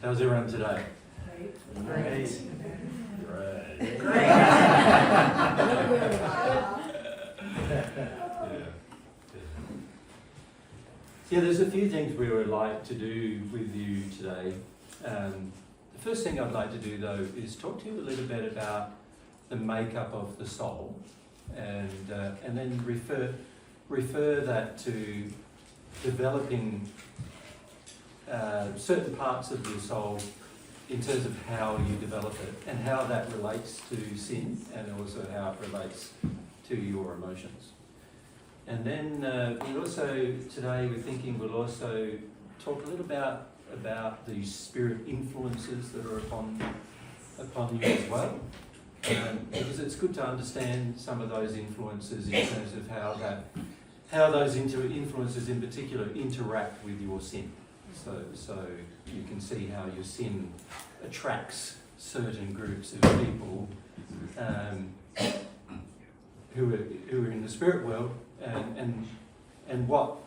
How's everyone today? Great. Great. Yeah, there's a few things we would like to do with you today. The first thing I'd like to do, though, is talk to you a little bit about the makeup of the soul, and then refer that to developing certain parts of your soul in terms of how you develop it and how that relates to sin, and also how it relates to your emotions. And then we'll also, today we're thinking we'll also talk a little about the spirit influences that are upon you as well. Because it's good to understand some of those influences in terms of how those influences in particular interact with your sin. So you can see how your sin attracts certain groups of people who are in the spirit world, and what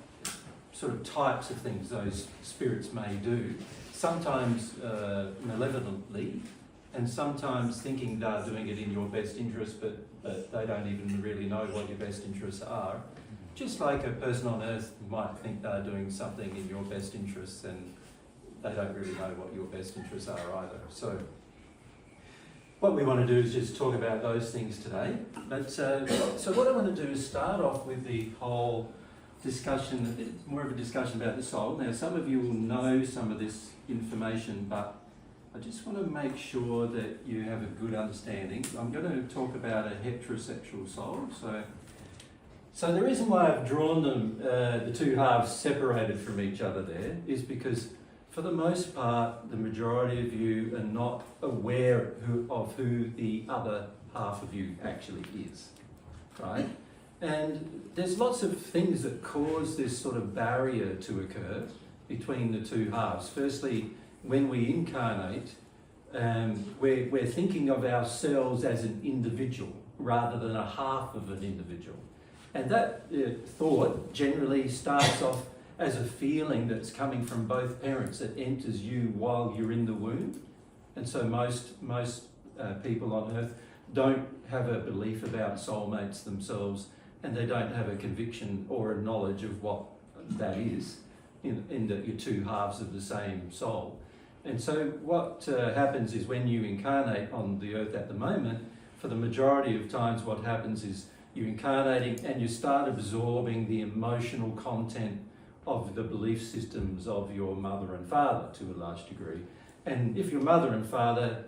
sort of types of things those spirits may do, sometimes malevolently, and sometimes thinking they're doing it in your best interest, but they don't even really know what your best interests are. Just like a person on earth might think they're doing something in your best interests, and they don't really know what your best interests are either. So what we want to do is just talk about those things today. But so what I want to do is start off with the whole discussion, a bit more of a discussion about the soul. Now, some of you will know some of this information, but I just want to make sure that you have a good understanding. I'm going to talk about a heterosexual soul. So the reason why I've drawn them, the two halves separated from each other there, is because for the most part, the majority of you are not aware of who the other half of you actually is, right? And there's lots of things that cause this sort of barrier to occur between the two halves. Firstly, when we incarnate, we're thinking of ourselves as an individual rather than a half of an individual. And that thought generally starts off as a feeling that's coming from both parents that enters you while you're in the womb. And so most people on earth don't have a belief about soulmates themselves, and they don't have a conviction or a knowledge of what that is, in that you're two halves of the same soul. And so what happens is when you incarnate on the earth at the moment, for the majority of times what happens is you're incarnating and you start absorbing the emotional content of the belief systems of your mother and father to a large degree. And if your mother and father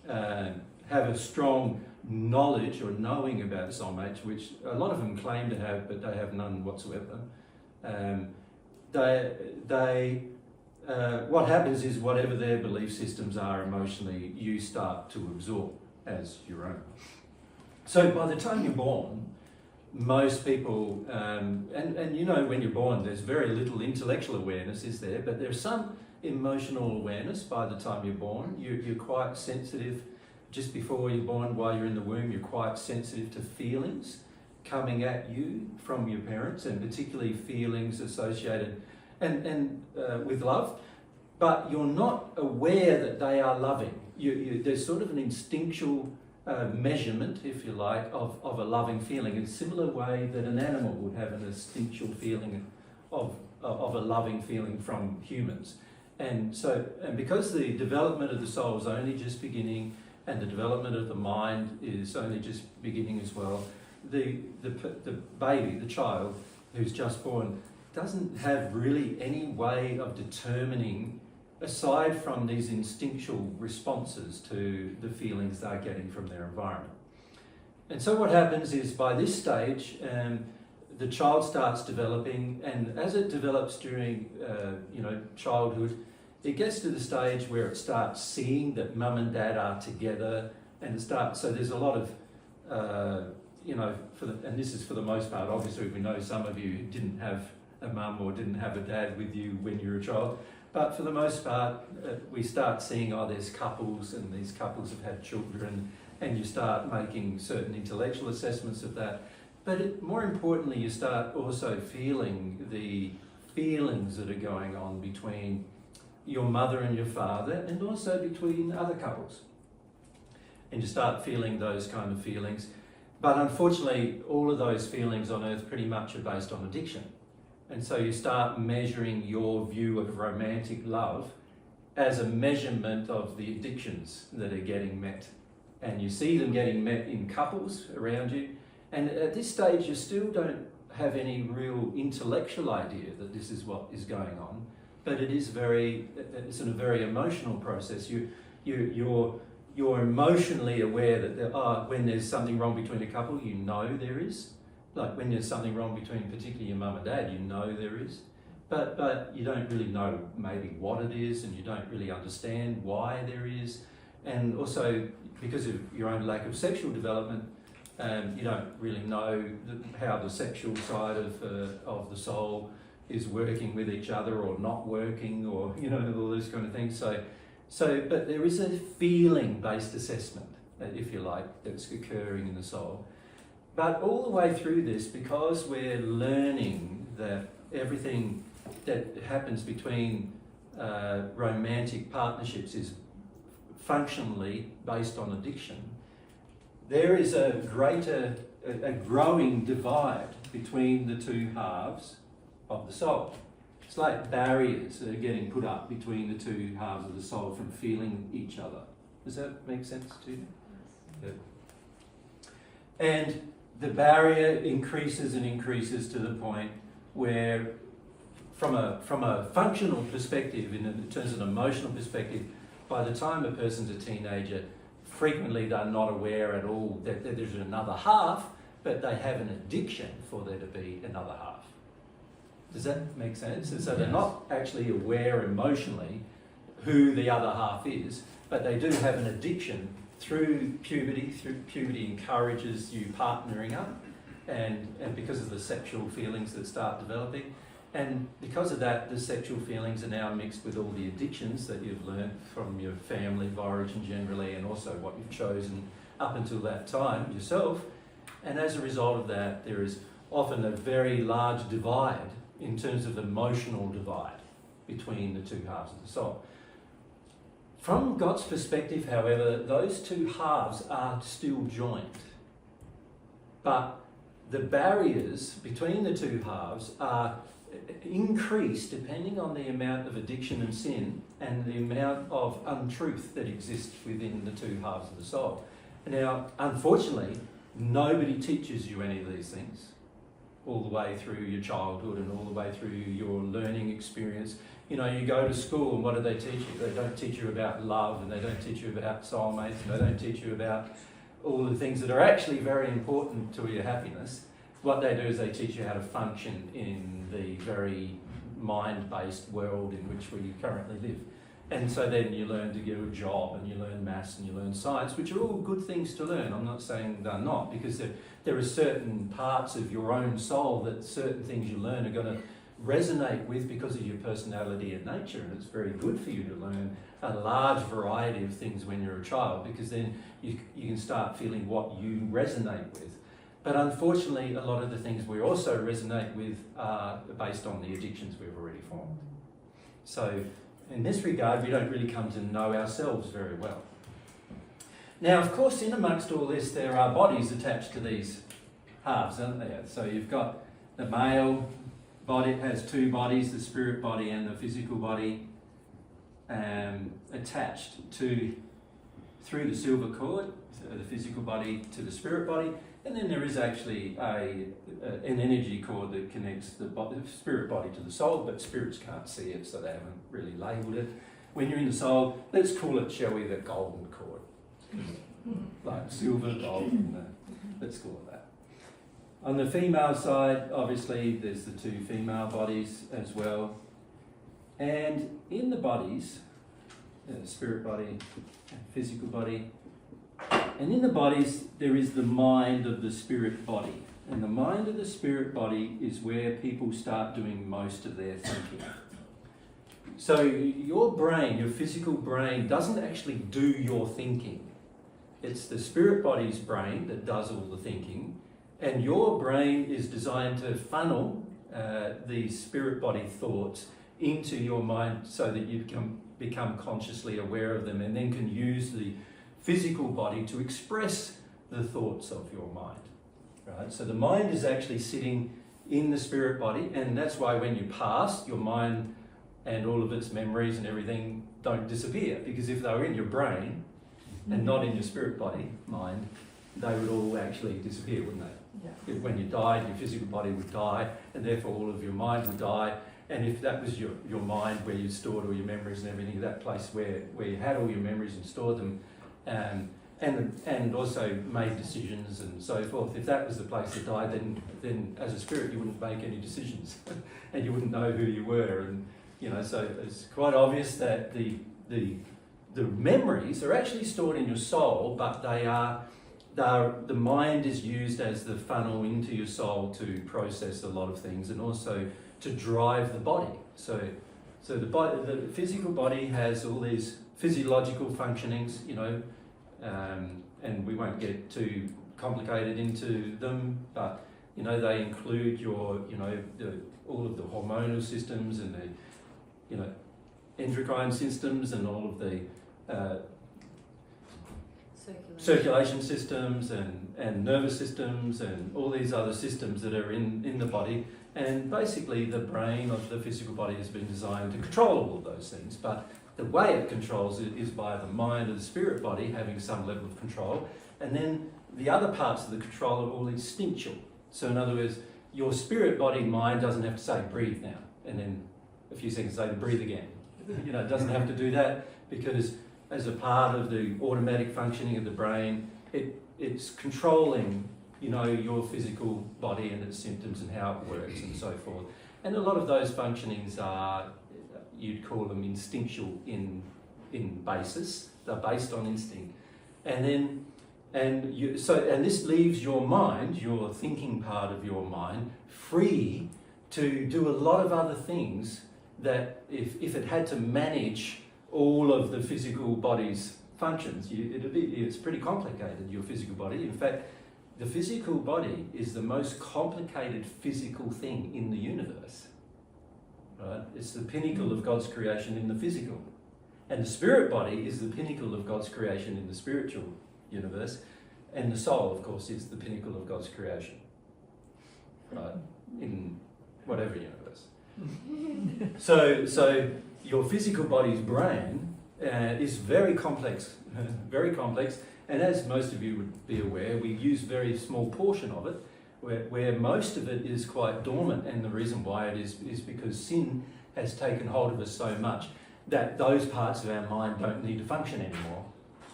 have a strong knowledge or knowing about soulmates, which a lot of them claim to have, but they have none whatsoever, what happens is whatever their belief systems are emotionally, you start to absorb as your own. So by the time you're born, most people, and you know when you're born there's very little intellectual awareness, is there? But there's some emotional awareness by the time you're born. You're quite sensitive just before you're born, while you're in the womb, you're quite sensitive to feelings coming at you from your parents, and particularly feelings associated with love, but you're not aware that they are loving. There's sort of an instinctual measurement, if you like, of a loving feeling in a similar way that an animal would have an instinctual feeling of a loving feeling from humans. And because the development of the soul is only just beginning, and the development of the mind is only just beginning as well, the baby, the child who's just born, doesn't have really any way of determining, aside from these instinctual responses to the feelings they're getting from their environment. And so what happens is, by this stage, the child starts developing, and as it develops during childhood, it gets to the stage where it starts seeing that mum and dad are together, and so there's a lot of and this is for the most part, obviously we know some of you didn't have a mum or didn't have a dad with you when you were a child, but for the most part we start seeing, there's couples, and these couples have had children, and you start making certain intellectual assessments of that. But more importantly, you start also feeling the feelings that are going on between your mother and your father, and also between other couples. And you start feeling those kind of feelings. But unfortunately, all of those feelings on earth pretty much are based on addiction. And so you start measuring your view of romantic love as a measurement of the addictions that are getting met. And you see them getting met in couples around you. And at this stage, you still don't have any real intellectual idea that this is what is going on. But it's in a very emotional process. You're emotionally aware that when there's something wrong between a couple, you know there is. Like when there's something wrong between particularly your mum and dad, you know there is. But you don't really know maybe what it is, and you don't really understand why there is. And also, because of your own lack of sexual development, you don't really know how the sexual side of the soul is working with each other or not working, or all those kind of things. But there is a feeling-based assessment, if you like, that's occurring in the soul. But all the way through this, because we're learning that everything that happens between romantic partnerships is functionally based on addiction, there is a growing divide between the two halves of the soul. It's like barriers that are getting put up between the two halves of the soul from feeling each other. Does that make sense to you? Good. And the barrier increases and increases to the point where, from a functional perspective, in terms of an emotional perspective, by the time a person's a teenager, frequently they're not aware at all that there's another half, but they have an addiction for there to be another half. Does that make sense? And so they're not actually aware emotionally who the other half is, but they do have an addiction through puberty. Puberty encourages you partnering up, and because of the sexual feelings that start developing. And because of that, the sexual feelings are now mixed with all the addictions that you've learned from your family of origin generally, and also what you've chosen up until that time yourself. And as a result of that, there is often a very large divide in terms of emotional divide between the two halves of the soul. From God's perspective, however, those two halves are still joined. But the barriers between the two halves are increased depending on the amount of addiction and sin and the amount of untruth that exists within the two halves of the soul. Now, unfortunately, nobody teaches you any of these things all the way through your childhood and all the way through your learning experience. You go to school, and what do they teach you? They don't teach you about love, and they don't teach you about soulmates, and they don't teach you about all the things that are actually very important to your happiness. What they do is they teach you how to function in the very mind-based world in which we currently live. And so then you learn to get a job, and you learn maths, and you learn science, which are all good things to learn. I'm not saying they're not, because there are certain parts of your own soul that certain things you learn are going to resonate with because of your personality and nature. And it's very good for you to learn a large variety of things when you're a child, because then you can start feeling what you resonate with. But unfortunately, a lot of the things we also resonate with are based on the addictions we've already formed. So in this regard, we don't really come to know ourselves very well. Now, of course, in amongst all this, there are bodies attached to these halves, aren't there? So you've got the male body, has two bodies, the spirit body and the physical body, attached through the silver cord, so the physical body to the spirit body. And then there is actually an energy cord that connects the spirit body to the soul, but spirits can't see it, so they haven't really labelled it. When you're in the soul, let's call it, shall we, the golden cord. Like silver, gold, let's call it that. On the female side, obviously, there's the two female bodies as well. And in the bodies, the spirit body, physical body, and in the bodies, there is the mind of the spirit body. And the mind of the spirit body is where people start doing most of their thinking. So your brain, your physical brain, doesn't actually do your thinking. It's the spirit body's brain that does all the thinking. And your brain is designed to funnel these spirit body thoughts into your mind so that you can become consciously aware of them, and then can use the physical body to express the thoughts of your mind. Right? So the mind is actually sitting in the spirit body, and that's why when you pass, your mind and all of its memories and everything don't disappear, because if they were in your brain and not in your spirit body, mind, they would all actually disappear, wouldn't they? Yeah. When you died, your physical body would die, and therefore all of your mind would die. And if that was your mind where you stored all your memories and everything, that place where you had all your memories and stored them, and also made decisions and so forth, if that was the place that died, then as a spirit you wouldn't make any decisions and you wouldn't know who you were. And so it's quite obvious that the memories are actually stored in your soul, but the mind is used as the funnel into your soul to process a lot of things, and also to drive the body. So the physical body has all these physiological functionings, and we won't get too complicated into them, but they include your all of the hormonal systems and the endocrine systems and all of the circulation systems and nervous systems and all these other systems that are in the body. And basically the brain of the physical body has been designed to control all of those things, but the way it controls it is by the mind of the spirit body having some level of control, and then the other parts of the control are all instinctual. So in other words, your spirit body mind doesn't have to say breathe now and then a few seconds later breathe again. It doesn't have to do that, because as a part of the automatic functioning of the brain, it's controlling your physical body and its symptoms and how it works and so forth. And a lot of those functionings are, you'd call them instinctual in basis. They're based on instinct. And this leaves your mind, your thinking part of your mind, free to do a lot of other things that if it had to manage all of the physical body's functions, it's pretty complicated, your physical body. In fact, the physical body is the most complicated physical thing in the universe. Right? It's the pinnacle of God's creation in the physical. And the spirit body is the pinnacle of God's creation in the spiritual universe. And the soul, of course, is the pinnacle of God's creation. Right? In whatever universe. So your physical body's brain is very complex, and as most of you would be aware, we use a very small portion of it, where most of it is quite dormant, and the reason why it is because sin has taken hold of us so much that those parts of our mind don't need to function anymore,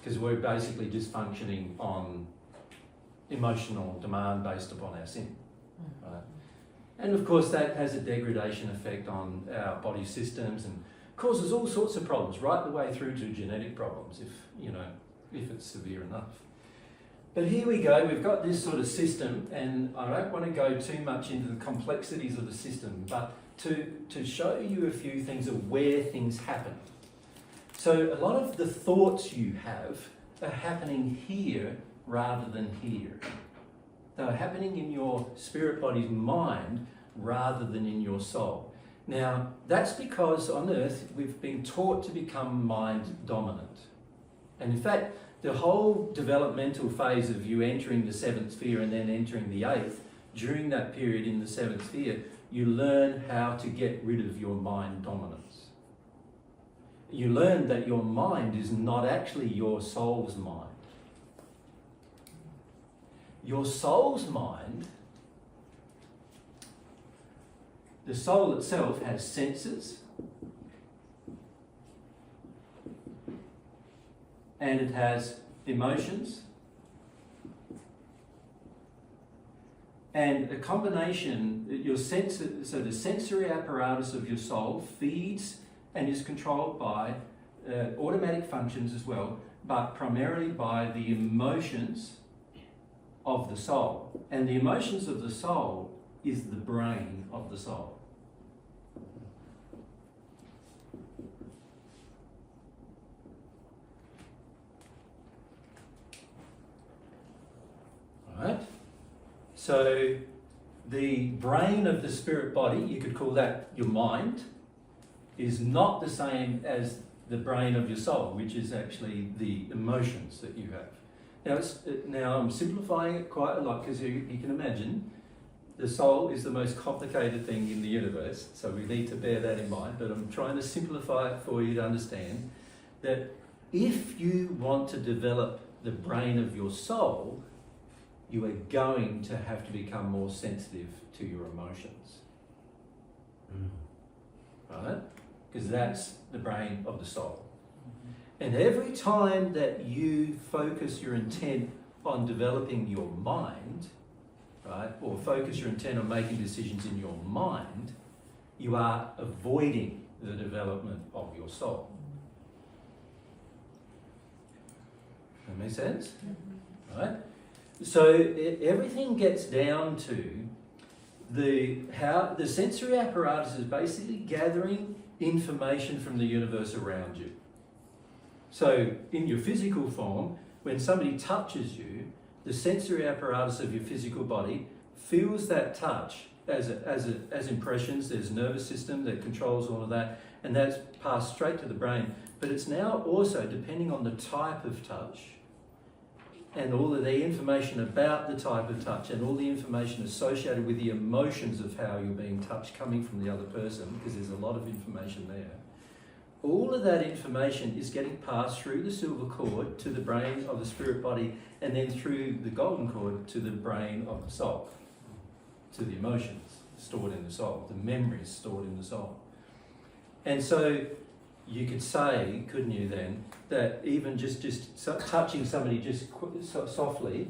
because we're basically just functioning on emotional demand based upon our sin. Right? And of course that has a degradation effect on our body systems and causes all sorts of problems, right the way through to genetic problems if it's severe enough. But here we go, we've got this sort of system, and I don't want to go too much into the complexities of the system, but to show you a few things of where things happen. So a lot of the thoughts you have are happening here rather than here. They're happening in your spirit body's mind rather than in your soul. Now, that's because on earth we've been taught to become mind dominant. And in fact, the whole developmental phase of you entering the seventh sphere and then entering the eighth, during that period in the seventh sphere, you learn how to get rid of your mind dominance. You learn that your mind is not actually your soul's mind. Your soul's mind, the soul itself has senses, and it has emotions, and a combination, so the sensory apparatus of your soul feeds and is controlled by automatic functions as well, but primarily by the emotions of the soul. And the emotions of the soul is the brain of the soul. Alright? So the brain of the spirit body, you could call that your mind, is not the same as the brain of your soul, which is actually the emotions that you have. Now I'm simplifying it quite a lot, because you can imagine the soul is the most complicated thing in the universe, so we need to bear that in mind, but I'm trying to simplify it for you to understand that if you want to develop the brain of your soul, you are going to have to become more sensitive to your emotions. Right? Because that's the brain of the soul. And every time that you focus your intent on developing your mind, right, or focus your intent on making decisions in your mind, you are avoiding the development of your soul. That make sense? Right? So everything gets down to how the sensory apparatus is basically gathering information from the universe around you. So in your physical form, when somebody touches you, the sensory apparatus of your physical body feels that touch as impressions. There's a nervous system that controls all of that, and that's passed straight to the brain. But it's now also, depending on the type of touch, and all of the information about the type of touch, and all the information associated with the emotions of how you're being touched coming from the other person, because there's a lot of information there. All of that information is getting passed through the silver cord to the brain of the spirit body, and then through the golden cord to the brain of the soul, to the emotions stored in the soul, the memories stored in the soul. And so you could say, couldn't you then, that even just touching somebody just softly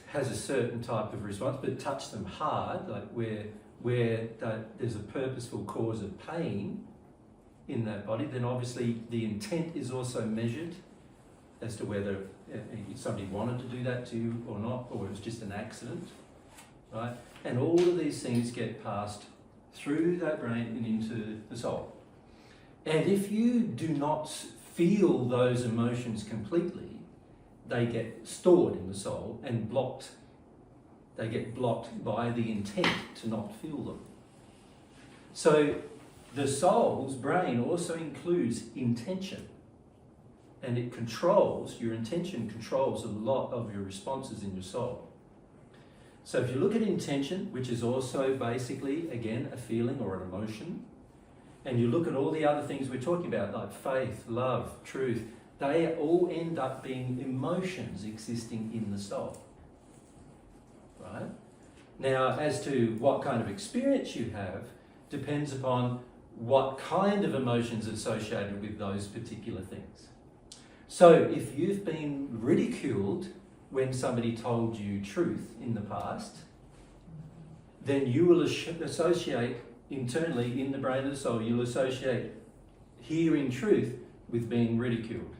has a certain type of response, but touch them hard, like where there's a purposeful cause of pain in that body, then obviously the intent is also measured as to whether somebody wanted to do that to you or not, or it was just an accident, right? And all of these things get passed through that brain and into the soul. And if you do not feel those emotions completely, they get stored in the soul and blocked. They get blocked by the intent to not feel them. So the soul's brain also includes intention, and it controls, your intention controls a lot of your responses in your soul. So if you look at intention, which is also basically, again, a feeling or an emotion, and you look at all the other things we're talking about, like faith, love, truth, they all end up being emotions existing in the soul. Right? Now, as to what kind of experience you have, depends upon what kind of emotions are associated with those particular things. So if you've been ridiculed when somebody told you truth in the past, then you will associate internally in the brain of the soul, you'll associate hearing truth with being ridiculed.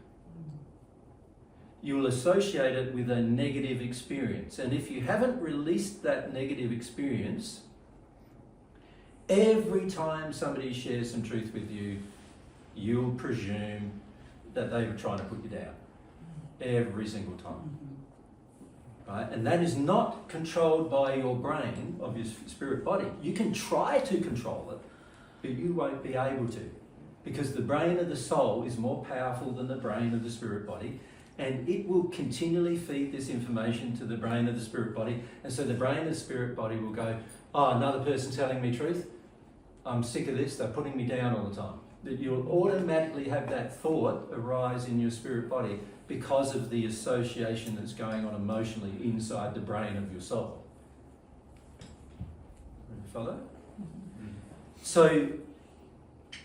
You will associate it with a negative experience. And if you haven't released that negative experience, every time somebody shares some truth with you, you'll presume that they were trying to put you down. Every single time. Right? And that is not controlled by your brain of your spirit body. You can try to control it, but you won't be able to, because the brain of the soul is more powerful than the brain of the spirit body, and it will continually feed this information to the brain of the spirit body. And so the brain of the spirit body will go, oh, another person telling me truth? I'm sick of this, they're putting me down all the time. That you'll automatically have that thought arise in your spirit body because of the association that's going on emotionally inside the brain of your soul. Follow? So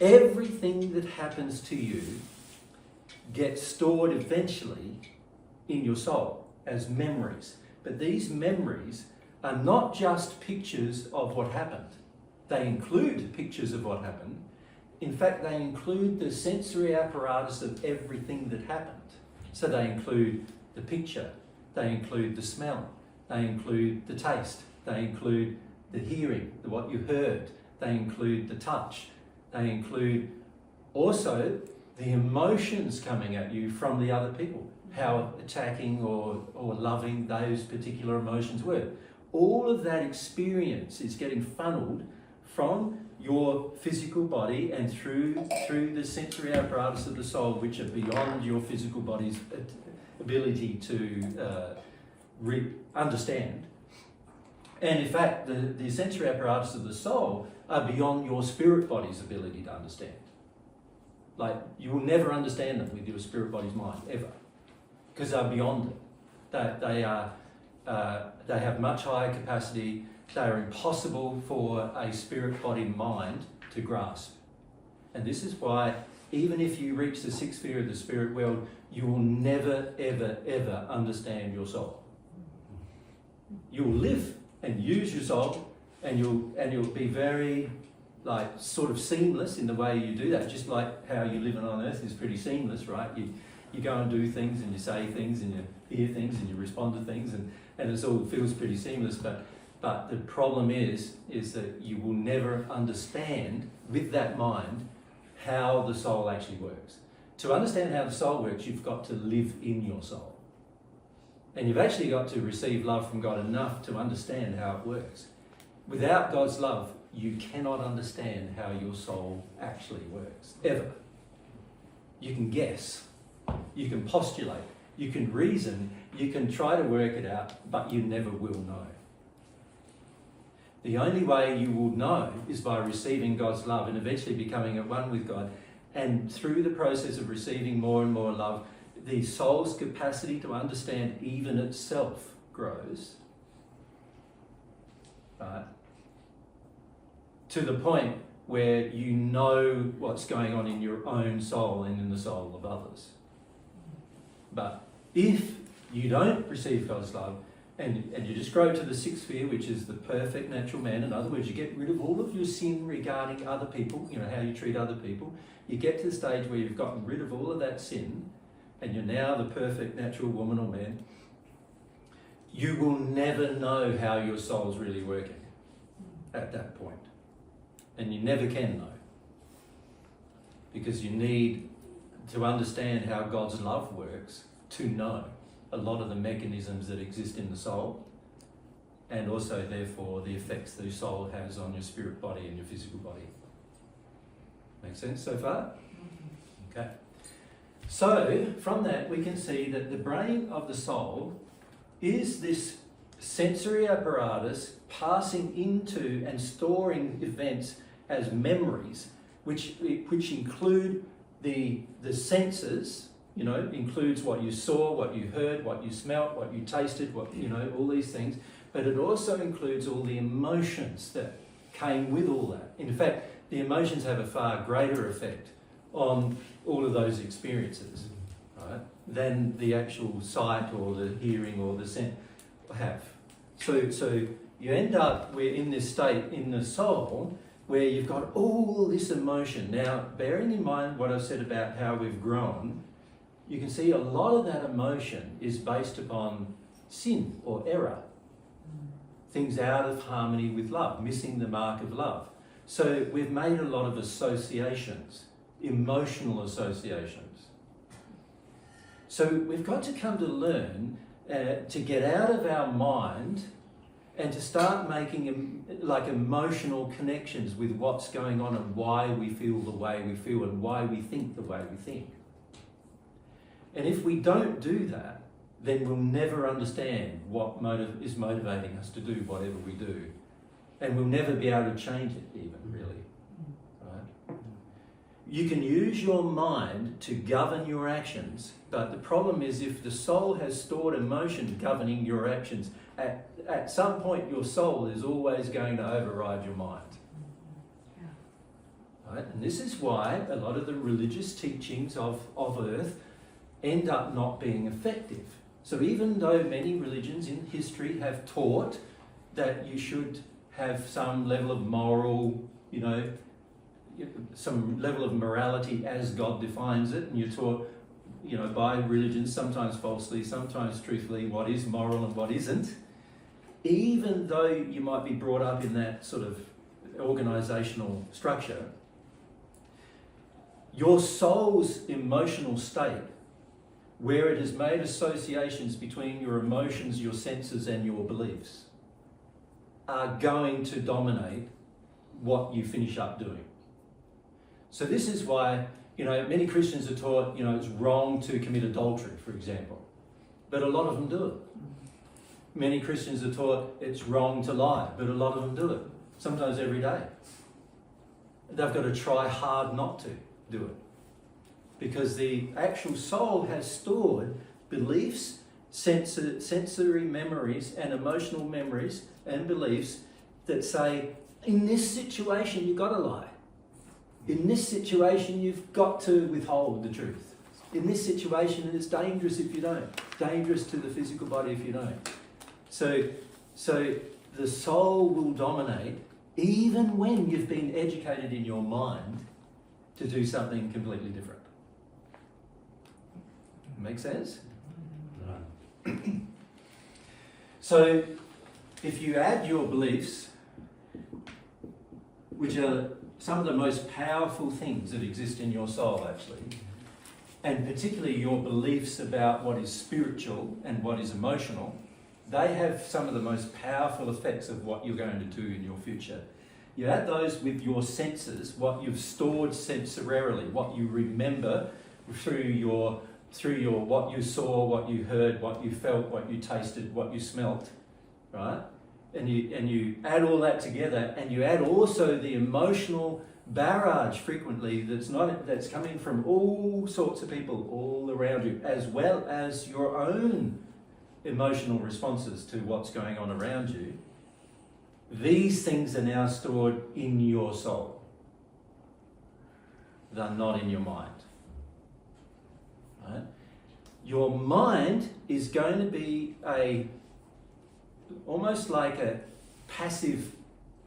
everything that happens to you gets stored eventually in your soul as memories. But these memories are not just pictures of what happened. They include pictures of what happened. In fact, they include the sensory apparatus of everything that happened. So they include the picture, they include the smell, they include the taste, they include the hearing, what you heard, they include the touch, they include also the emotions coming at you from the other people, how attacking or loving those particular emotions were. All of that experience is getting funneled from your physical body and through the sensory apparatus of the soul, which are beyond your physical body's ability to understand. And in fact, the sensory apparatus of the soul are beyond your spirit body's ability to understand. Like, you will never understand them with your spirit body's mind, ever, because they're beyond it. They have much higher capacity. They are impossible for a spirit body mind to grasp. And this is why, even if you reach the sixth sphere of the spirit world, you will never, ever, ever understand your soul. You will live and use your soul, and you'll be very, like, sort of seamless in the way you do that, just like how you living on earth is pretty seamless, right? You go and do things, and you say things, and you hear things, and you respond to things, and it all feels pretty seamless. But the problem is that you will never understand with that mind how the soul actually works. To understand how the soul works, you've got to live in your soul. And you've actually got to receive love from God enough to understand how it works. Without God's love, you cannot understand how your soul actually works, ever. You can guess, you can postulate, you can reason, you can try to work it out, but you never will know. The only way you will know is by receiving God's love and eventually becoming at one with God. And through the process of receiving more and more love, the soul's capacity to understand even itself grows. Right? To the point where you know what's going on in your own soul and in the soul of others. But if you don't receive God's love, and you just grow to the sixth sphere, which is the perfect natural man. In other words, you get rid of all of your sin regarding other people, how you treat other people. You get to the stage where you've gotten rid of all of that sin, and you're now the perfect natural woman or man. You will never know how your soul's really working at that point. And you never can know. Because you need to understand how God's love works to know a lot of the mechanisms that exist in the soul, and also therefore the effects the soul has on your spirit body and your physical body. Make sense so far? Okay. So from that we can see that the brain of the soul is this sensory apparatus passing into and storing events as memories, which include the senses. Includes what you saw, what you heard, what you smelt, what you tasted, all these things. But it also includes all the emotions that came with all that. In fact, the emotions have a far greater effect on all of those experiences, right, than the actual sight or the hearing or the scent have. So you end up, we're in this state in the soul where you've got all this emotion. Now, bearing in mind what I've said about how we've grown, you can see a lot of that emotion is based upon sin or error. Things out of harmony with love, missing the mark of love. So we've made a lot of associations, emotional associations. So we've got to come to learn to get out of our mind and to start making emotional connections with what's going on and why we feel the way we feel and why we think the way we think. And if we don't do that, then we'll never understand what is motivating us to do whatever we do. And we'll never be able to change it even, really. Right? You can use your mind to govern your actions, but the problem is if the soul has stored emotion governing your actions, at some point your soul is always going to override your mind. Right? And this is why a lot of the religious teachings of earth end up not being effective. So even though many religions in history have taught that you should have some level of moral, some level of morality as God defines it, and you're taught, by religions, sometimes falsely, sometimes truthfully, what is moral and what isn't, even though you might be brought up in that sort of organisational structure, your soul's emotional state, where it has made associations between your emotions, your senses and your beliefs, are going to dominate what you finish up doing. So this is why, many Christians are taught, it's wrong to commit adultery, for example. But a lot of them do it. Many Christians are taught it's wrong to lie, but a lot of them do it. Sometimes every day. They've got to try hard not to do it. Because the actual soul has stored beliefs, sensory memories and emotional memories and beliefs that say, in this situation you've got to lie. In this situation you've got to withhold the truth. In this situation it's dangerous if you don't. Dangerous to the physical body if you don't. So the soul will dominate even when you've been educated in your mind to do something completely different. Make sense? No. So if you add your beliefs, which are some of the most powerful things that exist in your soul actually, and particularly your beliefs about what is spiritual and what is emotional, they have some of the most powerful effects of what you're going to do in your future. You add those with your senses, what you've stored sensorially, what you remember through what you saw, what you heard, what you felt, what you tasted, what you smelt, right? And you add all that together, and you add also the emotional barrage frequently that's coming from all sorts of people all around you, as well as your own emotional responses to what's going on around you. These things are now stored in your soul. They're not in your mind. Right? Your mind is going to be almost like a passive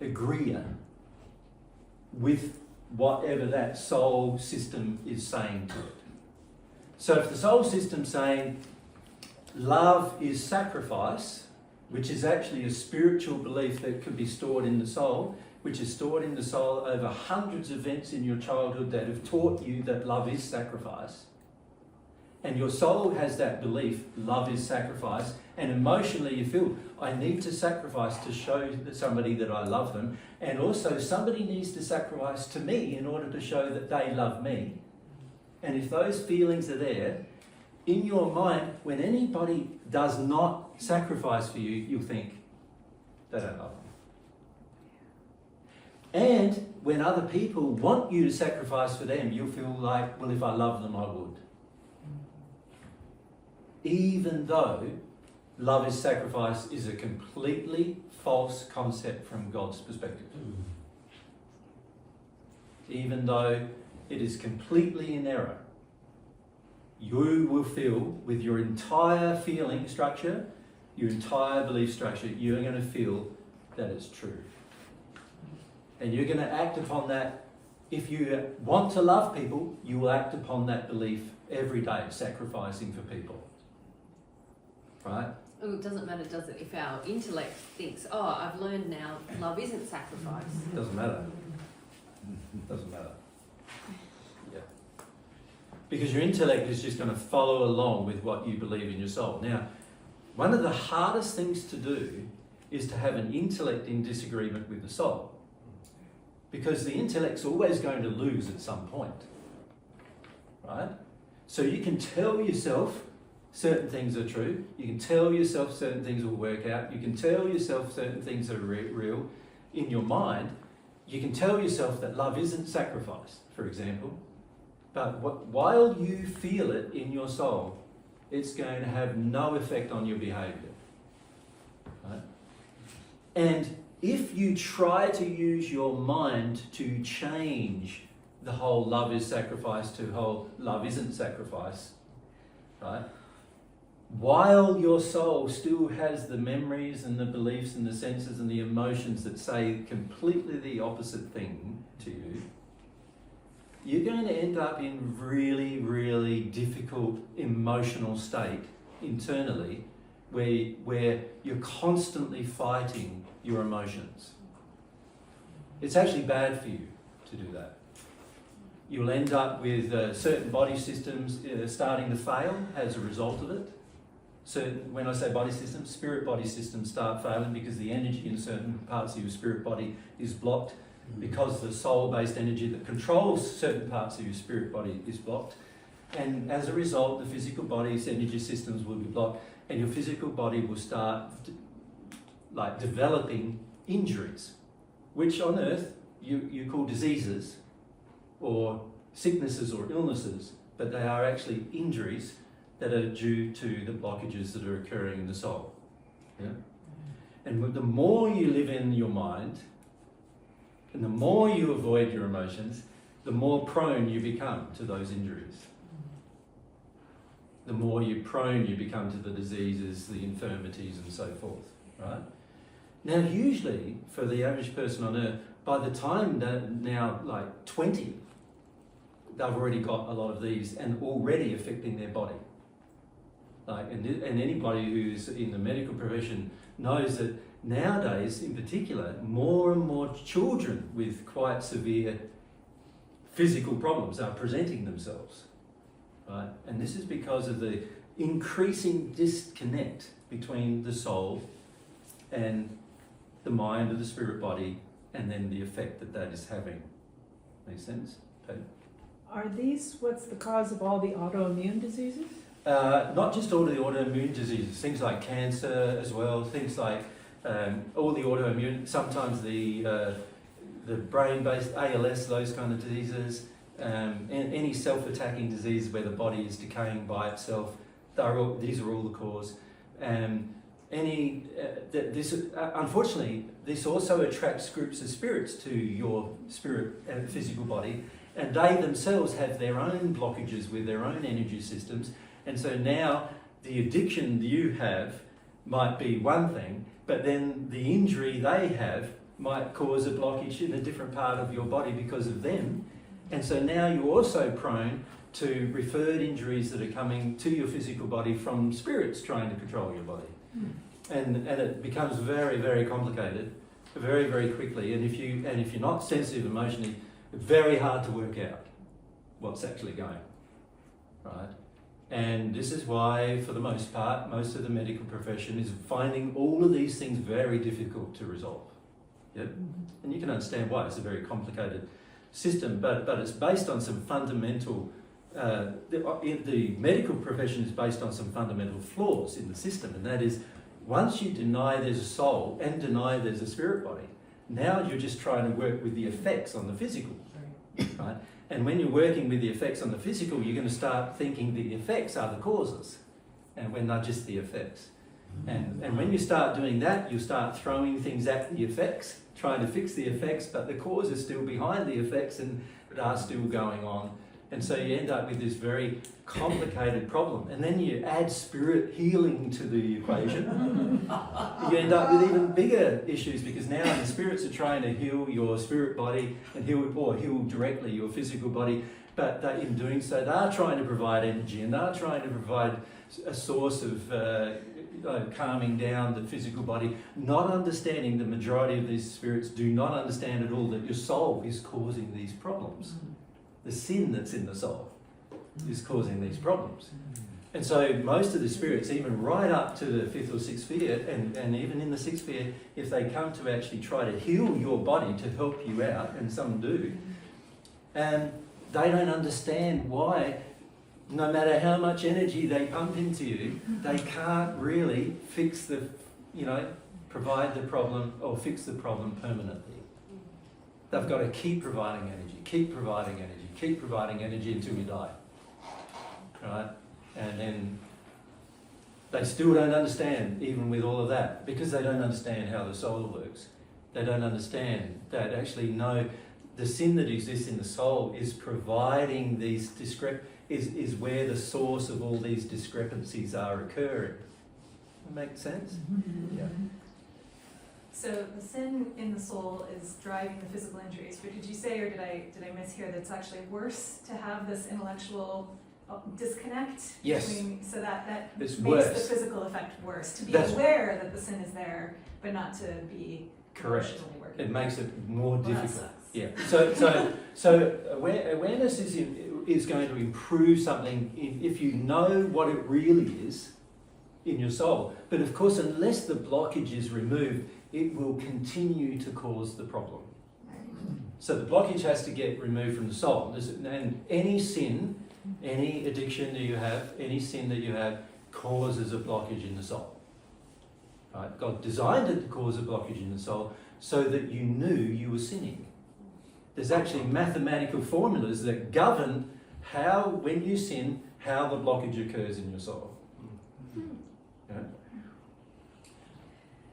agreeer with whatever that soul system is saying to it. So if the soul system's saying love is sacrifice, which is actually a spiritual belief that can be stored in the soul, which is stored in the soul over hundreds of events in your childhood that have taught you that love is sacrifice, and your soul has that belief, love is sacrifice, and emotionally you feel, I need to sacrifice to show somebody that I love them, and also somebody needs to sacrifice to me in order to show that they love me. And if those feelings are there, in your mind, when anybody does not sacrifice for you, you'll think, they don't love me. And when other people want you to sacrifice for them, you'll feel like, well, if I love them, I would. Even though love is sacrifice is a completely false concept from God's perspective. Even though it is completely in error, you will feel with your entire feeling structure, your entire belief structure, you're going to feel that it's true. And you're going to act upon that. If you want to love people, you will act upon that belief every day, sacrificing for people. Right? Oh, it doesn't matter, does it, if our intellect thinks, oh, I've learned now love isn't sacrifice. Doesn't matter. Doesn't matter. Yeah. Because your intellect is just going to follow along with what you believe in your soul. Now, one of the hardest things to do is to have an intellect in disagreement with the soul. Because the intellect's always going to lose at some point. Right? So you can tell yourself certain things are true. You can tell yourself certain things will work out. You can tell yourself certain things are real in your mind. You can tell yourself that love isn't sacrifice, for example. But while you feel it in your soul, it's going to have no effect on your behaviour. Right? And if you try to use your mind to change the whole love is sacrifice to whole love isn't sacrifice, right? While your soul still has the memories and the beliefs and the senses and the emotions that say completely the opposite thing to you, you're going to end up in really, really difficult emotional state internally where you're constantly fighting your emotions. It's actually bad for you to do that. You'll end up with certain body systems starting to fail as a result of it. So when I say body systems, spirit body systems start failing because the energy in certain parts of your spirit body is blocked, because the soul-based energy that controls certain parts of your spirit body is blocked. And as a result, the physical body's energy systems will be blocked, and your physical body will start like developing injuries, which on earth you call diseases or sicknesses or illnesses, but they are actually injuries that are due to the blockages that are occurring in the soul. Yeah? And the more you live in your mind, and the more you avoid your emotions, the more prone you become to those injuries. The more prone you become to the diseases, the infirmities, and so forth, right? Now, usually, for the average person on earth, by the time they're now like 20, they've already got a lot of these and already affecting their body. Like, and anybody who's in the medical profession knows that nowadays, in particular, more and more children with quite severe physical problems are presenting themselves. Right? And this is because of the increasing disconnect between the soul and the mind of the spirit body, and then the effect that that is having. Make sense? Okay. Are these what's the cause of all the autoimmune diseases? Not just all the autoimmune diseases, things like cancer as well, things like all the autoimmune, sometimes the brain-based ALS, those kind of diseases, and any self-attacking disease where the body is decaying by itself, these are all the cause. Unfortunately, this also attracts groups of spirits to your spirit and physical body, and they themselves have their own blockages with their own energy systems. And so now the addiction you have might be one thing, but then the injury they have might cause a blockage in a different part of your body because of them. And so now you're also prone to referred injuries that are coming to your physical body from spirits trying to control your body. And it becomes very, very complicated, very, very quickly. And if you're not sensitive emotionally, it's very hard to work out what's actually going, right? And this is why, for the most part, most of the medical profession is finding all of these things very difficult to resolve. Yep. And you can understand why. It's a very complicated system, but it's based on some fundamental, the medical profession is based on some fundamental flaws in the system, and that is, once you deny there's a soul and deny there's a spirit body, now you're just trying to work with the effects on the physical, right? And when you're working with the effects on the physical, you're going to start thinking the effects are the causes, and when they're just the effects. And when you start doing that, you start throwing things at the effects, trying to fix the effects, but the cause is still behind the effects and that are still going on. And so you end up with this very complicated problem. And then you add spirit healing to the equation. You end up with even bigger issues, because now the spirits are trying to heal your spirit body and heal directly your physical body. But in doing so, they are trying to provide energy, and they are trying to provide a source of calming down the physical body, not understanding, the majority of these spirits do not understand at all that your soul is causing these problems. The sin that's in the soul is causing these problems. And so most of the spirits, even right up to the 5th or 6th sphere, and even in the 6th sphere, if they come to actually try to heal your body to help you out, and some do, and they don't understand why, no matter how much energy they pump into you, they can't really fix provide the problem or fix the problem permanently. They've got to keep providing energy, keep providing energy, keep providing energy until you die, right? And then they still don't understand, even with all of that, because they don't understand how the soul works. They don't understand that actually, no, the sin that exists in the soul is providing these is where the source of all these discrepancies are occurring. Make sense? Mm-hmm. Yeah. So the sin in the soul is driving the physical injuries, but did you say, or did I mishear, that it's actually worse to have this intellectual disconnect? Yes. So that It's makes worse. the physical effect worse. To be That's aware that the sin is there, but not to be Correct. emotionally working. It makes it more Well, that difficult. sucks. Yeah. So awareness is going to improve something if you know what it really is in your soul. But of course, unless the blockage is removed, it will continue to cause the problem. Right. So the blockage has to get removed from the soul. And any sin, any addiction that you have, any sin that you have, causes a blockage in the soul. Right? God designed it to cause a blockage in the soul so that you knew you were sinning. There's actually mathematical formulas that govern how, when you sin, how the blockage occurs in your soul. Yeah?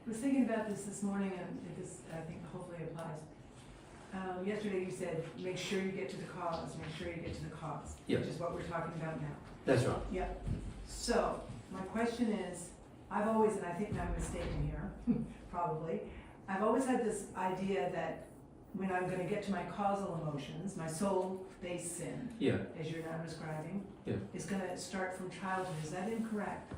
I was thinking about this morning, and this I think hopefully applies. Yesterday you said, make sure you get to the cause, make sure you get to the cause, Yep. which is what we're talking about now. That's right. Yep. So, my question is, I've always, and I think I'm mistaken here, probably, I've always had this idea that when I'm going to get to my causal emotions, my soul-based sin, Yeah. as you're now describing, Yeah. is going to start from childhood. Is that incorrect?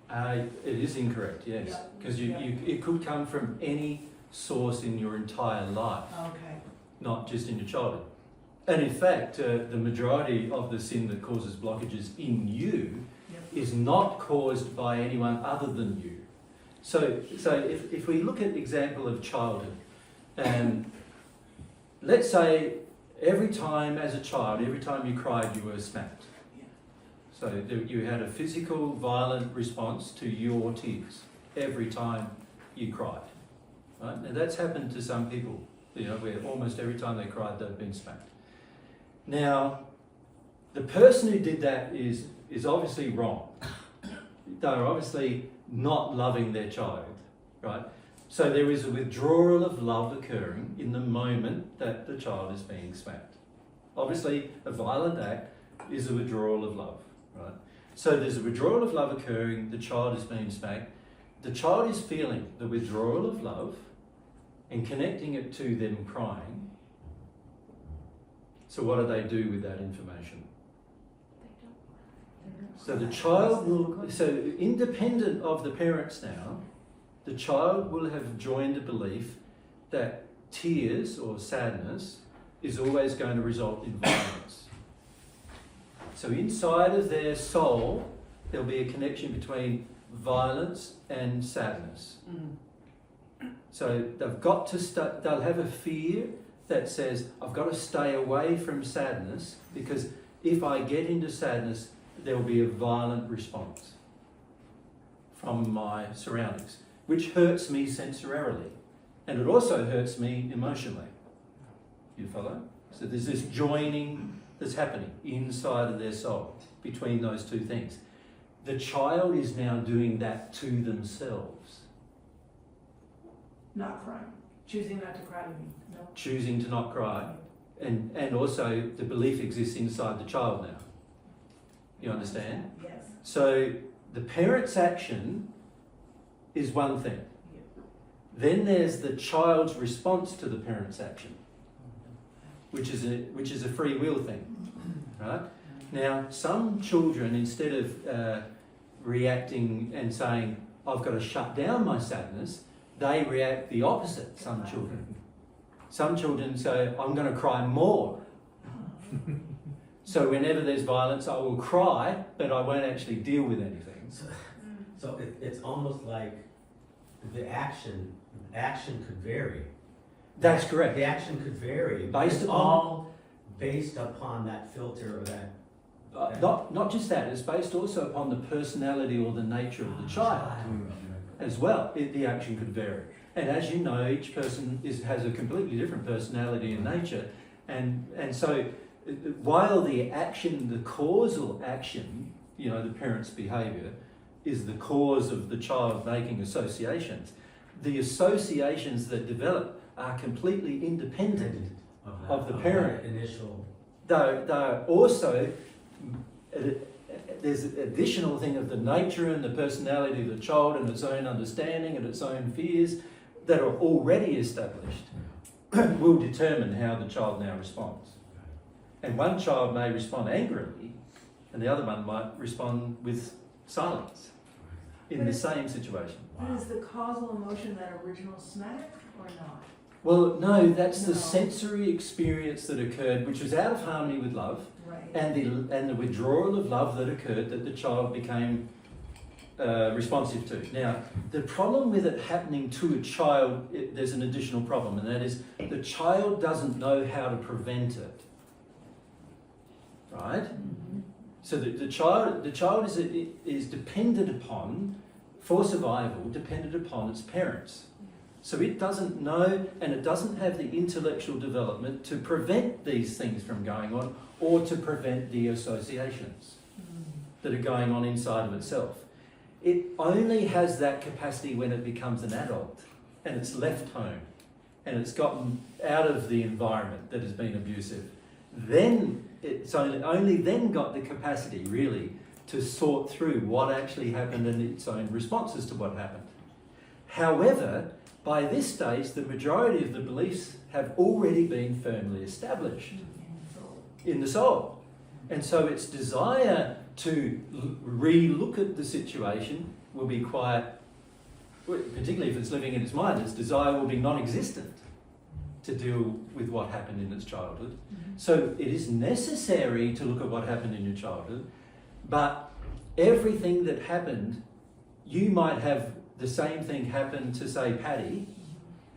It is incorrect, yes. Yep. Because Yep. it could come from any source in your entire life, Okay. not just in your childhood. And in fact, the majority of the sin that causes blockages in you Yep. is not caused by anyone other than you. So if we look at the example of childhood, let's say every time as a child, every time you cried, you were smacked. Yeah. So you had a physical, violent response to your tears every time you cried. Right? And that's happened to some people, where almost every time they cried, they've been smacked. Now, the person who did that is obviously wrong. They're obviously not loving their child, right? So there is a withdrawal of love occurring in the moment that the child is being smacked. Obviously, a violent act is a withdrawal of love, right? So there's a withdrawal of love occurring, the child is being smacked. The child is feeling the withdrawal of love and connecting it to them crying. So what do they do with that information? So the child will, so independent of the parents now, the child will have joined a belief that tears or sadness is always going to result in violence. So inside of their soul, there'll be a connection between violence and sadness. So they've got to they'll have a fear that says, I've got to stay away from sadness because if I get into sadness, there'll be a violent response from my surroundings, which hurts me sensorially. And it also hurts me emotionally. You follow? So there's this joining that's happening inside of their soul between those two things. The child is now doing that to themselves. Not crying. Choosing not to cry, you mean? No. Choosing to not cry. And also the belief exists inside the child now. You understand? Yes. So the parent's action is one thing. Yeah. Then there's the child's response to the parent's action, which is a free will thing, right? Now, some children, instead of reacting and saying, I've got to shut down my sadness, they react the opposite, some children. Some children say, I'm going to cry more. So whenever there's violence, I will cry, but I won't actually deal with anything. So it's almost like the action could vary. That's correct. The action could vary. Based it's upon- all based upon that filter or that. Not just that, it's based also upon the personality or the nature of the child as well. The action could vary. And as you know, each person has a completely different personality and nature. And so while the action, the causal action, the parent's behaviour, is the cause of the child making associations, the associations that develop are completely independent of the parent. Initial. They're also, there's an additional thing of the nature and the personality of the child and its own understanding and its own fears that are already established will determine how the child now responds. And one child may respond angrily and the other one might respond with silence in the same situation. But is the causal emotion that original smack or not? Well, no, that's the No. sensory experience that occurred, which was out of harmony with love, Right. and the withdrawal of love that occurred that the child became responsive to. Now, the problem with it happening to a child, there's an additional problem, and that is The child doesn't know how to prevent it, right? So the child is dependent upon, for survival, dependent upon its parents. So it doesn't know, and it doesn't have the intellectual development to prevent these things from going on, or to prevent the associations that are going on inside of itself. It only has that capacity when it becomes an adult and it's left home and it's gotten out of the environment that has been abusive. Then it's only then got the capacity really to sort through what actually happened and its own responses to what happened. However, by this stage, the majority of the beliefs have already been firmly established in the soul. And so its desire to re-look at the situation will be quite, particularly if it's living in its mind, its desire will be non-existent to deal with what happened in its childhood. So it is necessary to look at what happened in your childhood, but everything that happened, you might have the same thing happen to, say, Patty,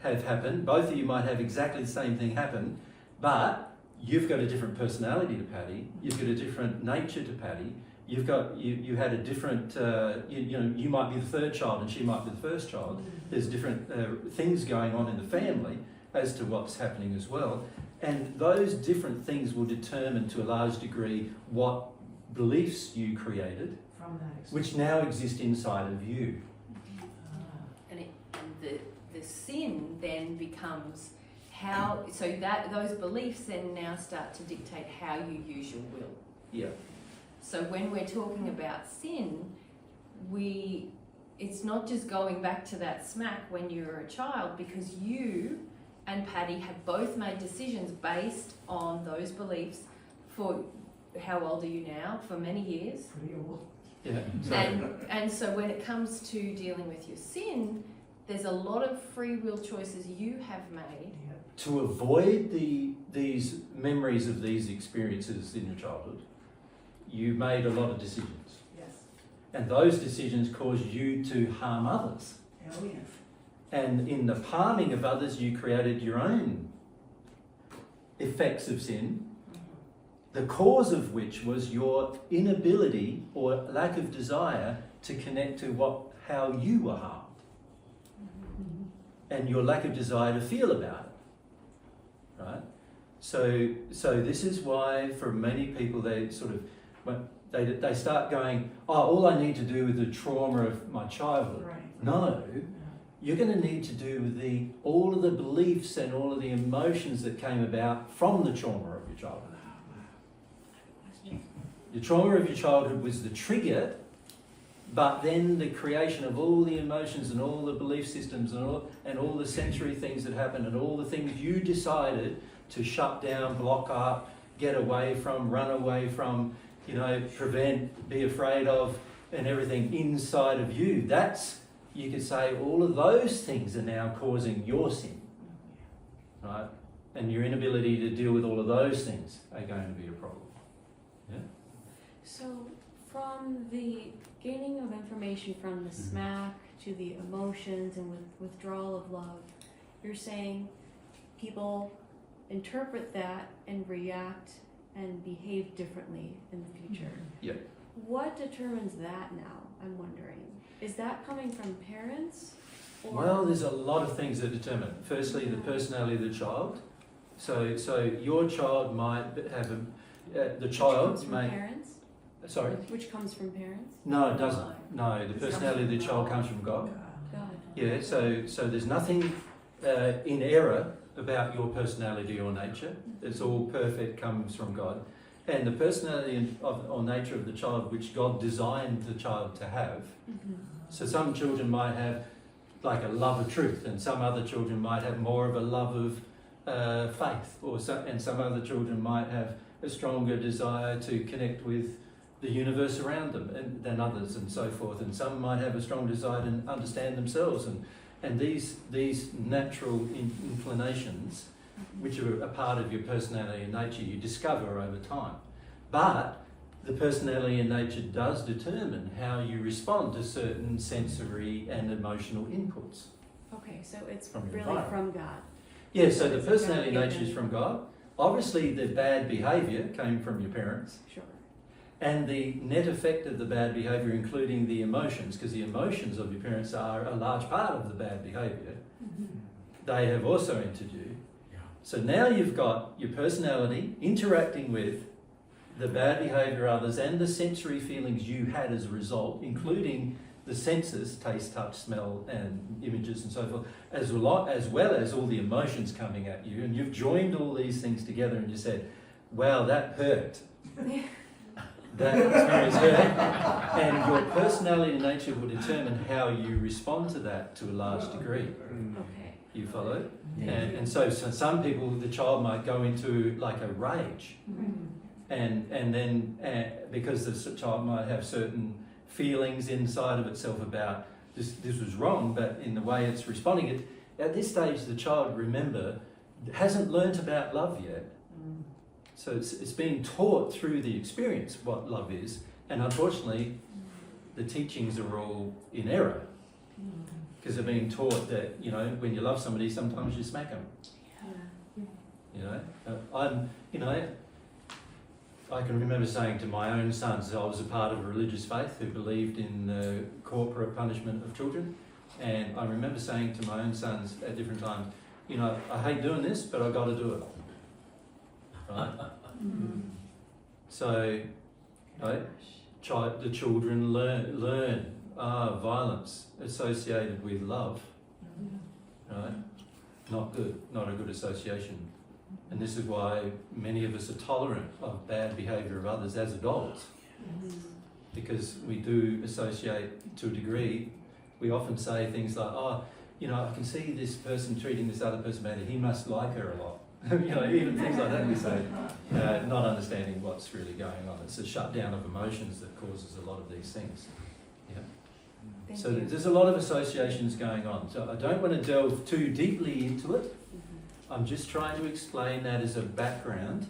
have happened. Both of you might have exactly the same thing happen, but you've got a different personality to Patty, you've got a different nature to Patty, you had a different, you might be the third child and she might be the first child. There's different things going on in the family as to what's happening as well. And those different things will determine to a large degree what beliefs you created, From that experience. which now exist inside of you. And the sin then becomes how, so that those beliefs then now start to dictate how you use your will. Yeah. So when we're talking about sin, it's not just going back to that smack when you were a child, because you and Patty have both made decisions based on those beliefs for, how old are you now? For many years. Pretty old. Yeah. So, And so when it comes to dealing with your sin, there's a lot of free will choices you have made. Yeah. to avoid these memories of these experiences in your childhood, you made a lot of decisions. Yes. And those decisions caused you to harm others. Oh, yes. And in the harming of others, you created your own effects of sin, the cause of which was your inability or lack of desire to connect to how you were harmed, and your lack of desire to feel about it, right? So this is why for many people they start going, oh, all I need to do with the trauma of my childhood. Right. No, you're going to need to do with all of the beliefs and all of the emotions that came about from the trauma of your childhood. The trauma of your childhood was the trigger, but then the creation of all the emotions and all the belief systems and all the sensory things that happened and all the things you decided to shut down, block up, get away from, run away from, prevent, be afraid of, and everything inside of you. That's, you could say, all of those things are now causing your sin, right? And your inability to deal with all of those things are going to be a problem. Yeah? So, from the gaining of information from the smack to the emotions and withdrawal of love, you're saying people interpret that and react and behave differently in the future. Yeah. What determines that now, I'm wondering? Is that coming from parents? Or Well, there's a lot of things that determine it. Firstly, the personality of the child. So your child might have the which child comes from may. parents? Sorry. Which comes from parents? No, it doesn't. No, the personality of the child comes from God. God. Yeah. So there's nothing in error about your personality or nature. It's all perfect, comes from God. And the personality or nature of the child, which God designed the child to have. So some children might have like a love of truth, and some other children might have more of a love of faith, and some other children might have a stronger desire to connect with the universe around them than others, and so forth. And some might have a strong desire to understand themselves, and these natural inclinations, which are a part of your personality and nature, you discover over time. But the personality and nature does determine how you respond to certain sensory and emotional inputs. Okay, so it's From your really environment. from God. Yeah, so the It's personality about nature is given. from God. Obviously, the bad behaviour came from your parents. Sure. And the net effect of the bad behaviour, including the emotions, because the emotions of your parents are a large part of the bad behaviour, they have also entered you. Yeah. So now you've got your personality interacting with the bad behaviour of others and the sensory feelings you had as a result, including the senses, taste, touch, smell, and images and so forth, as well as all the emotions coming at you. And you've joined all these things together and you said, wow, that hurt. That experience hurt. And your personality and nature will determine how you respond to that to a large degree. Okay. You follow? Thank you. And so some people, the child might go into like a rage. And then because the child might have certain feelings inside of itself about this was wrong, but in the way it's responding, at this stage the child, remember, hasn't learnt about love yet. So it's being taught through the experience what love is, and unfortunately the teachings are all in error because they're being taught that, you know, when you love somebody sometimes you smack them. You know, I can remember saying to my own sons, I was a part of a religious faith who believed in the corporate punishment of children, and I remember saying to my own sons at different times, you know, I hate doing this, but I've got to do it. Right? So, right, the children learn violence associated with love, right? Not good, not a good association. And this is why many of us are tolerant of bad behaviour of others as adults, because we do associate to a degree. We often say things like, oh, you know, I can see this person treating this other person badly, he must like her a lot. You know, even things like that we say, not understanding what's really going on. It's a shutdown of emotions that causes a lot of these things. Yeah. Thank So you. there's a lot of associations going on. So I don't want to delve too deeply into it. I'm just trying to explain that as a background.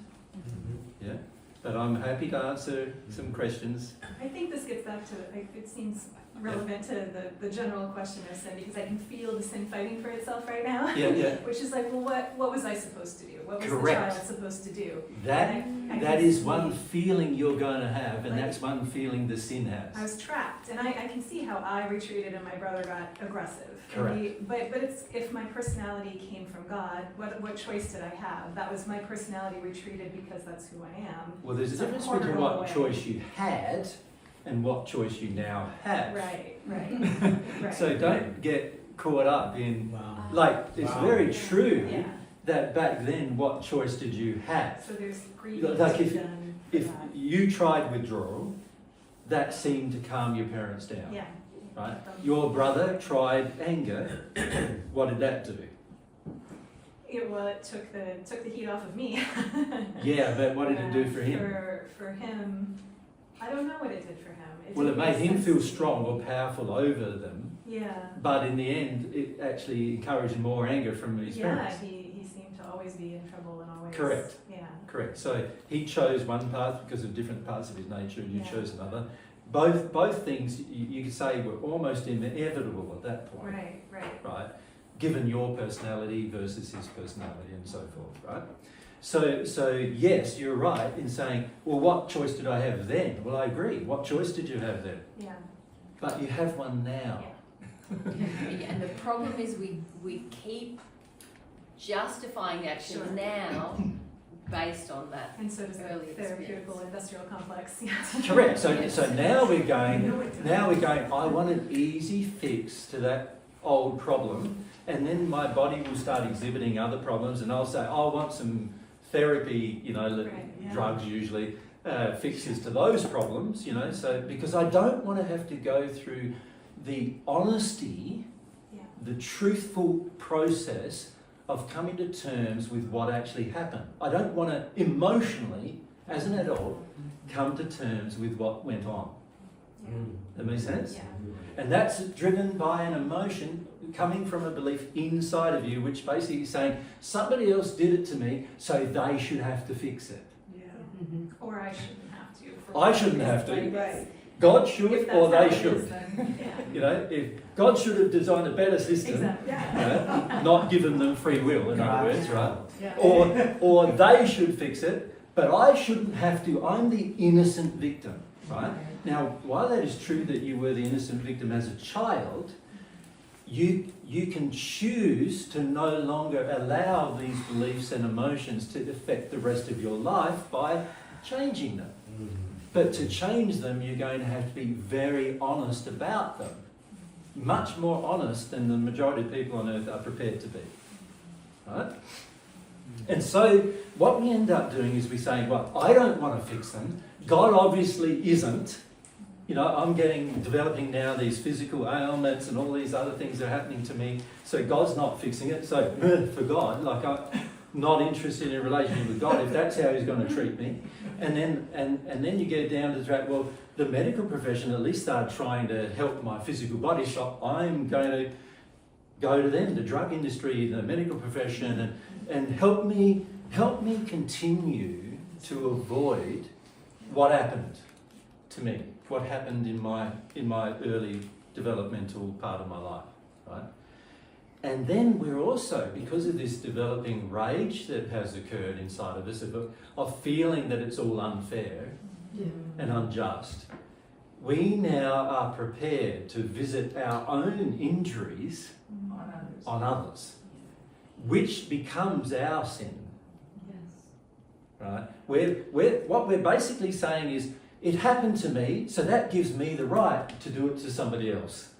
Yeah. But I'm happy to answer some questions. I think this gets back to, it seems relevant to the general question of sin, because I can feel the sin fighting for itself right now. Yeah. Which is like, well, what was I supposed to do? What was Correct. the child supposed to do? That I that can is see- one feeling you're going to have, and Like- that's one feeling the sin I has. was trapped, and I can see how I retreated and my brother got aggressive. Correct. And but it's, if my personality came from God, what choice did I have? That was my personality retreated because that's who I am. Well, there's a So difference corner between all the what way. choice you had and what choice you now have. Right. Right. So don't get caught up in, Wow. like, it's Wow. very true Yeah. that back then, what choice did you have? So there's grief Like to if- be done for If that. you tried withdrawal, that seemed to calm your parents down, Yeah. right? Your brother tried anger, what did that do? It took the heat off of me. Yeah, but what did it do for him? For him, I don't know what it did for him. Well, it didn't made make him sense feel to me. strong or powerful over them, Yeah. but in the end, it actually encouraged more anger from his Yeah, parents. he seemed to always be in trouble and always. Correct. Yeah. Correct. So he chose one path because of different parts of his nature, and you Yeah. chose another. Both things you could say were almost inevitable at that point, right? Given your personality versus his personality and so forth, right? So yes, you're right in saying, well, what choice did I have then? Well, I agree. What choice did you have then? Yeah. But you have one now. And the problem is we keep justifying action Sure. now based on that. And so does the Early therapeutical experience. industrial complex. Yeah. Correct. So now we're going. You know it does. Now we're going. I want an easy fix to that old problem, and then my body will start exhibiting other problems, and I'll say, I want some therapy. You know, Right, yeah. drugs usually fixes to those problems. You know, so because I don't want to have to go through the honesty, Yeah. the truthful process of coming to terms with what actually happened. I don't want to emotionally, as an adult, come to terms with what went on. That makes sense? Yeah. And that's driven by an emotion coming from a belief inside of you, which basically is saying, somebody else did it to me, so they should have to fix it. Yeah. Or I shouldn't have to. I shouldn't have to. Like, Right. God If should that's or how they it is, should. then, yeah. You know, if God should have designed a better system, Exactly, you know, not given them free will, in other words, right? Yeah. Or they should fix it, but I shouldn't have to. I'm the innocent victim, right? Now, while that is true that you were the innocent victim as a child, you can choose to no longer allow these beliefs and emotions to affect the rest of your life by changing them. But to change them, you're going to have to be very honest about them. Much more honest than the majority of people on earth are prepared to be. Right? And so what we end up doing is we say, well, I don't want to fix them. God obviously isn't. You know, I'm developing now these physical ailments and all these other things that are happening to me. So God's not fixing it. So for God, like I'm not interested in a relationship with God if that's how He's going to treat me. And then you get down to the track, well, the medical profession at least are trying to help my physical body, so I'm going to go to them, the drug industry, the medical profession, and help me continue to avoid what happened to me, what happened in my early developmental part of my life, right? And then we're also, because of this developing rage that has occurred inside of us, of feeling that it's all unfair and unjust, we now are prepared to visit our own injuries on others, which becomes our sin. Right? What we're basically saying is, it happened to me, so that gives me the right to do it to somebody else.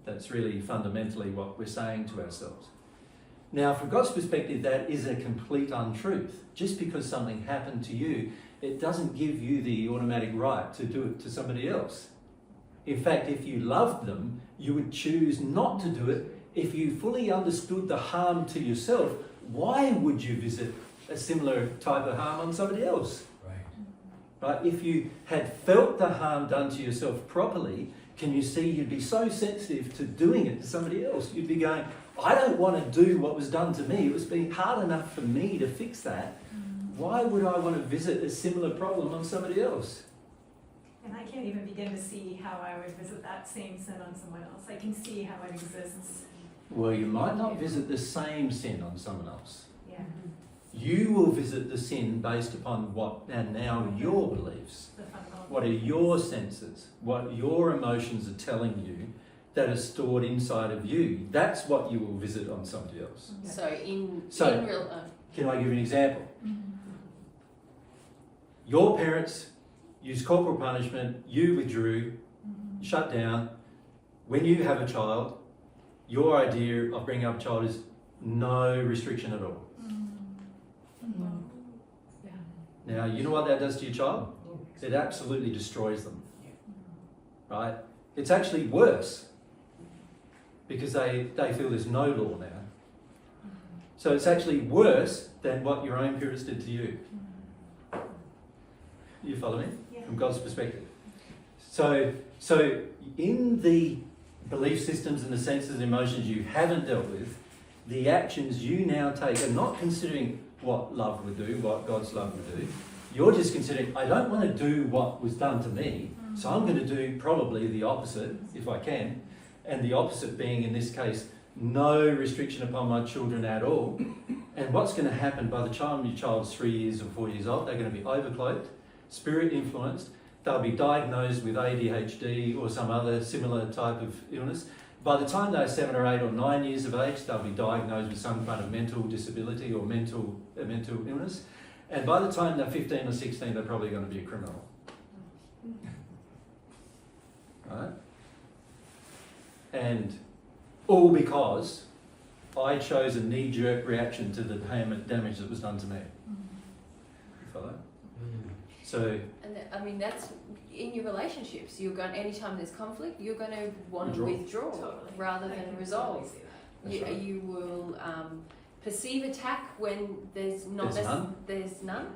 That's really fundamentally what we're saying to ourselves. Now, from God's perspective, that is a complete untruth. Just because something happened to you, it doesn't give you the automatic right to do it to somebody else. In fact, if you loved them, you would choose not to do it. If you fully understood the harm to yourself, why would you visit a similar type of harm on somebody else? Right? If you had felt the harm done to yourself properly, can you see you'd be so sensitive to doing it to somebody else? You'd be going, I don't want to do what was done to me. It was being hard enough for me to fix that. Why would I want to visit a similar problem on somebody else? And I can't even begin to see how I would visit that same sin on someone else. I can see how it exists. Well, you might not visit the same sin on someone else. Yeah. You will visit the sin based upon what are now your beliefs. The fundamental. What are your senses? What your emotions are telling you that are stored inside of you? That's what you will visit on somebody else. So in real Can I give you an example? Your parents used corporal punishment, you withdrew, shut down. When you have a child, your idea of bringing up a child is no restriction at all. Now, you know what that does to your child? It absolutely destroys them. Right? It's actually worse because they feel there's no law now. So it's actually worse than what your own parents did to you. You follow me? Yeah. From God's perspective. So in the belief systems and the senses and emotions you haven't dealt with, the actions you now take are not considering what love would do, what God's love would do. You're just considering, I don't want to do what was done to me, so I'm going to do probably the opposite, if I can. And the opposite being, in this case, no restriction upon my children at all. And what's going to happen by the time your child's 3 years or 4 years old, they're going to be overcloaked, spirit influenced, they'll be diagnosed with ADHD or some other similar type of illness. By the time they're 7 or 8 or 9 years of age, they'll be diagnosed with some kind of mental disability or mental illness. And by the time they're 15 or 16, they're probably going to be a criminal. Right? And all because I chose a knee-jerk reaction to the damage that was done to me. You follow? So, and that's in your relationships. You're going anytime there's conflict, you're going to want to Withdraw. withdraw rather than resolve. You will perceive attack when there's none,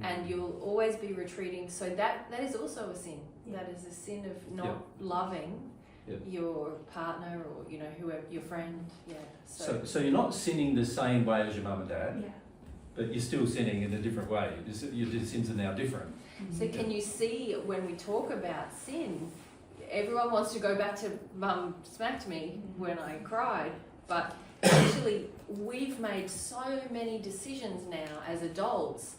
and you'll always be retreating. So that is also a sin. Yeah. That is a sin of not loving your partner or whoever your friend. Yeah. so you're not sinning the same way as your mum and dad. Yeah. but you're still sinning in a different way. Your sins are now different. So can you see when we talk about sin, everyone wants to go back to Mum smacked me when I cried, but actually we've made so many decisions now as adults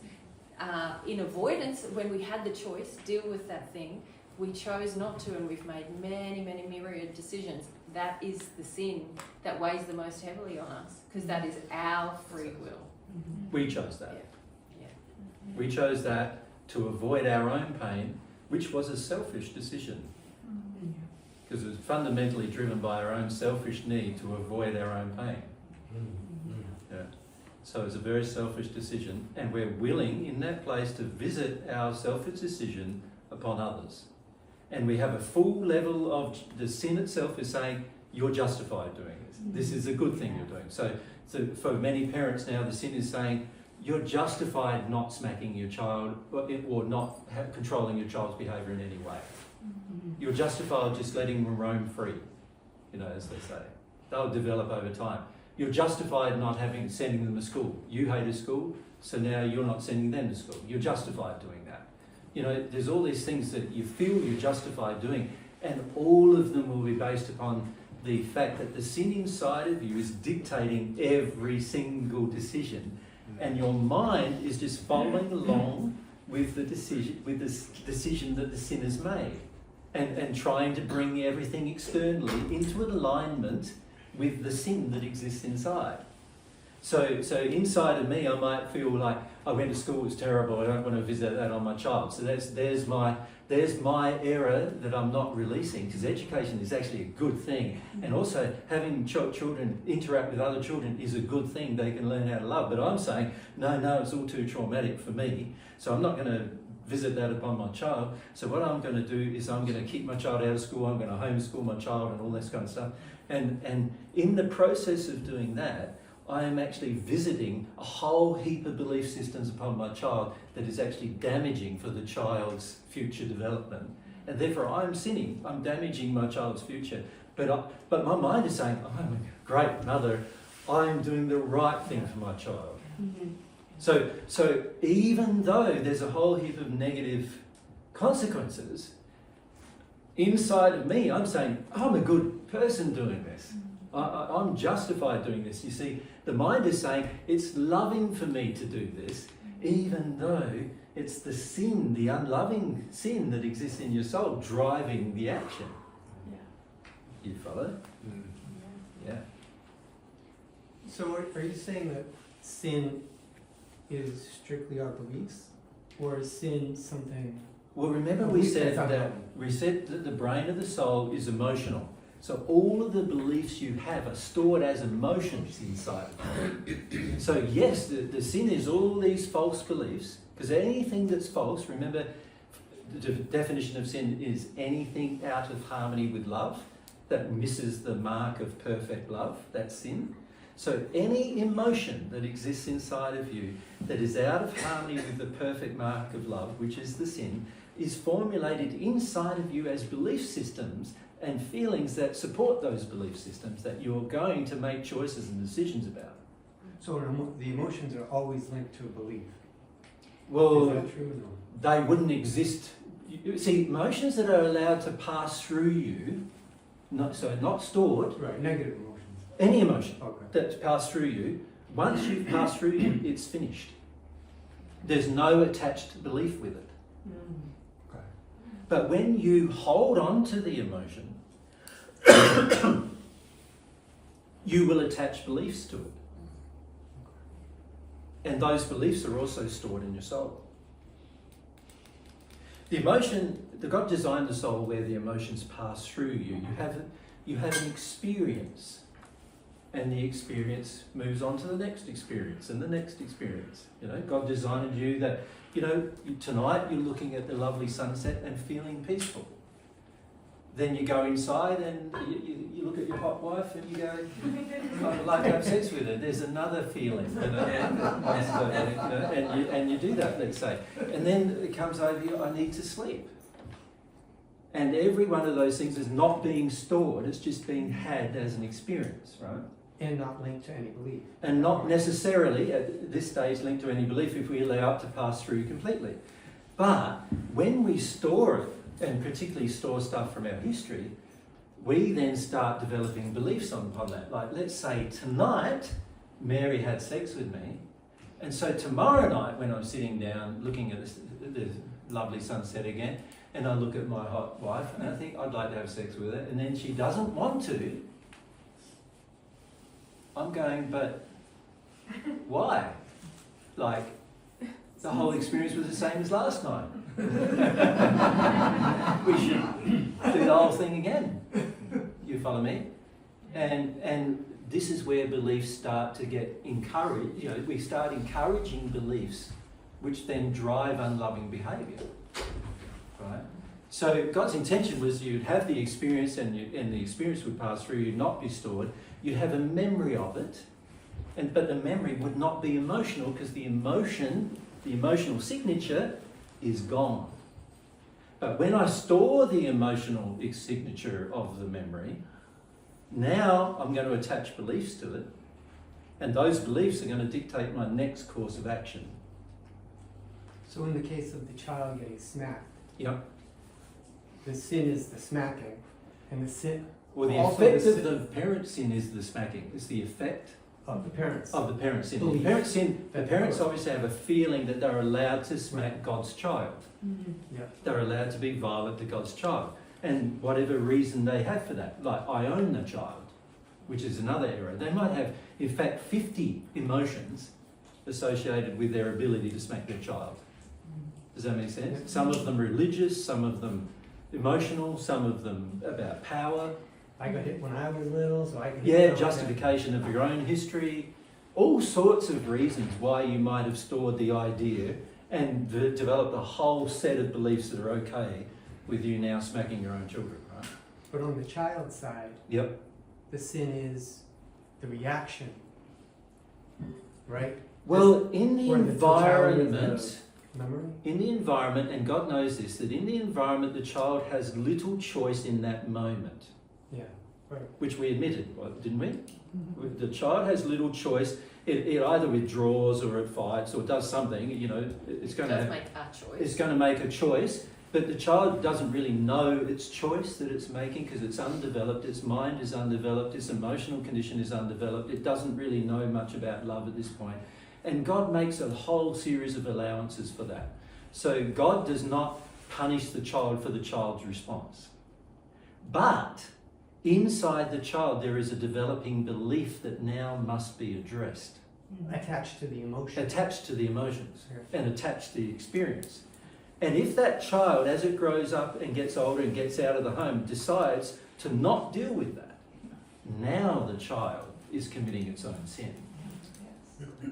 in avoidance. When we had the choice, deal with that thing, we chose not to, and we've made many, many myriad decisions. That is the sin that weighs the most heavily on us, because that is our free will. We chose that. Yeah. We chose that to avoid our own pain, which was a selfish decision. Because it was fundamentally driven by our own selfish need to avoid our own pain. Yeah. So it's a very selfish decision, and we're willing in that place to visit our selfish decision upon others. And we have a full level of the sin itself is saying, you're justified doing this. This is a good thing you're doing. So for many parents now, the sin is saying, you're justified not smacking your child or not controlling your child's behaviour in any way. You're justified just letting them roam free, as they say. They'll develop over time. You're justified not sending them to school. You hated school, so now you're not sending them to school. You're justified doing that. There's all these things that you feel you're justified doing, and all of them will be based upon the fact that the sin inside of you is dictating every single decision, and your mind is just following along with the decision that the sin has made, and trying to bring everything externally into an alignment with the sin that exists inside. So inside of me, I might feel like I went to school, it's terrible, I don't want to visit that on my child. So there's my error that I'm not releasing, because education is actually a good thing. And also having children interact with other children is a good thing. They can learn how to love. But I'm saying, no, it's all too traumatic for me. So I'm not going to visit that upon my child. So what I'm going to do is I'm going to keep my child out of school, I'm going to homeschool my child and all this kind of stuff. And in the process of doing that, I am actually visiting a whole heap of belief systems upon my child that is actually damaging for the child's future development. And therefore I'm sinning, I'm damaging my child's future. But my mind is saying, oh, I'm a great mother, I'm doing the right thing for my child. So even though there's a whole heap of negative consequences, inside of me I'm saying, I'm a good person doing this. I'm justified doing this. You see, the mind is saying it's loving for me to do this, even though it's the sin, the unloving sin that exists in your soul driving the action. Yeah. You follow? Yeah. So are you saying that sin is strictly our beliefs, or is sin something? Well, remember we said that the brain of the soul is emotional. So all of the beliefs you have are stored as emotions inside of you. So yes, the sin is all these false beliefs, because anything that's false, remember the definition of sin is anything out of harmony with love that misses the mark of perfect love, that's sin. So any emotion that exists inside of you that is out of harmony with the perfect mark of love, which is the sin, is formulated inside of you as belief systems and feelings that support those belief systems that you're going to make choices and decisions about. So the emotions are always linked to a belief. Well, is that true or no? they wouldn't exist. See, emotions that are allowed to pass through you, not stored, Right, negative emotions. any emotion Okay. that's passed through you, once you've passed through you, it's finished. There's no attached belief with it. Okay. But when you hold on to the emotion, you will attach beliefs to it. And those beliefs are also stored in your soul. The emotion, God designed the soul where the emotions pass through you. You have an experience, and the experience moves on to the next experience and the next experience. God designed you that, tonight you're looking at the lovely sunset and feeling peaceful. Then you go inside and you look at your hot wife and you go, I'd like to have sex with her. There's another feeling, and you do that, let's say. And then it comes over you, I need to sleep. And every one of those things is not being stored, it's just being had as an experience, right? And not linked to any belief. And not necessarily at this stage linked to any belief if we allow it to pass through completely. But when we store it, and particularly store stuff from our history, we then start developing beliefs upon that. Like, let's say tonight Mary had sex with me, and so tomorrow night when I'm sitting down looking at the lovely sunset again, and I look at my hot wife and I think I'd like to have sex with her, and then she doesn't want to, I'm going, but why? Like, the whole experience was the same as last night. We should do the whole thing again. You follow me? And this is where beliefs start to get encouraged. You know, we start encouraging beliefs which then drive unloving behaviour. Right? So God's intention was you'd have the experience and the experience would pass through, you'd not be stored, you'd have a memory of it, but the memory would not be emotional because the emotional signature is gone. But when I store the emotional signature of the memory, now I'm going to attach beliefs to it, and those beliefs are going to dictate my next course of action. So in the case of the child getting smacked, Yep. the sin is the smacking, and the sin Well, the also effect the of sin the parent sin is the smacking. It's the effect of the parents. of the parent sin. The Belief. parent sin, the That parents they were. obviously have a feeling that they're allowed to smack God's child. Yeah. They're allowed to be violent to God's child. And whatever reason they have for that, like I own the child, which is another error. They might have, in fact, 50 emotions associated with their ability to smack their child. Does that make sense? Some of them religious, some of them emotional, some of them about power. I got hit when I was little, so I can. Yeah, justification of your own history. All sorts of reasons why you might have stored the idea and developed a whole set of beliefs that are okay with you now smacking your own children, right? But on the child side, Yep. the sin is the reaction, right? Well, in the Where the totality of environment, Memory. and God knows this, that in the environment the child has little choice in that moment, Yeah. Right. which we admitted, didn't we? The child has little choice. It either withdraws or it fights or does something. You know, it's going Does to make a choice. it's going to make a choice. But the child doesn't really know its choice that it's making because it's undeveloped, its mind is undeveloped, its emotional condition is undeveloped. It doesn't really know much about love at this point. And God makes a whole series of allowances for that. So God does not punish the child for the child's response. But inside the child there is a developing belief that now must be addressed, Attached to the emotion. attached to the emotions Yeah. and attached to the experience. And if that child, as it grows up and gets older and gets out of the home, decides to not deal with that, now the child is committing its own sin.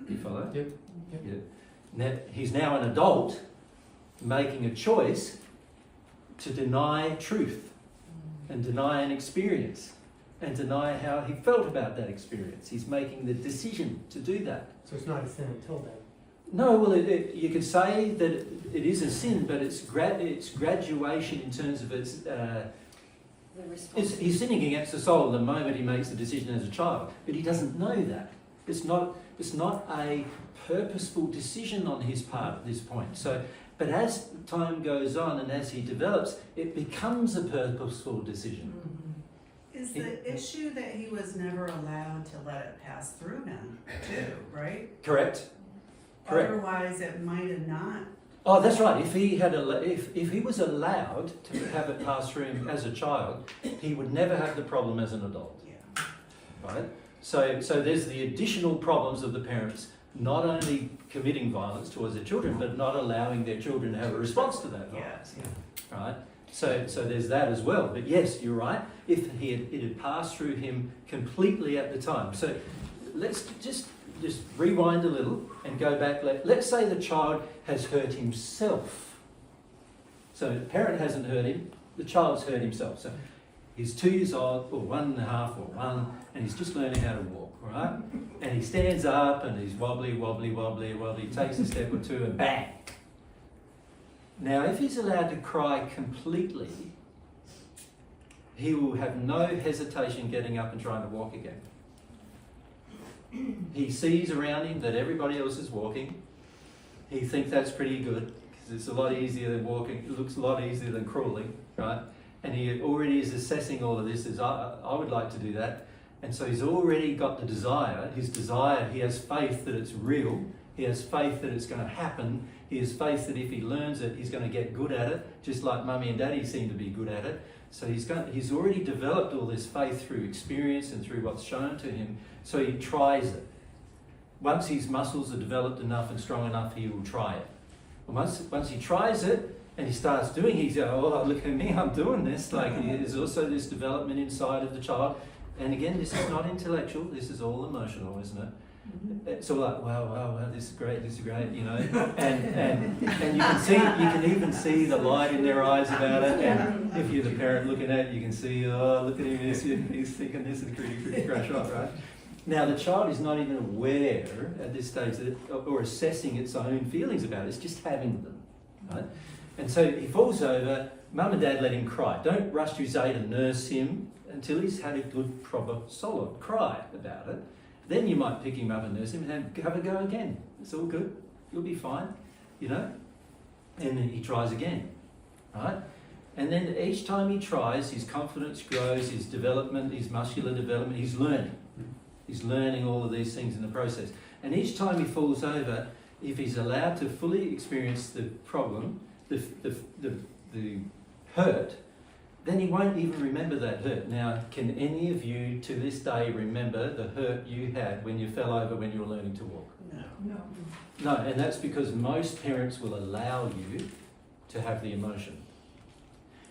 You follow? Yep. Yeah. Now, he's now an adult making a choice to deny truth and deny an experience and deny how he felt about that experience. He's making the decision to do that. So it's not a sin until then. No, well, you could say that it is a sin, but it's graduation in terms of its. The response. He's sinning against the soul the moment he makes the decision as a child, but he doesn't know that. It's not a purposeful decision on his part at this point. So, but as time goes on and as he develops, it becomes a purposeful decision. Is the issue that he was never allowed to let it pass through him too, right? Correct. Correct. Otherwise, it might have not. Oh, that's right. If he was allowed to have it pass through him as a child, he would never have the problem as an adult. Yeah. Right? So there's the additional problems of the parents not only committing violence towards their children, but not allowing their children to have a response to that violence. Yeah. Right? So there's that as well. But yes, you're right. If it had passed through him completely at the time. So let's just rewind a little and go back. Let's say the child has hurt himself. So the parent hasn't hurt him, the child's hurt himself. So he's 2 years old, or 1.5 or 1, and he's just learning how to walk, right? And he stands up and he's wobbly, he takes a step or two and bang. Now, if he's allowed to cry completely, he will have no hesitation getting up and trying to walk again. He sees around him that everybody else is walking. He thinks that's pretty good because it's a lot easier than walking. It looks a lot easier than crawling, right? And he already is assessing all of this as I would like to do that. And so he's already got the desire. His desire, he has faith that it's real. He has faith that it's going to happen. He has faith that if he learns it, he's going to get good at it, just like Mummy and Daddy seem to be good at it. So he's already developed all this faith through experience and through what's shown to him. So he tries it. Once his muscles are developed enough and strong enough, he will try it. And once he tries it and he starts doing it, he's going, oh, look at me, I'm doing this. Like, there's also this development inside of the child. And again, this is not intellectual, this is all emotional, isn't it? It's all like, wow, this is great, you know. And you can even see the light in their eyes about it. And if you're the parent looking at it, you can see, oh, look at him, he's thinking this is pretty crash up, right? Now, the child is not even aware at this stage or assessing its own feelings about it, it's just having them, right? And so he falls over, Mum and Dad let him cry. Don't rush to his aid and nurse him until he's had a good, proper, solid cry about it. Then you might pick him up and nurse him and have a go again. It's all good. You'll be fine, you know. And then he tries again, right? And then each time he tries, his confidence grows, his development, his muscular development, he's learning. He's learning all of these things in the process. And each time he falls over, if he's allowed to fully experience the problem, the hurt, then he won't even remember that hurt. Now, can any of you to this day remember the hurt you had when you fell over when you were learning to walk? No. No, and that's because most parents will allow you to have the emotion.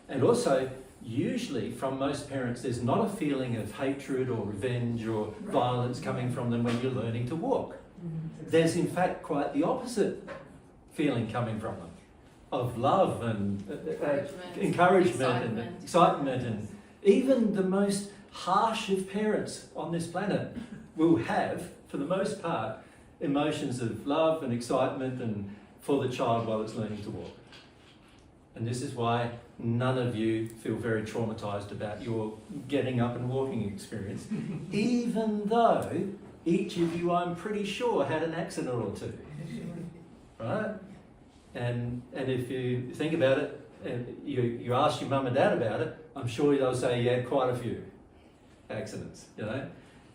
And also, usually from most parents, there's not a feeling of hatred or revenge or violence coming from them when you're learning to walk. There's in fact quite the opposite feeling coming from them. Of love and encouragement and excitement, and even the most harsh of parents on this planet will have, for the most part, emotions of love and excitement and for the child while it's learning to walk. And this is why none of you feel very traumatized about your getting up and walking experience, even though each of you, I'm pretty sure, had an accident or two, right? And if you think about it, and you ask your mum and dad about it, I'm sure they'll say you had quite a few accidents, you know,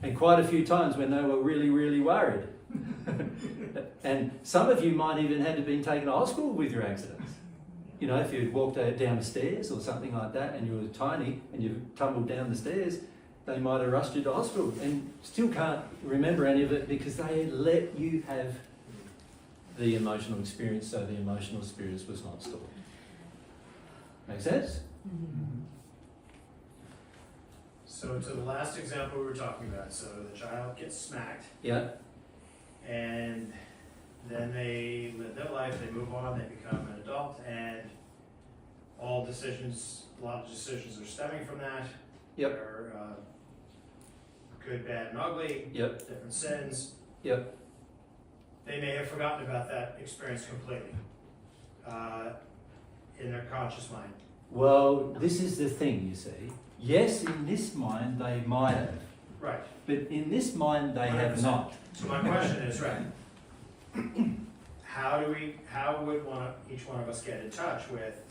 and quite a few times when they were really, really worried. And some of you might even had to been taken to hospital with your accidents. You know, if you'd walked down the stairs or something like that and you were tiny and you tumbled down the stairs, they might have rushed you to hospital and still can't remember any of it because they let you have the emotional experience, so the emotional experience was not stored. Make sense? So to the last example we were talking about, so the child gets smacked, Yeah. and then they live their life, they move on, they become an adult, and a lot of decisions are stemming from that. Yep. They're good, bad, and ugly. Yep. Different sins. Yep. They may have forgotten about that experience completely in their conscious mind. Well, this is the thing, you see. Yes, in this mind they might have, Right. but in this mind they have 100%. not. So my question is, right, how would each one of us get in touch with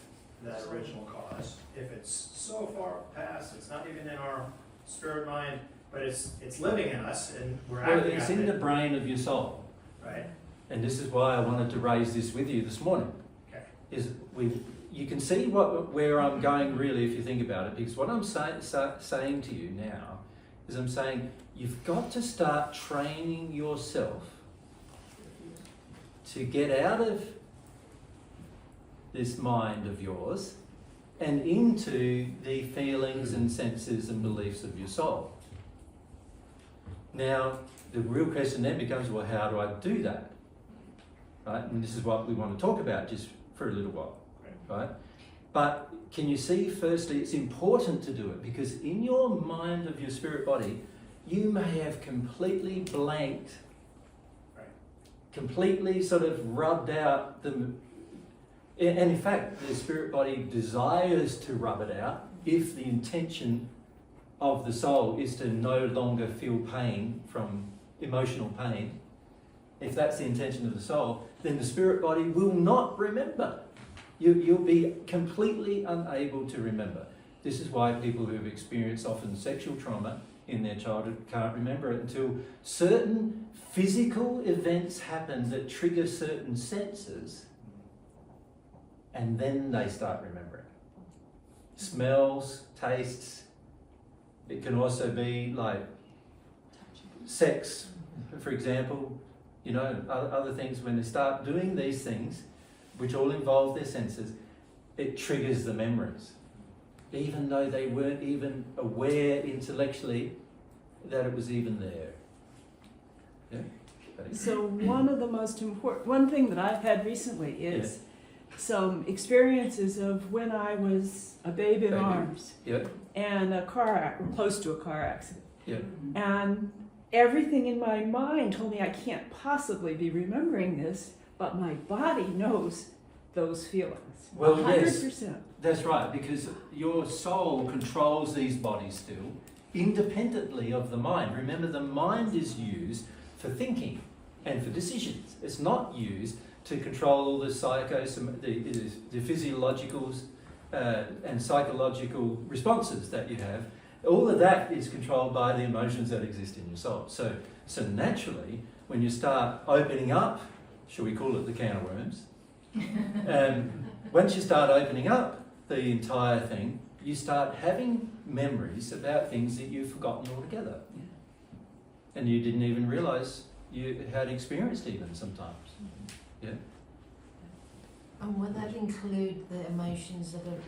that original cause if it's so far past, it's not even in our spirit mind, but it's living in us and we're Well, acting it's out in the it, brain of your soul. right? And this is why I wanted to raise this with you this morning. Okay. You can see where I'm going really if you think about it, because what I'm saying to you now is I'm saying you've got to start training yourself to get out of this mind of yours and into the feelings and senses and beliefs of your soul. Now, the real question then becomes, well, how do I do that? Right? And this is what we want to talk about just for a little while, right? But can you see, firstly, it's important to do it because in your mind of your spirit body, you may have completely blanked, completely sort of rubbed out the, and in fact, the spirit body desires to rub it out if the intention of the soul is to no longer feel pain from emotional pain, if that's the intention of the soul, then the spirit body will not remember. You'll be completely unable to remember. This is why people who have experienced often sexual trauma in their childhood can't remember it until certain physical events happen that trigger certain senses, and then they start remembering. Smells, tastes. It can also be like sex, for example, you know, other things. When they start doing these things, which all involve their senses, it triggers the memories, even though they weren't even aware intellectually that it was even there. Yeah? So one of the most important, one thing that I've had recently is some experiences of when I was a babe in arms and close to a car accident. And everything in my mind told me I can't possibly be remembering this, but my body knows those feelings. Well, 100%. That's right, because your soul controls these bodies still, independently of the mind. Remember, the mind is used for thinking and for decisions. It's not used to control all the physiological and psychological responses that you have. All of that is controlled by the emotions that exist in your soul. So naturally, when you start opening up, shall we call it the can of worms? Once you start opening up the entire thing, you start having memories about things that you've forgotten altogether. And you didn't even realise you had experienced even sometimes. Yeah. And would that include the emotions that are,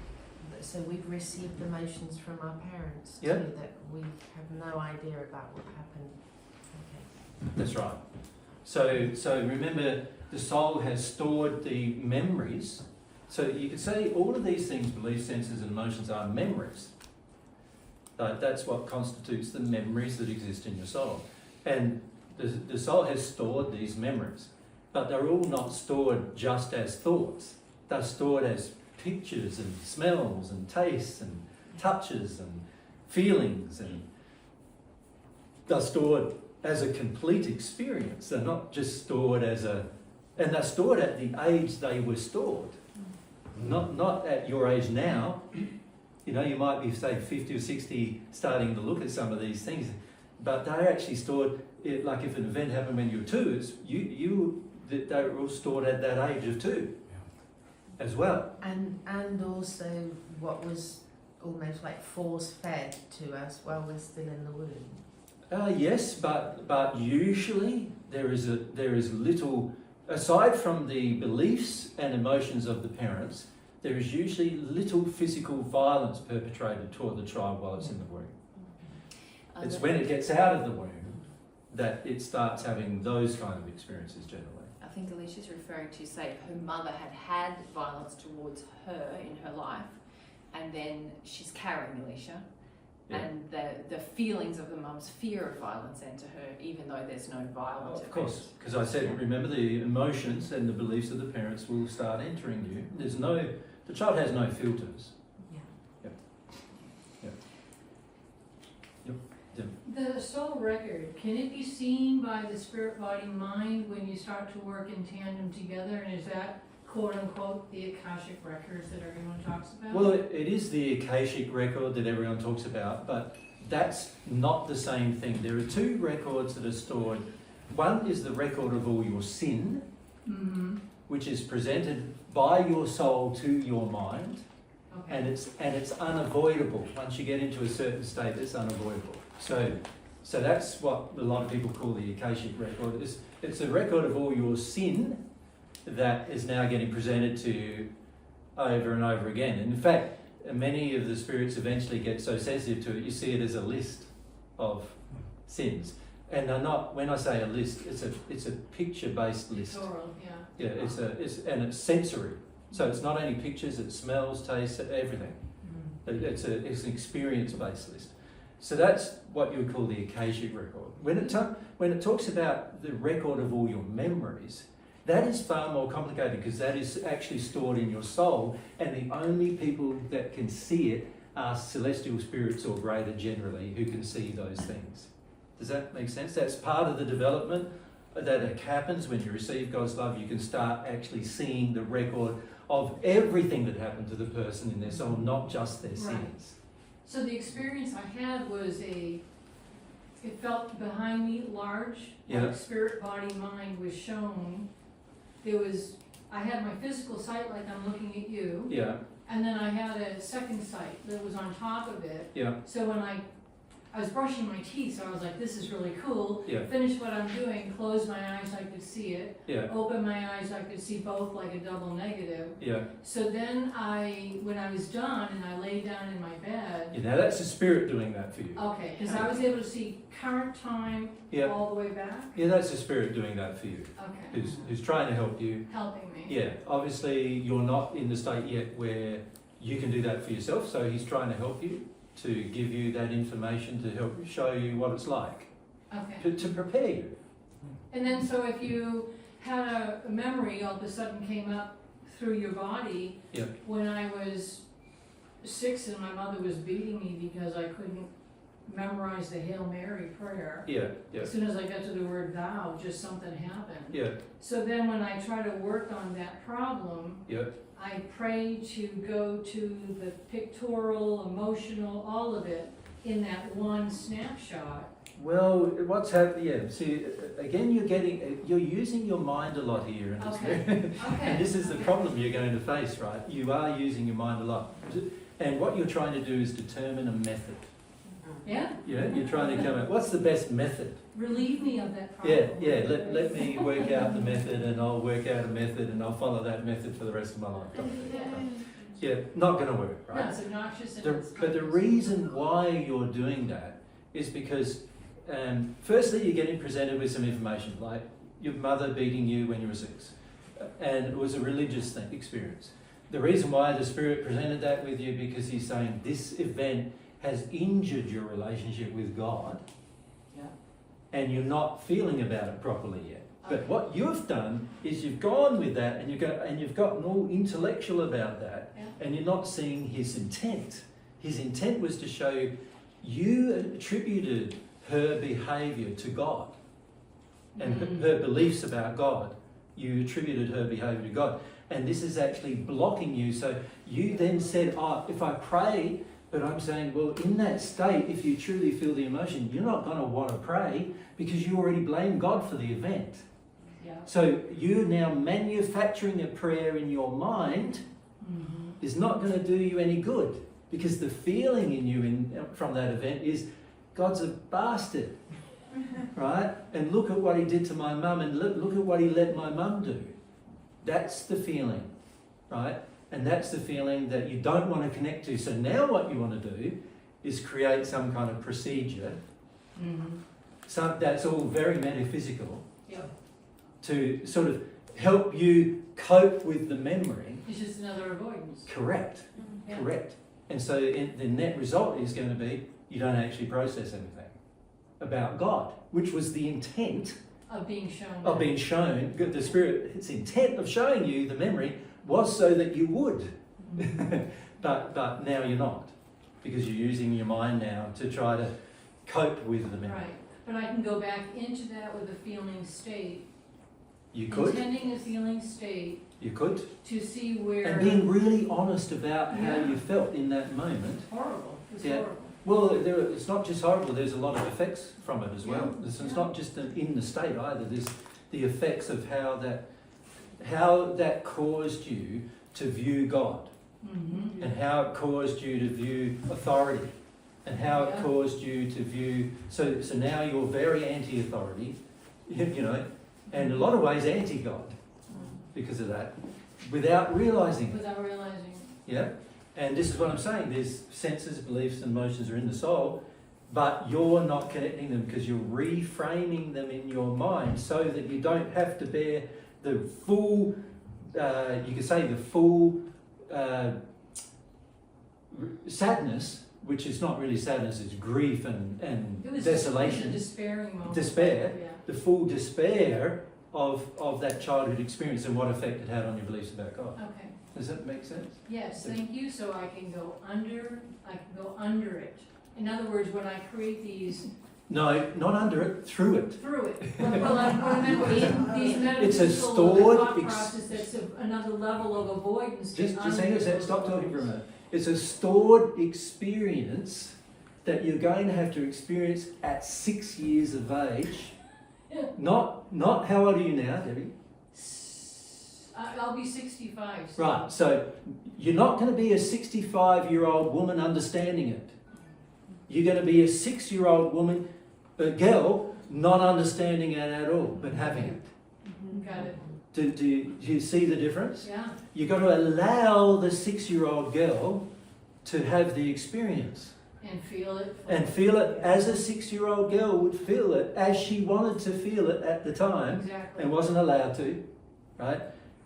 so we've received emotions from our parents too, that we have no idea about what happened? Okay. That's right. So remember, the soul has stored the memories. So you could say all of these things, beliefs, senses and emotions, are memories. That's what constitutes the memories that exist in your soul. And the soul has stored these memories, but they're all not stored just as thoughts. They're stored as pictures and smells and tastes and touches and feelings, and they're stored as a complete experience. They're not just stored as and they're stored at the age they were stored. Not at your age now. You know, you might be, say, 50 or 60 starting to look at some of these things, but they're actually stored, like if an event happened when you were 2, they were all stored at that age of 2 as well. And also what was almost like force-fed to us while we're still in the womb. Yes, but usually there is little, aside from the beliefs and emotions of the parents, there is usually little physical violence perpetrated toward the child while it's in the womb. It's when it gets out of the womb that it starts having those kind of experiences generally. I think Alicia's referring to, say, her mother had violence towards her in her life, and then she's carrying Alicia, and the feelings of the mum's fear of violence enter her, even though there's no violence. Of course, because I said, remember, the emotions and the beliefs of the parents will start entering you. The child has no filters. The soul record, can it be seen by the spirit body mind when you start to work in tandem together? And is that quote unquote the Akashic records that everyone talks about? Well, it is the Akashic record that everyone talks about, but that's not the same thing. There are 2 records that are stored. One is the record of all your sin, which is presented by your soul to your mind, and it's unavoidable. Once you get into a certain state, it's unavoidable. So that's what a lot of people call the Akashic record. It's a record of all your sin that is now getting presented to you over and over again. And in fact, many of the spirits eventually get so sensitive to it, you see it as a list of sins. And they're not, when I say a list, it's a picture-based list. Oral, yeah. Yeah, it's sensory. So it's not only pictures, it smells, tastes, everything. It's an experience-based list. So that's what you would call the Akashic record. When it talks about the record of all your memories, that is far more complicated because that is actually stored in your soul, and the only people that can see it are celestial spirits or greater generally who can see those things. Does that make sense? That's part of the development that happens when you receive God's love. You can start actually seeing the record of everything that happened to the person in their soul, not just their sins. So the experience I had was it felt behind me large, like spirit, body, mind was shown. I had my physical sight like I'm looking at you. Yeah. And then I had a second sight that was on top of it. Yeah. So when I was brushing my teeth, so I was like, this is really cool. Yeah. Finish what I'm doing, close my eyes so I could see it. Yeah. Open my eyes so I could see both like a double negative. Yeah. So then when I was done and I lay down in my bed. Yeah, now that's the Spirit doing that for you. Okay, because I was able to see current time all the way back. Yeah, that's the Spirit doing that for you. Okay. Who's trying to help you. Helping me. Yeah, obviously you're not in the state yet where you can do that for yourself, so he's trying to help you, to give you that information, to help show you what it's like, to prepare you. And then so if you had a memory all of a sudden came up through your body, when I was 6 and my mother was beating me because I couldn't memorize the Hail Mary prayer. As soon as I got to the word thou, just something happened. So then when I try to work on that problem, I pray to go to the pictorial, emotional, all of it in that one snapshot. Well, what's happening? See, again, you're using your mind a lot here, and this is the problem you're going to face, right? You are using your mind a lot, and what you're trying to do is determine a method. Yeah. You're trying to come up. What's the best method? Relieve me of that problem. Let me work out the method, and I'll work out a method, and I'll follow that method for the rest of my life. Not going to work, right? No, it's obnoxious. But the reason why you're doing that is because, firstly, you're getting presented with some information, like your mother beating you when you were 6, and it was a religious experience. The reason why the Spirit presented that with you because he's saying this event has injured your relationship with God, and you're not feeling about it properly yet. But what you've done is you've gone with that, and you've gotten all intellectual about that, and you're not seeing his intent. His intent was to show you attributed her behaviour to God, and her beliefs about God. You attributed her behaviour to God, and this is actually blocking you. So you then said, if I pray. But I'm saying, well, in that state, if you truly feel the emotion, you're not going to want to pray because you already blame God for the event. So you now manufacturing a prayer in your mind is not going to do you any good, because the feeling in you from that event is, God's a bastard, right? And look at what he did to my mum, and look at what he let my mum do. That's the feeling, right? And that's the feeling that you don't want to connect to. So now what you want to do is create some kind of procedure. That's all very metaphysical. To sort of help you cope with the memory. It's just another avoidance. Correct. Correct. And so the net result is going to be you don't actually process anything about God, which was the intent of being shown. The Spirit's intent of showing you the memory was so that you would. but now you're not, because you're using your mind now to try to cope with the memory. Right. But I can go back into that with a feeling state. You could. Intending a feeling state. You could. To see where... And being really honest about how you felt in that moment. Horrible. It's horrible. Well, it's not just horrible, there's a lot of effects from it as well. It's not just in the state either. There's the effects of how that caused you to view God, and how it caused you to view authority, and how it caused you to view... So now you're very anti-authority, and in a lot of ways anti-God because of that, without realising it. Without realising. Yeah? And this is what I'm saying. There's senses, beliefs and emotions are in the soul, but you're not connecting them because you're reframing them in your mind so that you don't have to bear the full, you could say the full sadness, which is not really sadness, it's grief and desolation. It was a despairing moment. Despair. The full despair of that childhood experience and what effect it had on your beliefs about God. Okay. Does that make sense? Yes, thank you. So I can go under it. In other words, when I create these No, not under it, through it. Through it. Well, I remember these It's a metaphysical stored thought ex- process that's another level of avoidance. Just hang on a second, stop talking for a minute. It's a stored experience that you're going to have to experience at 6 years of age. Not how old are you now, Debbie? I'll be 65. So. Right, so you're not going to be a 65-year-old woman understanding it. You're going to be a 6-year-old woman, a girl, not understanding it at all, but having it. Got it. Do you see the difference? Yeah. You've got to allow the 6-year-old girl to have the experience. And feel it. And feel it as a 6-year-old girl would feel it, as she wanted to feel it at the time, Exactly. and wasn't allowed to, right?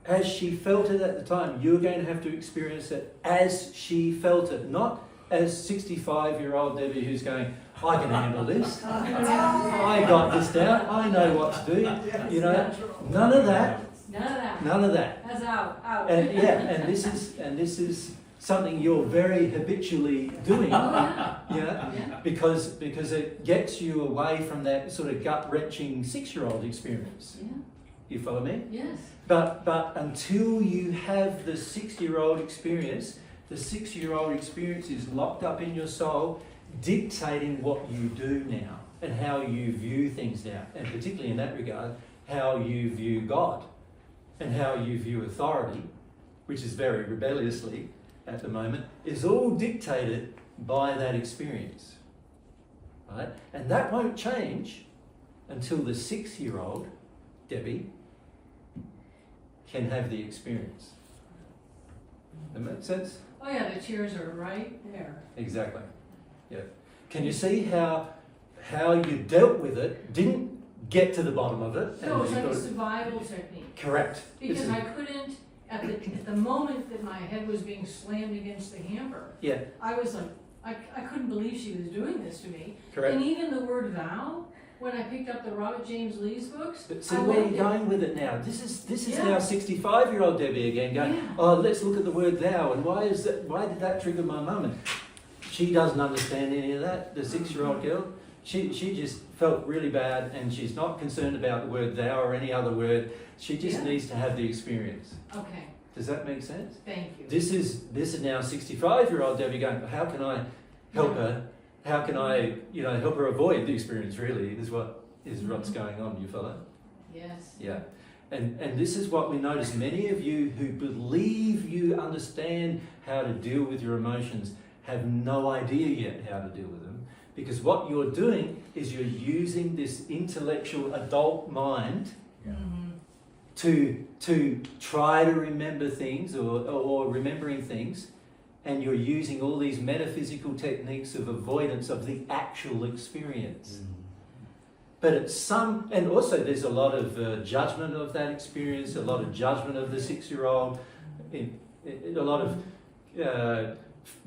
As she felt it at the time, you're going to have to experience it as she felt it, not as 65-year-old Debbie who's going, I can handle this, I got this down, I know what to do, you know, none of that, None of that. none of that. That's out. Out. And this is something you're very habitually doing, Yeah. because it gets you away from that sort of gut-wrenching 6-year-old experience. Yeah. You follow me? Yes. But until you have the 6-year-old experience, the 6-year-old experience is locked up in your soul, dictating what you do now and how you view things now, and particularly in that regard, how you view God and how you view authority, which is very rebelliously at the moment, is all dictated by that experience, right? And that won't change until the 6-year-old, Debbie, can have the experience. That make sense? Oh yeah, the tears are right there. Exactly. Yeah. Can you see how you dealt with it, didn't get to the bottom of it? So it's you like a got- survival technique. Correct. Because It's a- I couldn't, at the moment that my head was being slammed against the hamper, Yeah, I was like, I couldn't believe she was doing this to me. correct. And even the word thou, when I picked up the Robert James Lee's books, But see I where went you're there. going with it now. This is Yeah. now 65-year-old Debbie again going, Yeah. oh, let's look at the word thou, and why did that trigger my mum? And she doesn't understand any of that, the 6-year-old girl. She just felt really bad, and she's not concerned about the word thou or any other word. She just Yeah. needs to have the experience. Okay, Does that make sense? thank you. This is now 65-year-old Debbie going, how can I help her? How can I, help her avoid the experience, really, is what's going on, you follow? Yes. Yeah. And this is what we notice. Many of you who believe you understand how to deal with your emotions have no idea yet how to deal with them. Because what you're doing is you're using this intellectual adult mind to try to remember things or remembering things, and you're using all these metaphysical techniques of avoidance of the actual experience. But and also there's a lot of judgment of that experience, a lot of judgment of the 6-year-old, a lot of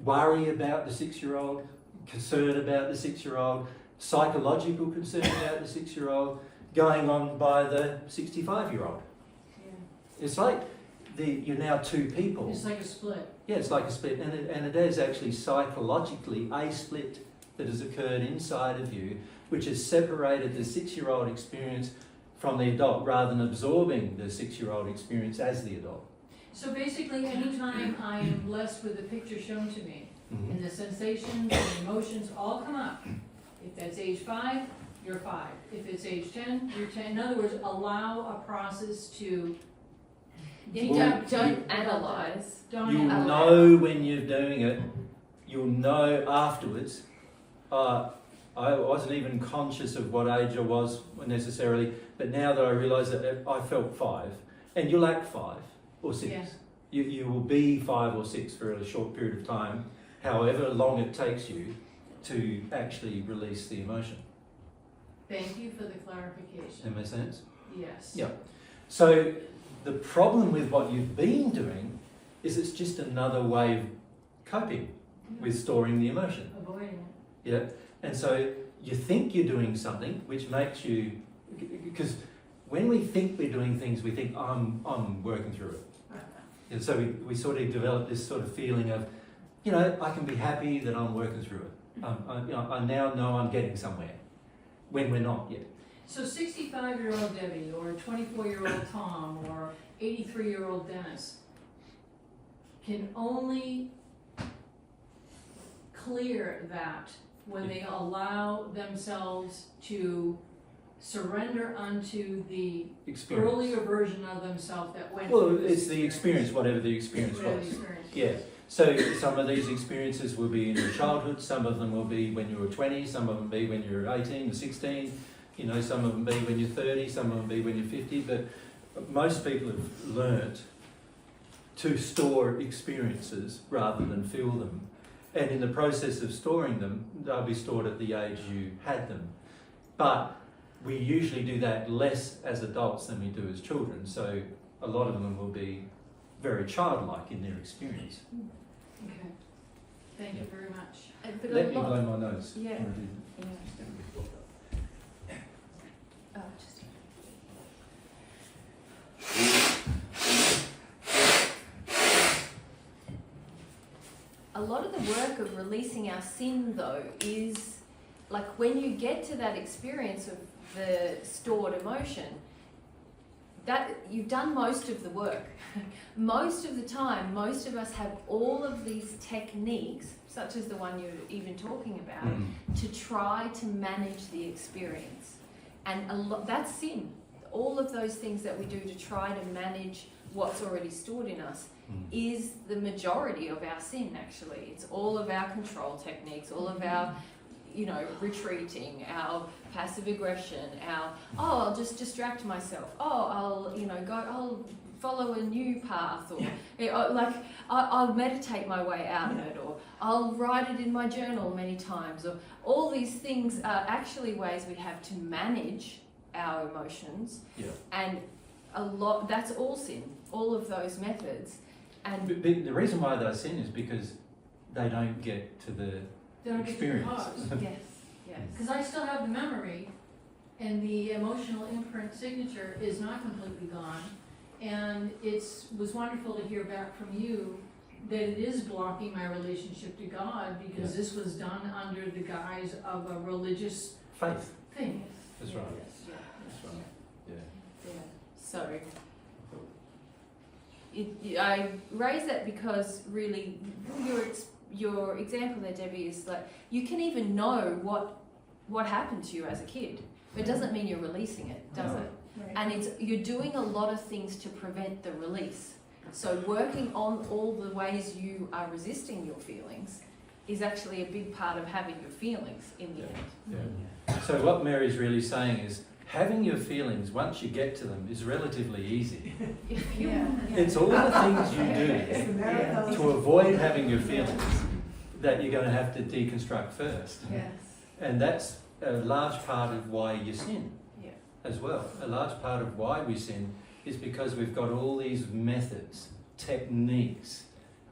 worry about the 6-year-old, concern about the 6-year-old, psychological concern about the 6-year-old, going on by the 65-year-old. Yeah. It's like you're now two people. It's like a split. Yeah, it's like a split, and it is actually psychologically a split that has occurred inside of you, which has separated the 6-year-old experience from the adult, rather than absorbing the 6-year-old experience as the adult. So basically, anytime I am blessed with a picture shown to me, Mhm. and the sensations and emotions all come up. If that's age 5, you're 5. If it's age 10, you're 10. In other words, allow a process to Don't analyze. Don't You'll analyze. know when you're doing it. You'll know afterwards. I wasn't even conscious of what age I was necessarily, but now that I realise that I felt 5, and you'll act 5 or 6. Yeah. You will be 5 or 6 for a short period of time, however long it takes you to actually release the emotion. Thank you for the clarification. That makes sense? Yes. Yeah. So the problem with what you've been doing is it's just another way of coping with storing the emotion. Avoiding it. Yeah. And so you think you're doing something which makes you, because when we think we're doing things, we think I'm working through it. And so we sort of develop this sort of feeling of, I can be happy that I'm working through it. I now know I'm getting somewhere. when we're not yet. So 65-year-old Debbie, or 24-year-old Tom, or 83-year-old Dennis can only clear that when they allow themselves to surrender unto the Experience. earlier version of themselves that went Well, through this it's the experience, whatever the experience Whatever was. the experience was. Yeah. So some of these experiences will be in your childhood, some of them will be when you were 20, some of them be when you're 18 or 16, you know, some of them be when you're 30, some of them be when you're 50, but most people have learnt to store experiences rather than feel them. And in the process of storing them, they'll be stored at the age you had them. But we usually do that less as adults than we do as children, so a lot of them will be very childlike in their experience. Okay. Thank you very much. But Let a me lot- blow my nose. Yeah. I do. Yeah. Oh, just. A lot of the work of releasing our sin, though, is like when you get to that experience of the stored emotion, that you've done most of the work. Most of the time, most of us have all of these techniques, such as the one you're even talking about, to try to manage the experience. And that's sin. All of those things that we do to try to manage what's already stored in us is the majority of our sin, actually. It's all of our control techniques, all of our, you know, retreating, our passive aggression, our, oh, I'll just distract myself. Oh, I'll, you know, I'll follow a new path, or like, I'll meditate my way out of it, or I'll write it in my journal many times, or all these things are actually ways we have to manage our emotions. Yeah. And that's all sin, all of those methods. And But the reason why they sin is because they don't get to the They don't get to the experience. cause. yes, yes. Because I still have the memory, and the emotional imprint signature is not completely gone. And it was wonderful to hear back from you that it is blocking my relationship to God, because this was done under the guise of a religious Faith. thing. That's right. Yeah. That's right. Yeah. Yeah. So I raise that because really your example there, Debbie, is like you can even know what happened to you as a kid, but it doesn't mean you're releasing it, does it? Right. And you're doing a lot of things to prevent the release. So working on all the ways you are resisting your feelings is actually a big part of having your feelings in the end. Yeah. So what Mary's really saying is having your feelings, once you get to them, is relatively easy. It's all the things you It's the do marathon. to avoid having your feelings that you're going to have to deconstruct first. Yes. And that's a large part of why you sin. Yeah. As well. A large part of why we sin is because we've got all these methods, techniques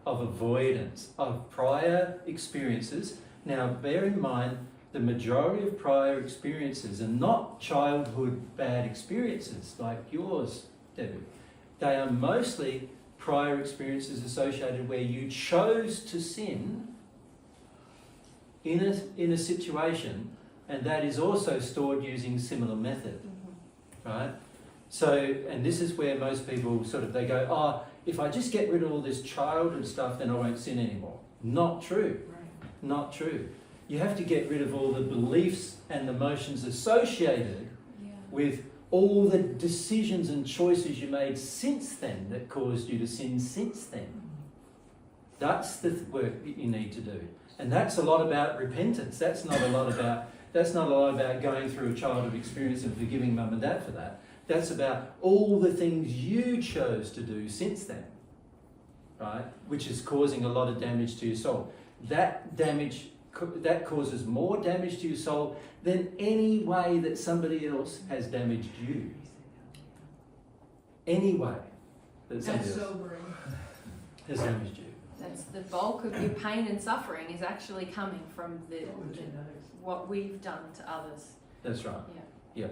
of avoidance of prior experiences. Now, bear in mind, the majority of prior experiences are not childhood bad experiences like yours, Debbie. They are mostly prior experiences associated where you chose to sin in a situation, and that is also stored using similar method, right? So, and this is where most people they go, oh, if I just get rid of all this childhood stuff, then I won't sin anymore. Not true. Not true. You have to get rid of all the beliefs and emotions associated with all the decisions and choices you made since then that caused you to sin since then. That's the work that you need to do. And that's a lot about repentance. That's not a lot about going through a childhood experience and forgiving mum and dad for that. That's about all the things you chose to do since then, right? Which is causing a lot of damage to your soul. That causes more damage to your soul than any way that somebody else has damaged you. Any way that somebody That's else sobering. has damaged you. That's the bulk of your pain and suffering is actually coming from what we've done to others. That's right. Yeah.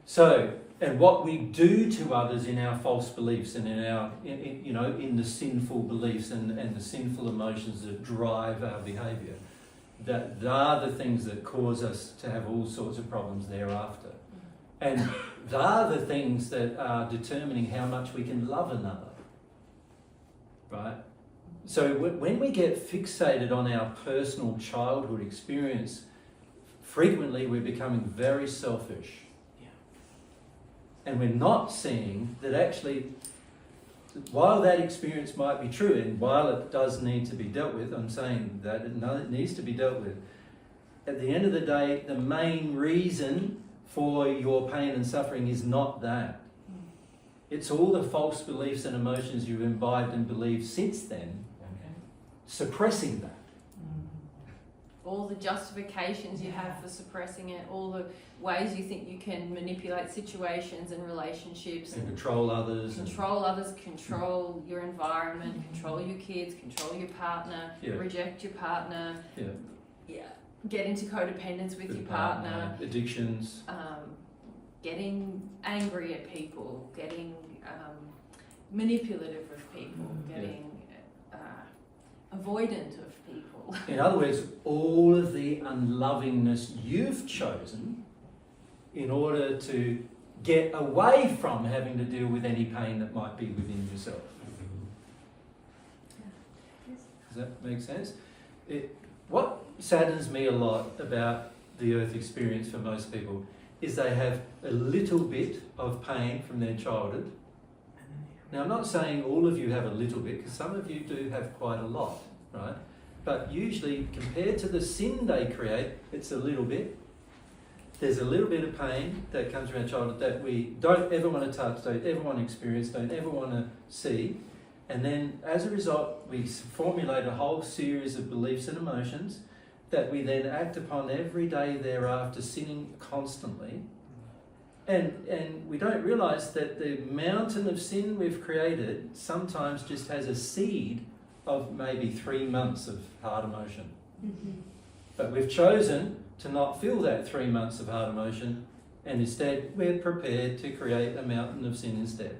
So, and what we do to others in our false beliefs and in the sinful beliefs and the sinful emotions that drive our behaviour that are the things that cause us to have all sorts of problems thereafter. And they're the things that are determining how much we can love another, right? So when we get fixated on our personal childhood experience, frequently we're becoming very selfish. And we're not seeing that actually, while that experience might be true, and while it does need to be dealt with, I'm saying that it needs to be dealt with, at the end of the day, the main reason for your pain and suffering is not that. It's all the false beliefs and emotions you've imbibed and believed since then, suppressing that. All the justifications you have for suppressing it, all the ways you think you can manipulate situations and relationships. And control others. Control your environment, control your kids, control your partner, reject your partner, get into codependence with your partner. Addictions. Getting angry at people, getting manipulative of people, getting avoidant of people. In other words, all of the unlovingness you've chosen in order to get away from having to deal with any pain that might be within yourself. Does that make sense? What saddens me a lot about the earth experience for most people is they have a little bit of pain from their childhood. Now, I'm not saying all of you have a little bit, because some of you do have quite a lot, right? But usually, compared to the sin they create, it's a little bit. There's a little bit of pain that comes from our childhood that we don't ever want to touch, don't ever want to experience, don't ever want to see. And then, as a result, we formulate a whole series of beliefs and emotions that we then act upon every day thereafter, sinning constantly. And we don't realise that the mountain of sin we've created sometimes just has a seed of maybe 3 months of hard emotion. But we've chosen to not feel that 3 months of hard emotion, and instead we're prepared to create a mountain of sin instead.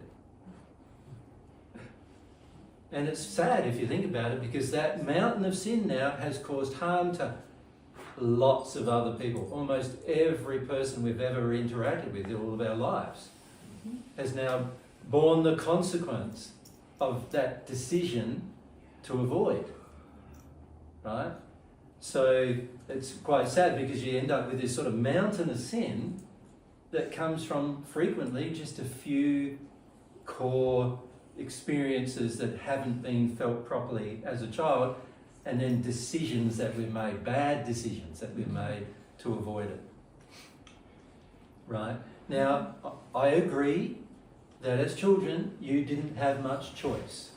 And it's sad if you think about it, because that mountain of sin now has caused harm to lots of other people. Almost every person we've ever interacted with in all of our lives has now borne the consequence of that decision to avoid, right? So it's quite sad, because you end up with this sort of mountain of sin that comes from frequently just a few core experiences that haven't been felt properly as a child, and then decisions that we made, bad decisions that we made to avoid it. Right? Now, I agree that as children, you didn't have much choice.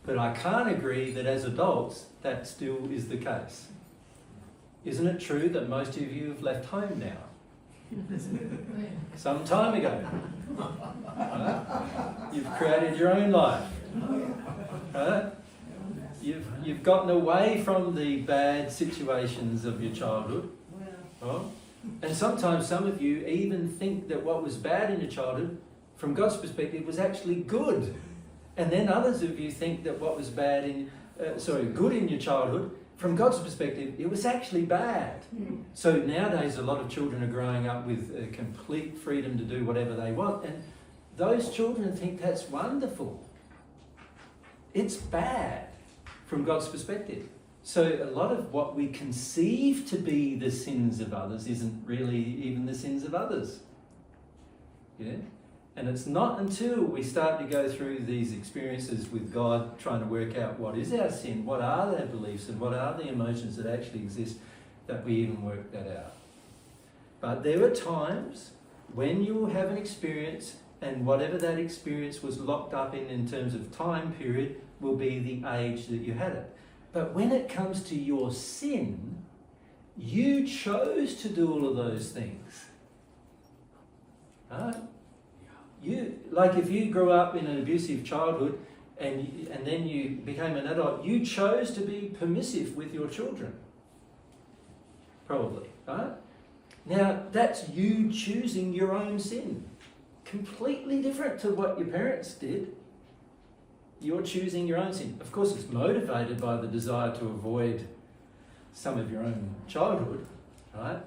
But I can't agree that as adults, that still is the case. Isn't it true that most of you have left home now? Some time ago. Right? You've created your own life. Right? You've gotten away from the bad situations of your childhood. Right? And sometimes some of you even think that what was bad in your childhood, from God's perspective, was actually good. And then others of you think that what was good in your childhood, from God's perspective, it was actually bad. So nowadays a lot of children are growing up with complete freedom to do whatever they want, and those children think that's wonderful. It's bad from God's perspective. So a lot of what we conceive to be the sins of others isn't really even the sins of others. Yeah? And it's not until we start to go through these experiences with God, trying to work out what is our sin, what are their beliefs, and what are the emotions that actually exist, that we even work that out. But there are times when you have an experience, and whatever that experience was locked up in terms of time period, will be the age that you had it. But when it comes to your sin, you chose to do all of those things. Right? If you grew up in an abusive childhood and then you became an adult, you chose to be permissive with your children. Probably, right? Now, that's you choosing your own sin. Completely different to what your parents did. You're choosing your own sin. Of course, it's motivated by the desire to avoid some of your own childhood, right?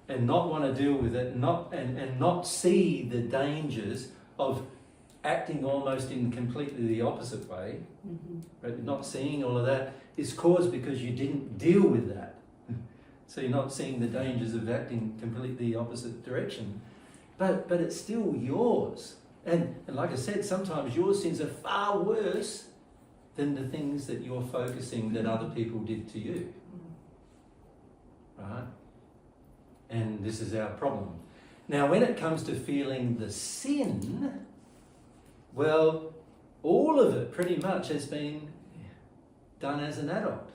And not want to deal with it, and not see the dangers of acting almost in completely the opposite way, right? Not seeing all of that is caused because you didn't deal with that. So you're not seeing the dangers of acting completely the opposite direction. But it's still yours. And like I said, sometimes your sins are far worse than the things that you're focusing that other people did to you. Right? And this is our problem. Now, when it comes to feeling the sin, well, all of it pretty much has been done as an adult.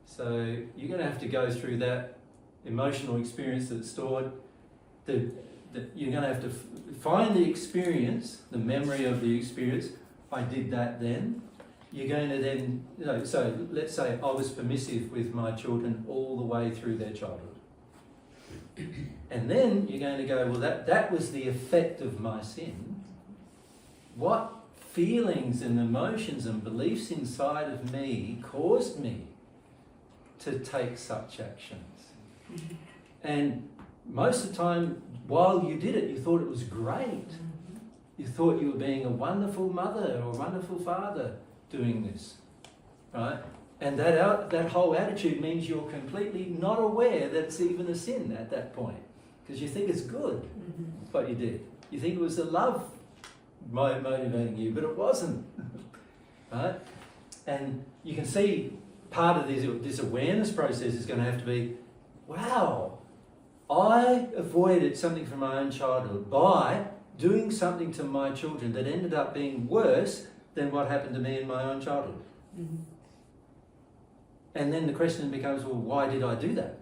So you're going to have to go through that emotional experience that's stored. You're going to have to find the experience, the memory of the experience. I did that then. You're going to then, so let's say I was permissive with my children all the way through their childhood. And then you're going to go, well, that was the effect of my sin. What feelings and emotions and beliefs inside of me caused me to take such actions? And most of the time, while you did it, you thought it was great. You thought you were being a wonderful mother or a wonderful father doing this, right? And that whole attitude means you're completely not aware that it's even a sin at that point, because you think it's good what you did. You think it was the love motivating you, but it wasn't, right? And you can see part of this awareness process is going to have to be, wow, I avoided something from my own childhood by doing something to my children that ended up being worse than what happened to me in my own childhood. And then the question becomes, well, why did I do that?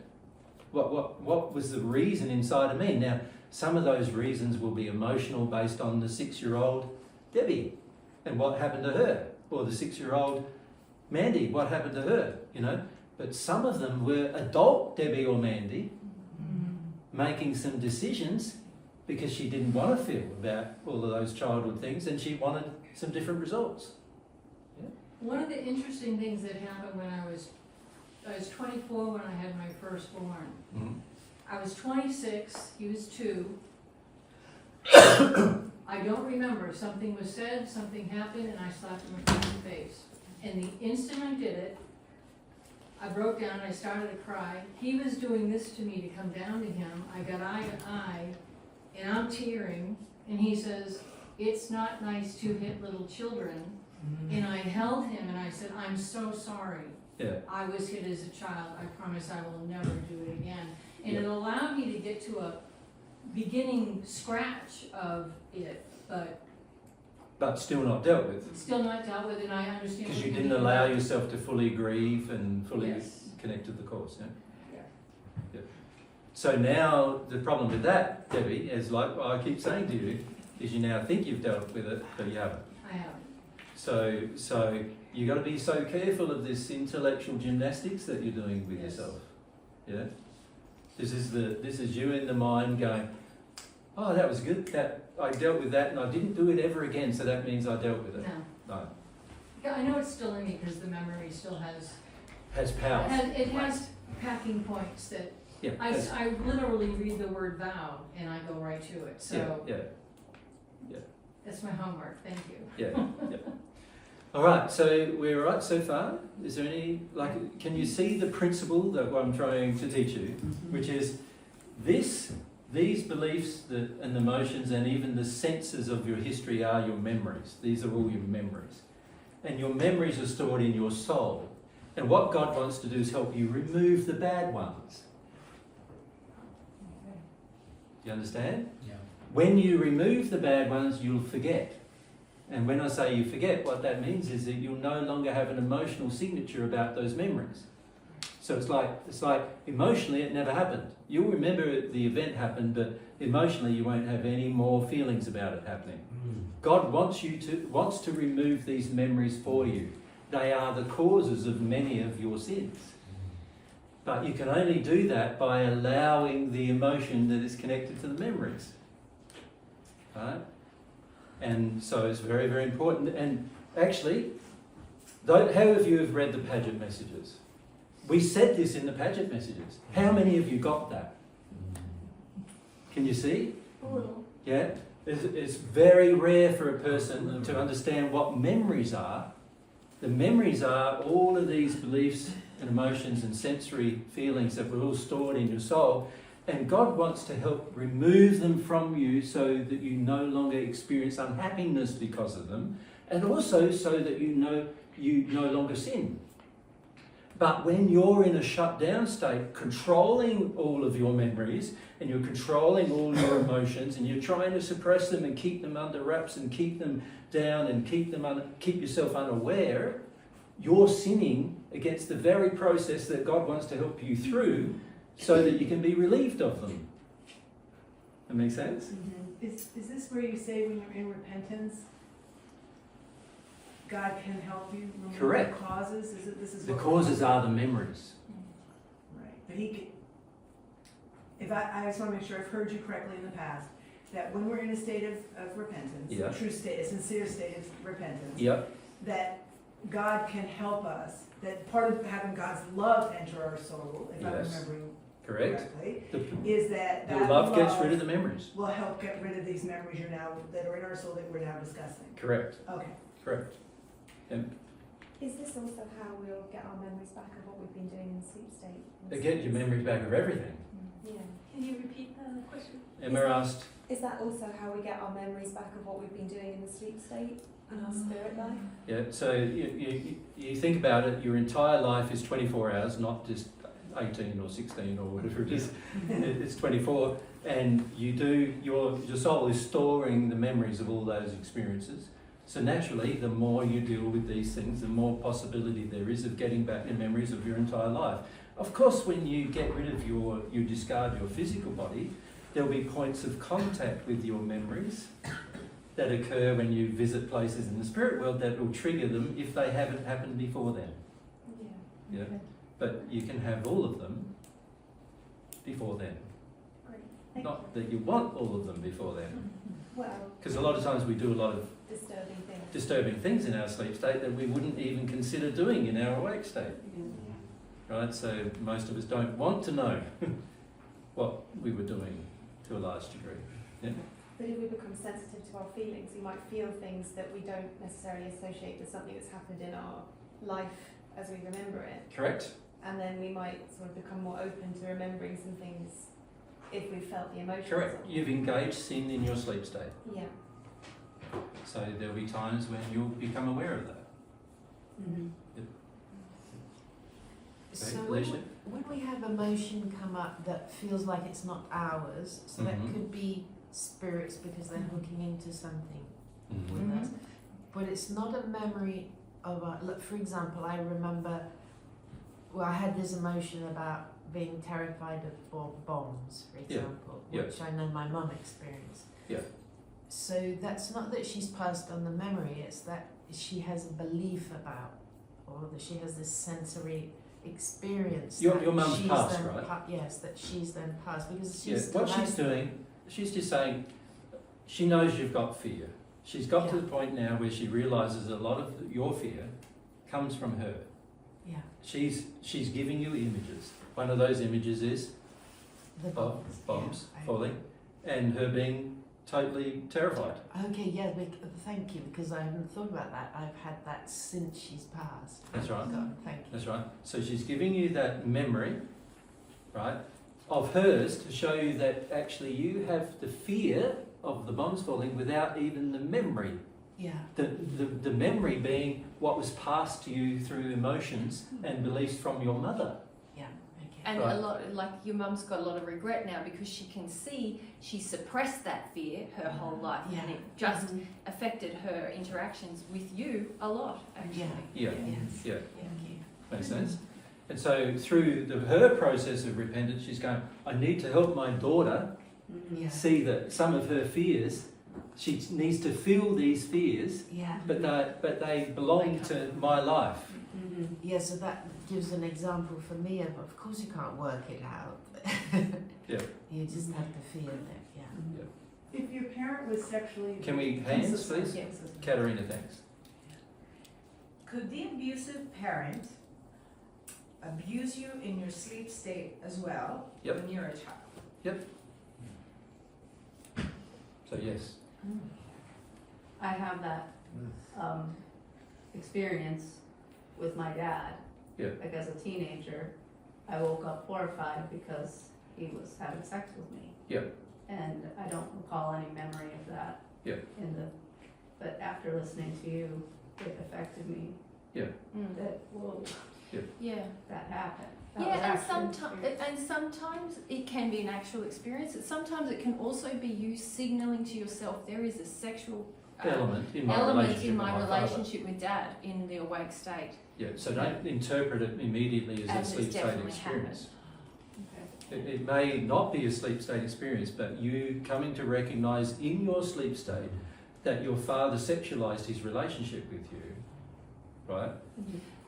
What was the reason inside of me? Now, some of those reasons will be emotional, based on the 6-year-old Debbie and what happened to her, or the 6-year-old Mandy, what happened to her, But some of them were adult Debbie or Mandy making some decisions because she didn't want to feel about all of those childhood things, and she wanted some different results. Yeah? One of the interesting things that happened when I was 24 when I had my firstborn. I was 26, he was 2. I don't remember, something was said, something happened, and I slapped him across the face. And the instant I did it, I broke down, I started to cry. He was doing this to me to come down to him. I got eye to eye, and I'm tearing, and he says, "It's not nice to hit little children." And I held him and I said, "I'm so sorry. Yeah. I was hit as a child. I promise I will never do it again." And it allowed me to get to a beginning scratch of it, but still not dealt with. still not dealt with, and I understand. Because what you you didn't mean allow about- yourself to fully grieve and fully Yes. connect to the cause. Yeah? Yeah. Yeah. So now the problem with that, Debbie, is like I keep saying to you, is you now think you've dealt with it, but you haven't. I haven't. So you got to be so careful of this intellectual gymnastics that you're doing with Yes. yourself. Yeah. This is you in the mind going, oh, that was good. That I dealt with that, and I didn't do it ever again. So that means I dealt with it. No. No. Yeah, I know it's still in me because the memory still has. Has power. It has packing points that Yeah. I literally read the word vow and I go right to it. So Yeah. that's my homework. Thank you. Yeah. Yeah. All right. So we're right so far. Is there any can you see the principle that I'm trying to teach you, which is these beliefs and emotions and even the senses of your history are your memories. These are all your memories. And your memories are stored in your soul. And what God wants to do is help you remove the bad ones. Do you understand? Yeah. When you remove the bad ones, you'll forget. And when I say you forget, what that means is that you'll no longer have an emotional signature about those memories. So it's like emotionally it never happened. You'll remember the event happened, but emotionally you won't have any more feelings about it happening. God wants to remove these memories for you. They are the causes of many of your sins. But you can only do that by allowing the emotion that is connected to the memories. Right? And so it's very, very important. And actually, How have you read the Paget messages? We said this in the Paget messages. How many of you got that? Can you see? A little. Yeah? It's very rare for a person to understand what memories are. The memories are all of these beliefs and emotions and sensory feelings that were all stored in your soul. And God wants to help remove them from you so that you no longer experience unhappiness because of them. And also so that you no longer sin. But when you're in a shut down state, controlling all of your memories, and you're controlling all your emotions, and you're trying to suppress them and keep them under wraps and keep them down and keep yourself unaware, you're sinning against the very process that God wants to help you through so that you can be relieved of them. That makes sense? Mm-hmm. Is this where you say when you're in repentance, God can help you remove Correct. the causes? This is The what causes are the memories. Right, but he can, if I just want to make sure I've heard you correctly in the past, that when we're in a state of repentance, Yeah. a true state, a sincere state of repentance, Yep. that God can help us, that part of having God's love enter our soul, if I'm Yes. remembering Correct. correctly, The, is that the love gets rid of the memories. will help get rid of these memories that are in our soul that we're now discussing. Correct. Okay. Correct. Is this also how we'll get our memories back of what we've been doing in the sleep state? They get your memories back of everything. Yeah. Can you repeat the question? Emma asked, Is that also how we get our memories back of what we've been doing in the sleep state, in our spirit life? yeah, so you think about it, your entire life is 24 hours, not just 18 or 16 or whatever it is. It's 24, and your soul is storing the memories of all those experiences. So naturally, the more you deal with these things, the more possibility there is of getting back the memories of your entire life. Of course, when you get rid of you discard your physical body, there'll be points of contact with your memories that occur when you visit places in the spirit world that will trigger them if they haven't happened before then. Yeah. Yeah. But you can have all of them before then. Great. Thank Not that you want all of them before then. you. Well, Because a lot of times we do a lot of disturbing things. disturbing things in our sleep state that we wouldn't even consider doing in our awake state. Right? So most of us don't want to know what we were doing to a large degree. Yeah? But if we become sensitive to our feelings, we might feel things that we don't necessarily associate with something that's happened in our life as we remember it. Correct? And then we might sort of become more open to remembering some things if we felt the emotions. Correct. You've engaged sin in your sleep state. Yeah. So there'll be times when you'll become aware of that. Mm-hmm. So Okay, when Alicia? we have emotion come up that feels like it's not ours, so that Mhm. could be spirits because they're hooking into something Mhm. with us. But it's not a memory of look, for example, I remember, I had this emotion about being terrified of bombs, for Yeah. example, Yeah. which I know my mum experienced. Yeah. So that's not that she's passed on the memory, it's that she has a belief about, or that she has this sensory experience. Your that mum's she's passed, then right? Yes, that she's then passed because Yeah. she's What she's doing, she's just saying, she knows you've got fear. She's got to Yeah. the point now where she realises a lot of your fear comes from her. Yeah. She's giving you images. One of those images is The bombs. bombs Yeah. falling, and her being totally terrified. Okay, yeah, thank you, because I haven't thought about that. I've had that since she's passed. That's right. God, thank you. That's right. So she's giving you that memory, right, of hers to show you that actually you have the fear of the bombs falling without even the memory. Yeah. The memory being what was passed to you through emotions and beliefs from your mother. Yeah, okay. And Right. a lot, like your mum's got a lot of regret now because she can see she suppressed that fear her whole life, and Yeah. it just affected her interactions with you a lot, actually. Yeah. Yes. Yeah. Thank you. Makes sense? And so through her process of repentance, she's going, I need to help my daughter Yeah. see that some of her fears, she needs to feel these fears, Yeah. but they belong to my life. Yeah, so that gives an example for me of course you can't work it out. Yeah. You just have to feel it, yeah. If your parent was sexually... Can we hands, please? Yes. Katerina, thanks. could the abusive parent abuse you in your sleep state as well when you're a child? So yes. I have that experience with my dad. Yeah. Like as a teenager, I woke up horrified because he was having sex with me. Yeah. And I don't recall any memory of that. Yeah. But after listening to you, it affected me. Yeah. That, whoa, Yeah. that happened. That was Yeah, actually an and sometimes it can be an actual experience. Sometimes it can also be you signaling to yourself there is a sexual element in my relationship with Dad in the awake state. Yeah, so don't interpret it immediately as a As it's sleep state definitely experience. Okay. It may not be a sleep state experience, but you coming to recognise in your sleep state that your father sexualised his relationship with you, right?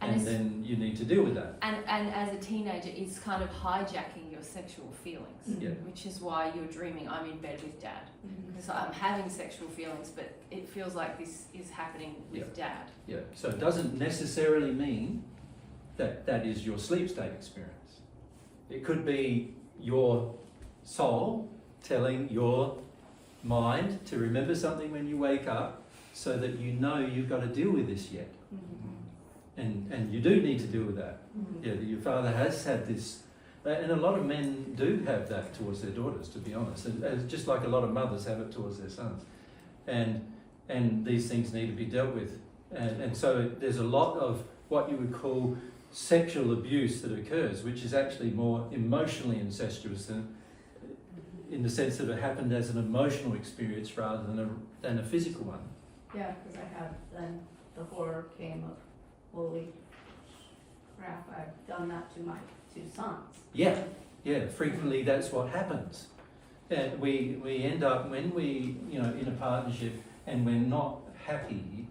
And then you need to deal with that. And as a teenager, it's kind of hijacking your sexual feelings, Yeah. which is why you're dreaming, I'm in bed with Dad. Because I'm having sexual feelings, but it feels like this is happening with Dad. Yeah, so it doesn't necessarily mean that that is your sleep state experience. It could be your soul telling your mind to remember something when you wake up so that you know you've got to deal with this yet. And you do need to deal with that. Yeah, your father has had this, and a lot of men do have that towards their daughters, to be honest, and just like a lot of mothers have it towards their sons. And these things need to be dealt with. And so there's a lot of what you would call sexual abuse that occurs, which is actually more emotionally incestuous than, in the sense that it happened as an emotional experience rather than a physical one. Yeah, because then the horror came of, holy crap, I've done that to my 2 sons. Yeah, frequently that's what happens. And we end up, when we, in a partnership and we're not happy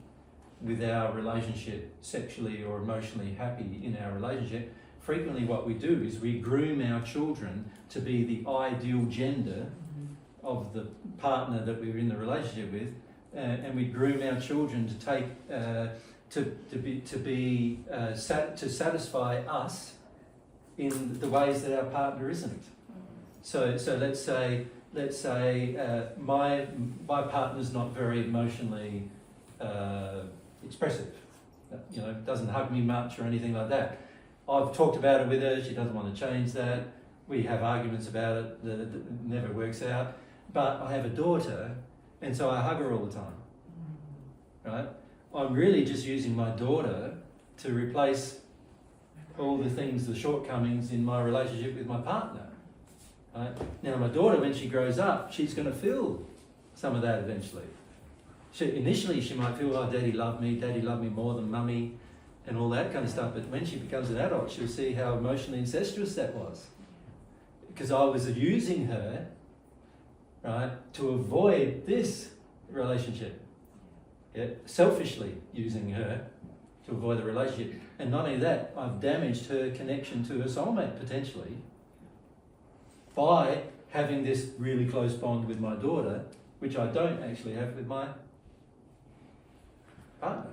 with our relationship, sexually or emotionally happy in our relationship, frequently what we do is we groom our children to be the ideal gender of the partner that we're in the relationship with, and we groom our children to take to satisfy us in the ways that our partner isn't. So let's say my partner's not very emotionally expressive. Doesn't hug me much or anything like that. I've talked about it with her. She doesn't want to change that. We have arguments about it. It never works out. But I have a daughter, and so I hug her all the time. Right? I'm really just using my daughter to replace all the things, the shortcomings in my relationship with my partner. Right? Now, my daughter, when she grows up, she's going to feel some of that eventually. Initially, she might feel, oh, Daddy loved me more than Mummy, and all that kind of stuff. But when she becomes an adult, she'll see how emotionally incestuous that was. Because I was using her, right, to avoid this relationship. Yeah? Selfishly using her to avoid the relationship. And not only that, I've damaged her connection to her soulmate, potentially, by having this really close bond with my daughter, which I don't actually have with my partner.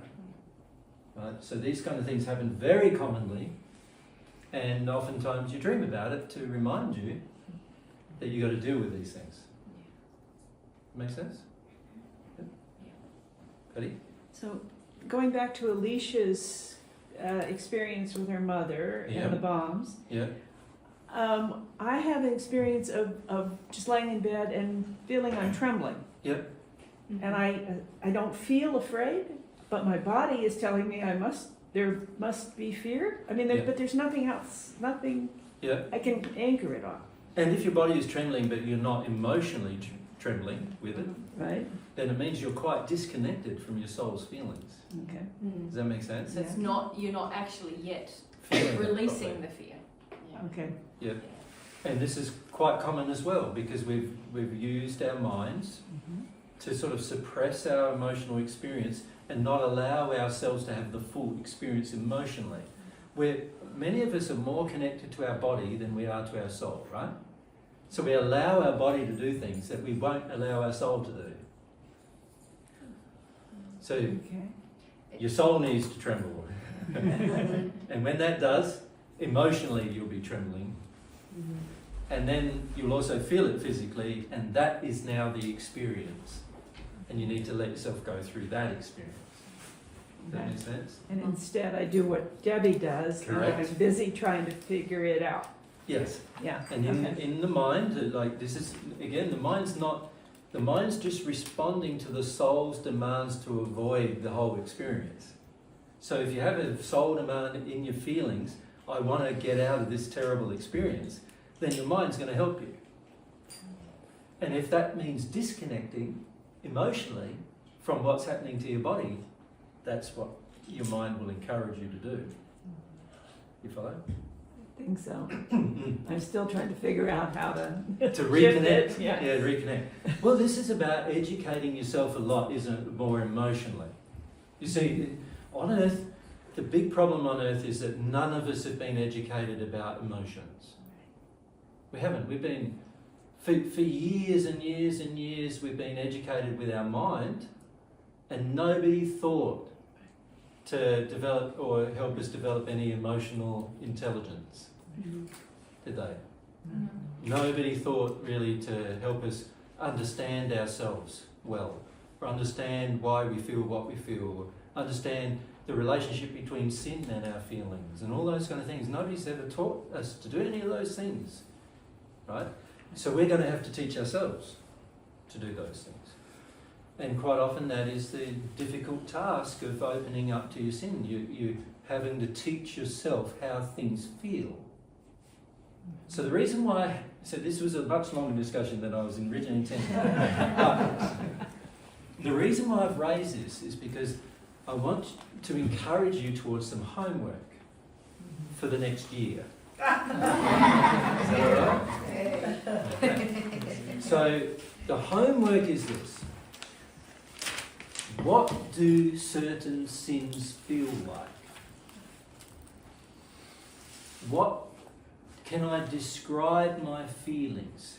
Right? So these kind of things happen very commonly, and oftentimes you dream about it to remind you that you've got to deal with these things. Make sense? Yeah. Patty? So going back to Alicia's experience with her mother and the bombs, I have an experience of just laying in bed and feeling I'm trembling. Yep. And I don't feel afraid, but my body is telling me there must be fear. I mean, but there's nothing else, nothing I can anchor it on. And if your body is trembling but you're not emotionally trembling with it, right, then it means you're quite disconnected from your soul's feelings. Okay. Does that make sense? So it's you're not actually yet Feeling releasing the fear. Okay. Yeah. And this is quite common as well, because we've used our minds to sort of suppress our emotional experience and not allow ourselves to have the full experience emotionally. Where many of us are more connected to our body than we are to our soul, right? So we allow our body to do things that we won't allow our soul to do. So your soul needs to tremble. And when that does, emotionally you'll be trembling. And then you'll also feel it physically, and that is now the experience. And you need to let yourself go through that experience. Does that make sense? And instead I do what Debbie does, and Correct. I'm busy trying to figure it out. Yes. Yeah. And in the mind, like this is, again, the mind's just responding to the soul's demands to avoid the whole experience. So if you have a soul demand in your feelings, I want to get out of this terrible experience, then your mind's going to help you. And if that means disconnecting emotionally from what's happening to your body, that's what your mind will encourage you to do. You follow? I think so. I'm still trying to figure out how to reconnect. shift it. Yeah. Yeah, reconnect. Well, this is about educating yourself a lot, isn't it? More emotionally. You see, on Earth, the big problem on Earth is that none of us have been educated about emotions. We haven't. We've been, for years and years and years, we've been educated with our mind, and nobody thought to develop or help us develop any emotional intelligence, did they? Nobody thought really to help us understand ourselves well, or understand why we feel what we feel, or understand the relationship between sin and our feelings, and all those kind of things. Nobody's ever taught us to do any of those things, right? So we're going to have to teach ourselves to do those things. And quite often that is the difficult task of opening up to your sin. You having to teach yourself how things feel. So the reason why, so this was a much longer discussion than I was originally intending. But the reason why I've raised this is because I want to encourage you towards some homework for the next year. Is that all right? Okay. So the homework is this. What do certain sins feel like? What can I describe my feelings?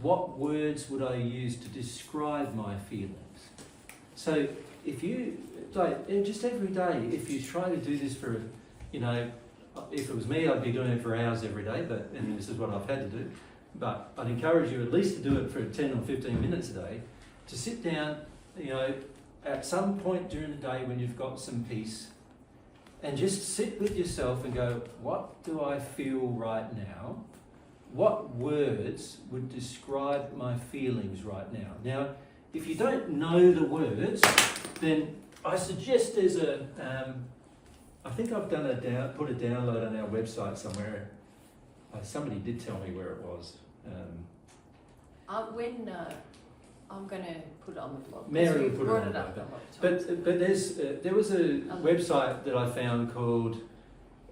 What words would I use to describe my feelings? So if you, like, just every day, if you try to do this for, you know, if it was me, I'd be doing it for hours every day, and this is what I've had to do. But I'd encourage you at least to do it for 10 or 15 minutes a day, to sit down, you know, at some point during the day when you've got some peace, and just sit with yourself and go, what do I feel right now? What words would describe my feelings right now? Now, if you don't know the words, then I suggest there's a, I think I've done put a download on our website somewhere. Somebody did tell me where it was. I'm going to put it on the blog. Mary will We put it brought on it the up blog. a lot of times. But there was a website that I found called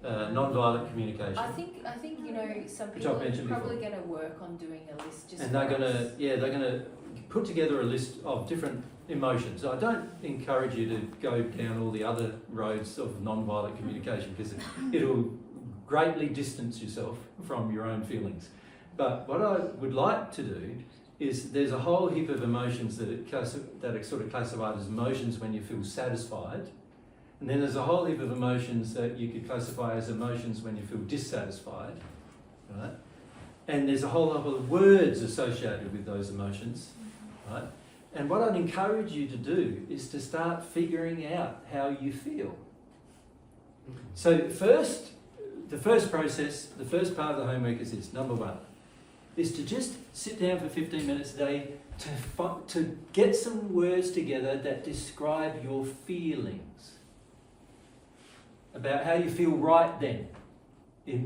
Nonviolent Communication. I think you know, some Which people I've are mentioned probably before. going to work on doing a list just And for they're us. going to put together a list of different emotions. I don't encourage you to go down all the other roads of nonviolent communication, because it'll greatly distance yourself from your own feelings. But what I would like to do is, there's a whole heap of emotions that are sort of classified as emotions when you feel satisfied. And then there's a whole heap of emotions that you could classify as emotions when you feel dissatisfied, right? And there's a whole lot of words associated with those emotions, right? And what I'd encourage you to do is to start figuring out how you feel. So the first process, the first part of the homework is this. Number one is to just sit down for 15 minutes a day to get some words together that describe your feelings about how you feel right then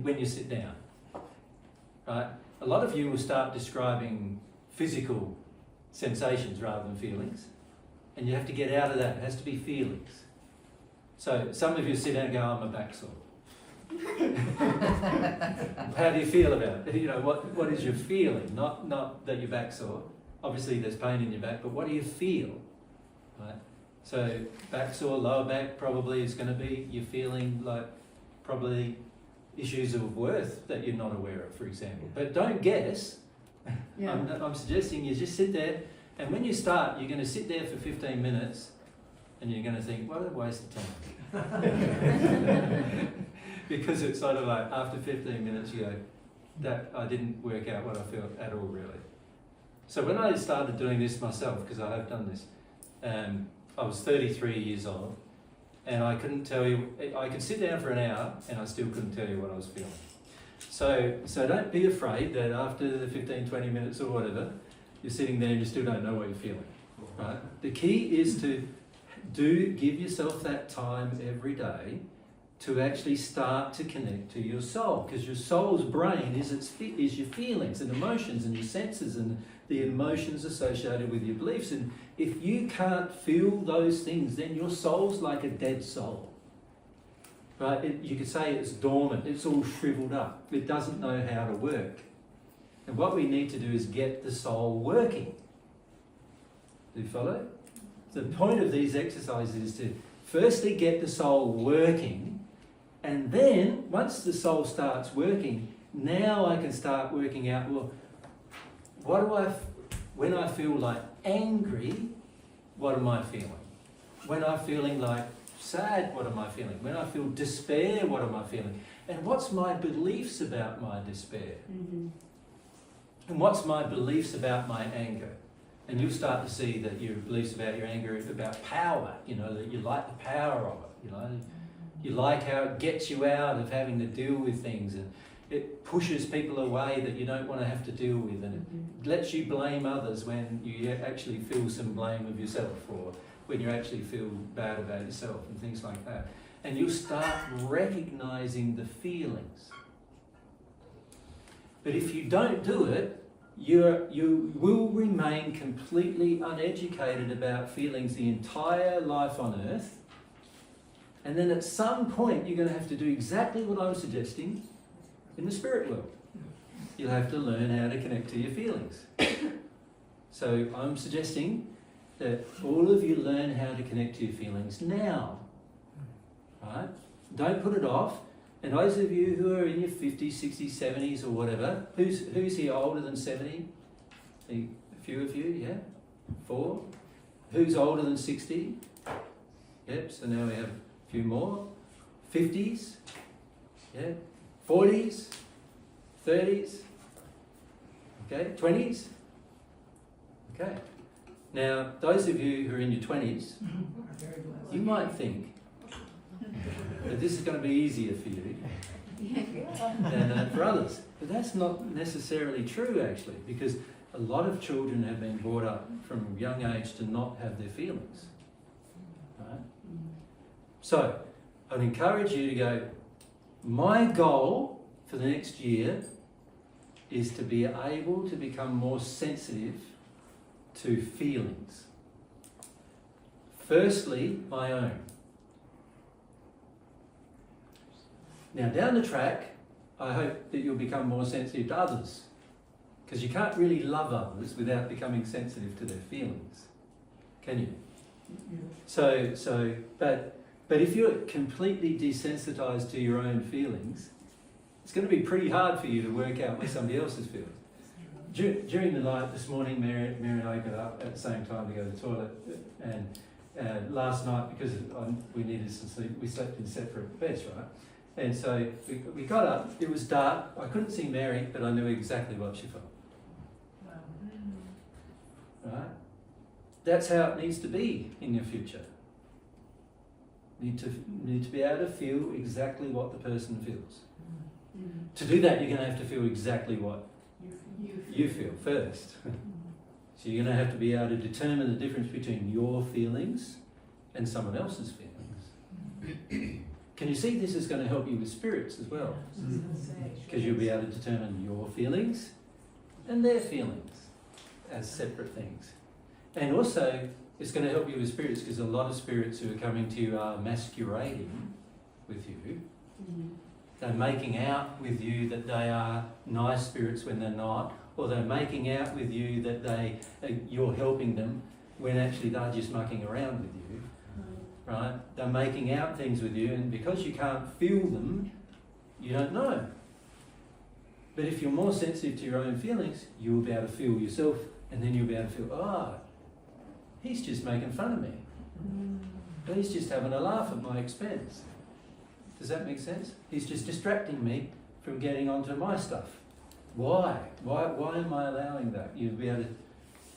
when you sit down. Right? A lot of you will start describing physical sensations rather than feelings, and you have to get out of that. It has to be feelings. So some of you sit down and go, I'm a back sore. How do you feel about it? You know, what is your feeling? Not that your back's sore. Obviously there's pain in your back, but what do you feel? Right? So back sore, lower back probably is going to be you're feeling like probably issues of worth that you're not aware of, for example. But don't guess. I'm suggesting you just sit there, and when you start, you're going to sit there for 15 minutes And you're going to think, what a waste of time. Because it's sort of like, after 15 minutes you go, that I didn't work out what I felt at all really. So when I started doing this myself, because I have done this, I was 33 years old, and I couldn't tell you, I could sit down for an hour and I still couldn't tell you what I was feeling. So don't be afraid that after the 15, 20 minutes or whatever, you're sitting there and you still don't know what you're feeling. Right? The key is to give yourself that time every day to actually start to connect to your soul, because your soul's brain is your feelings and emotions and your senses and the emotions associated with your beliefs. And if you can't feel those things, then your soul's like a dead soul. Right? You could say it's dormant, it's all shriveled up, it doesn't know how to work. And what we need to do is get the soul working. Do you follow? The point of these exercises is to firstly get the soul working, and then once the soul starts working, now I can start working out, well, when I feel like angry, what am I feeling? When I'm feeling like sad, what am I feeling? When I feel despair, what am I feeling? And what's my beliefs about my despair? Mm-hmm. And what's my beliefs about my anger? And you'll start to see that your beliefs about your anger is about power, that you like the power of it, You like how it gets you out of having to deal with things, and it pushes people away that you don't want to have to deal with, and it lets you blame others when you actually feel some blame of yourself, or when you actually feel bad about yourself and things like that. And you'll start recognizing the feelings. But if you don't do it, you will remain completely uneducated about feelings the entire life on earth. And then at some point you're going to have to do exactly what I'm suggesting in the spirit world. You'll have to learn how to connect to your feelings. So I'm suggesting that all of you learn how to connect to your feelings now. Right? Don't put it off. And those of you who are in your 50s, 60s, 70s or whatever, who's here older than 70? A few of you, yeah? 4. Who's older than 60? Yep, so now we have a few more. 50s? Yeah? 40s? 30s? Okay, 20s? Okay. Now, those of you who are in your 20s, you might think that this is going to be easier for you than for others. But that's not necessarily true, actually, because a lot of children have been brought up from a young age to not have their feelings. Right? So, I'd encourage you to go, my goal for the next year is to be able to become more sensitive to feelings. Firstly, my own. Now, down the track, I hope that you'll become more sensitive to others, because you can't really love others without becoming sensitive to their feelings, can you? Yeah. But if you're completely desensitized to your own feelings, it's going to be pretty hard for you to work out what somebody else is feeling. During the night this morning, Mary and I got up at the same time to go to the toilet, and last night, because we needed some sleep, we slept in separate beds, right? And so we got up, it was dark, I couldn't see Mary, but I knew exactly what she felt. Right? That's how it needs to be in your future. Need to be able to feel exactly what the person feels. To do that, you're going to have to feel exactly what you feel first. So you're going to have to be able to determine the difference between your feelings and someone else's feelings. Can you see this is going to help you with spirits as well? Because you'll be able to determine your feelings and their feelings as separate things. And also, it's going to help you with spirits, because a lot of spirits who are coming to you are masquerading with you. They're making out with you that they are nice spirits when they're not, or they're making out with you that you're helping them when actually they're just mucking around with you. Right? They're making out things with you, and because you can't feel them, you don't know. But if you're more sensitive to your own feelings, you'll be able to feel yourself, and then you'll be able to feel, he's just making fun of me. He's just having a laugh at my expense. Does that make sense? He's just distracting me from getting onto my stuff. Why? Why am I allowing that? You'd be able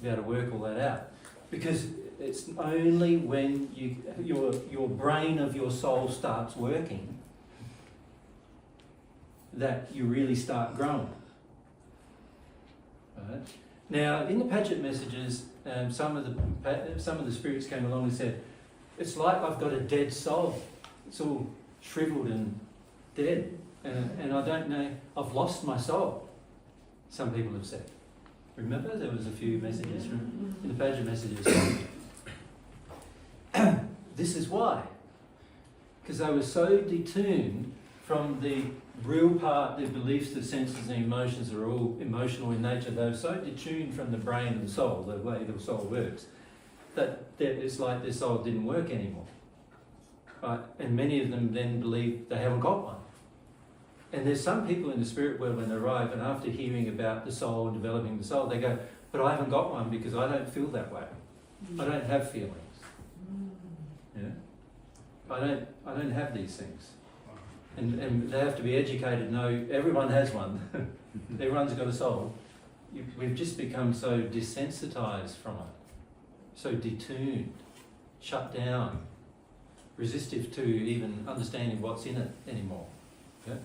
to work all that out. Because it's only when your brain of your soul starts working that you really start growing. Right? Now, in the Paget messages, some of the spirits came along and said, "It's like I've got a dead soul. It's all shriveled and dead, and I don't know. I've lost my soul." Some people have said. Remember, there was a few messages in the Paget messages. This is why, because they were so detuned from the real part, the beliefs, the senses, and emotions are all emotional in nature. They were so detuned from the brain and the soul, the way the soul works, that it's like their soul didn't work anymore. Right? And many of them then believe they haven't got one. And there's some people in the spirit world when they arrive, and after hearing about the soul and developing the soul, they go, "But I haven't got one because I don't feel that way. I don't have feelings. Yeah? I don't have these things." And they have to be educated. No, everyone has one. Everyone's got a soul. We've just become so desensitized from it, so detuned, shut down, resistive to even understanding what's in it anymore. Okay?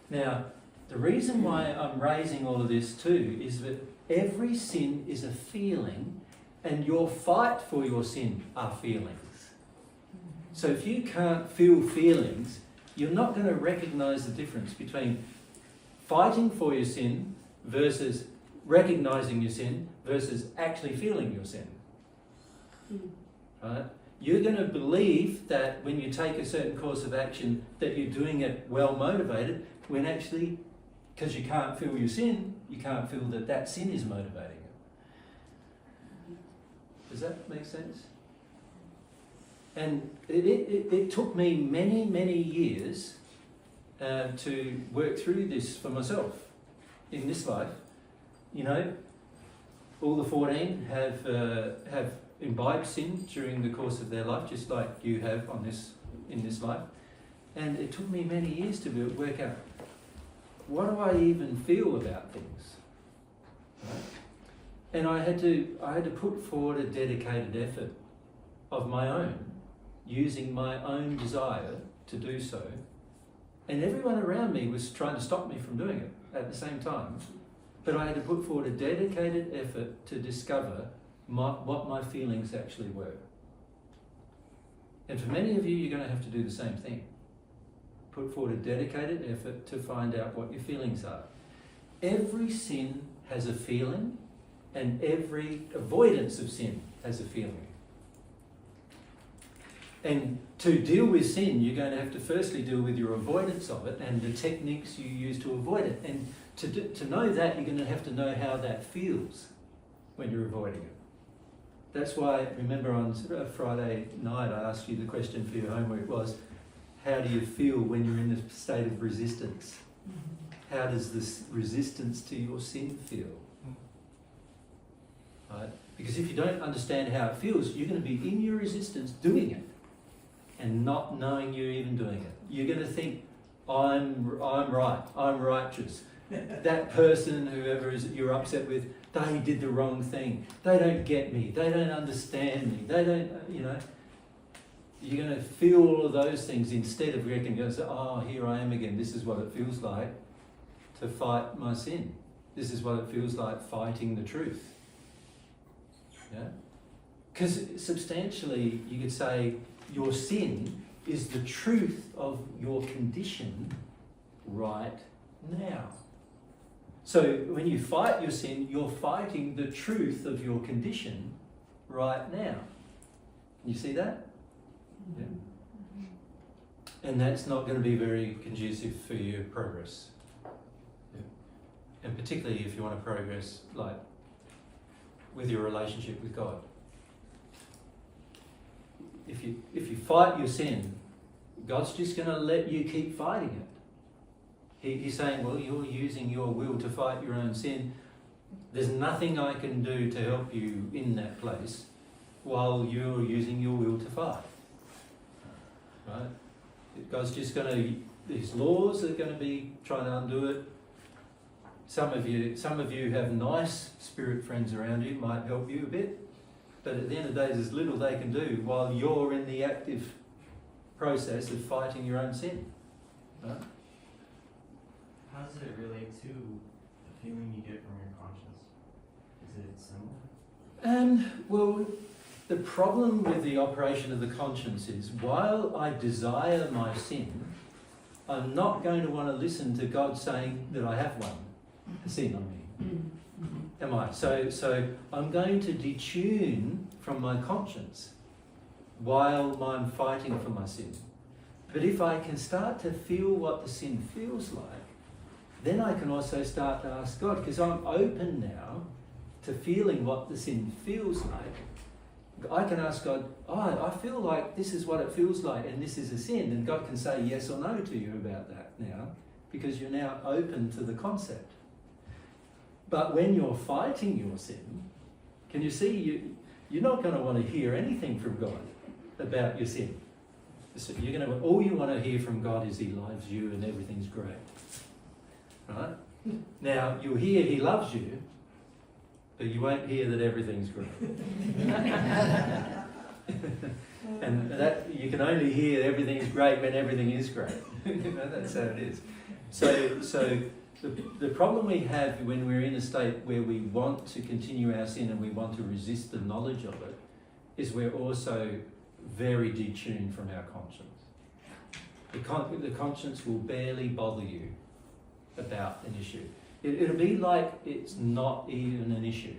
Now, the reason why I'm raising all of this too is that every sin is a feeling, and your fight for your sin are feelings. So if you can't feel feelings, you're not going to recognise the difference between fighting for your sin versus recognising your sin versus actually feeling your sin. Right? You're going to believe that when you take a certain course of action that you're doing it well motivated, when actually, because you can't feel your sin, you can't feel that that sin is motivating you. Does that make sense? And it took me many, many years to work through this for myself in this life. You know, all the 14 have imbibed sin during the course of their life, just like you have in this life. And it took me many years to work out, what do I even feel about things? Right? And I had to put forward a dedicated effort of my own, using my own desire to do so. And everyone around me was trying to stop me from doing it at the same time. But I had to put forward a dedicated effort to discover what my feelings actually were. And for many of you, you're going to have to do the same thing. Put forward a dedicated effort to find out what your feelings are. Every sin has a feeling, and every avoidance of sin has a feeling. And to deal with sin, you're going to have to firstly deal with your avoidance of it and the techniques you use to avoid it. And to know that, you're going to have to know how that feels when you're avoiding it. That's why, remember on Friday night, I asked you the question for your homework was, how do you feel when you're in a state of resistance? How does this resistance to your sin feel? Right? Because if you don't understand how it feels, you're going to be in your resistance doing it and not knowing you're even doing it. You're going to think, I'm right, I'm righteous. That person, whoever is you're upset with, they did the wrong thing. They don't get me. They don't understand me. They don't, You're going to feel all of those things instead of recognizing, oh, here I am again. This is what it feels like to fight my sin. This is what it feels like fighting the truth. Yeah? Because substantially, you could say your sin is the truth of your condition right now. So when you fight your sin, you're fighting the truth of your condition right now. You see that? Yeah. And that's not going to be very conducive for your progress. Yeah. And particularly if you want to progress like with your relationship with God. If you fight your sin, God's just going to let you keep fighting it. He's saying, well, you're using your will to fight your own sin. There's nothing I can do to help you in that place while you're using your will to fight. God's just going to, these laws are going to be trying to undo it. Some of you have nice spirit friends around you, might help you a bit, but at the end of the day, there's little they can do while you're in the active process of fighting your own sin. Right? How does it relate to the feeling you get from your conscience? Is it similar? Well, the problem with the operation of the conscience is, while I desire my sin, I'm not going to want to listen to God saying that I have one. A sin, I mean. Am I? So I'm going to detune from my conscience while I'm fighting for my sin. But if I can start to feel what the sin feels like, then I can also start to ask God, because I'm open now to feeling what the sin feels like. I can ask God, I feel like this is what it feels like and this is a sin, and God can say yes or no to you about that now, because you're now open to the concept. But when you're fighting your sin, can you see you're not going to want to hear anything from God about your sin. So all you want to hear from God is He loves you and everything's great. Right? Now, you'll hear He loves you, but you won't hear that everything's great. And that you can only hear everything's great when everything is great. That's how it is. So the problem we have when we're in a state where we want to continue our sin and we want to resist the knowledge of it is we're also very detuned from our conscience. The conscience will barely bother you about an issue. It'll be like it's not even an issue.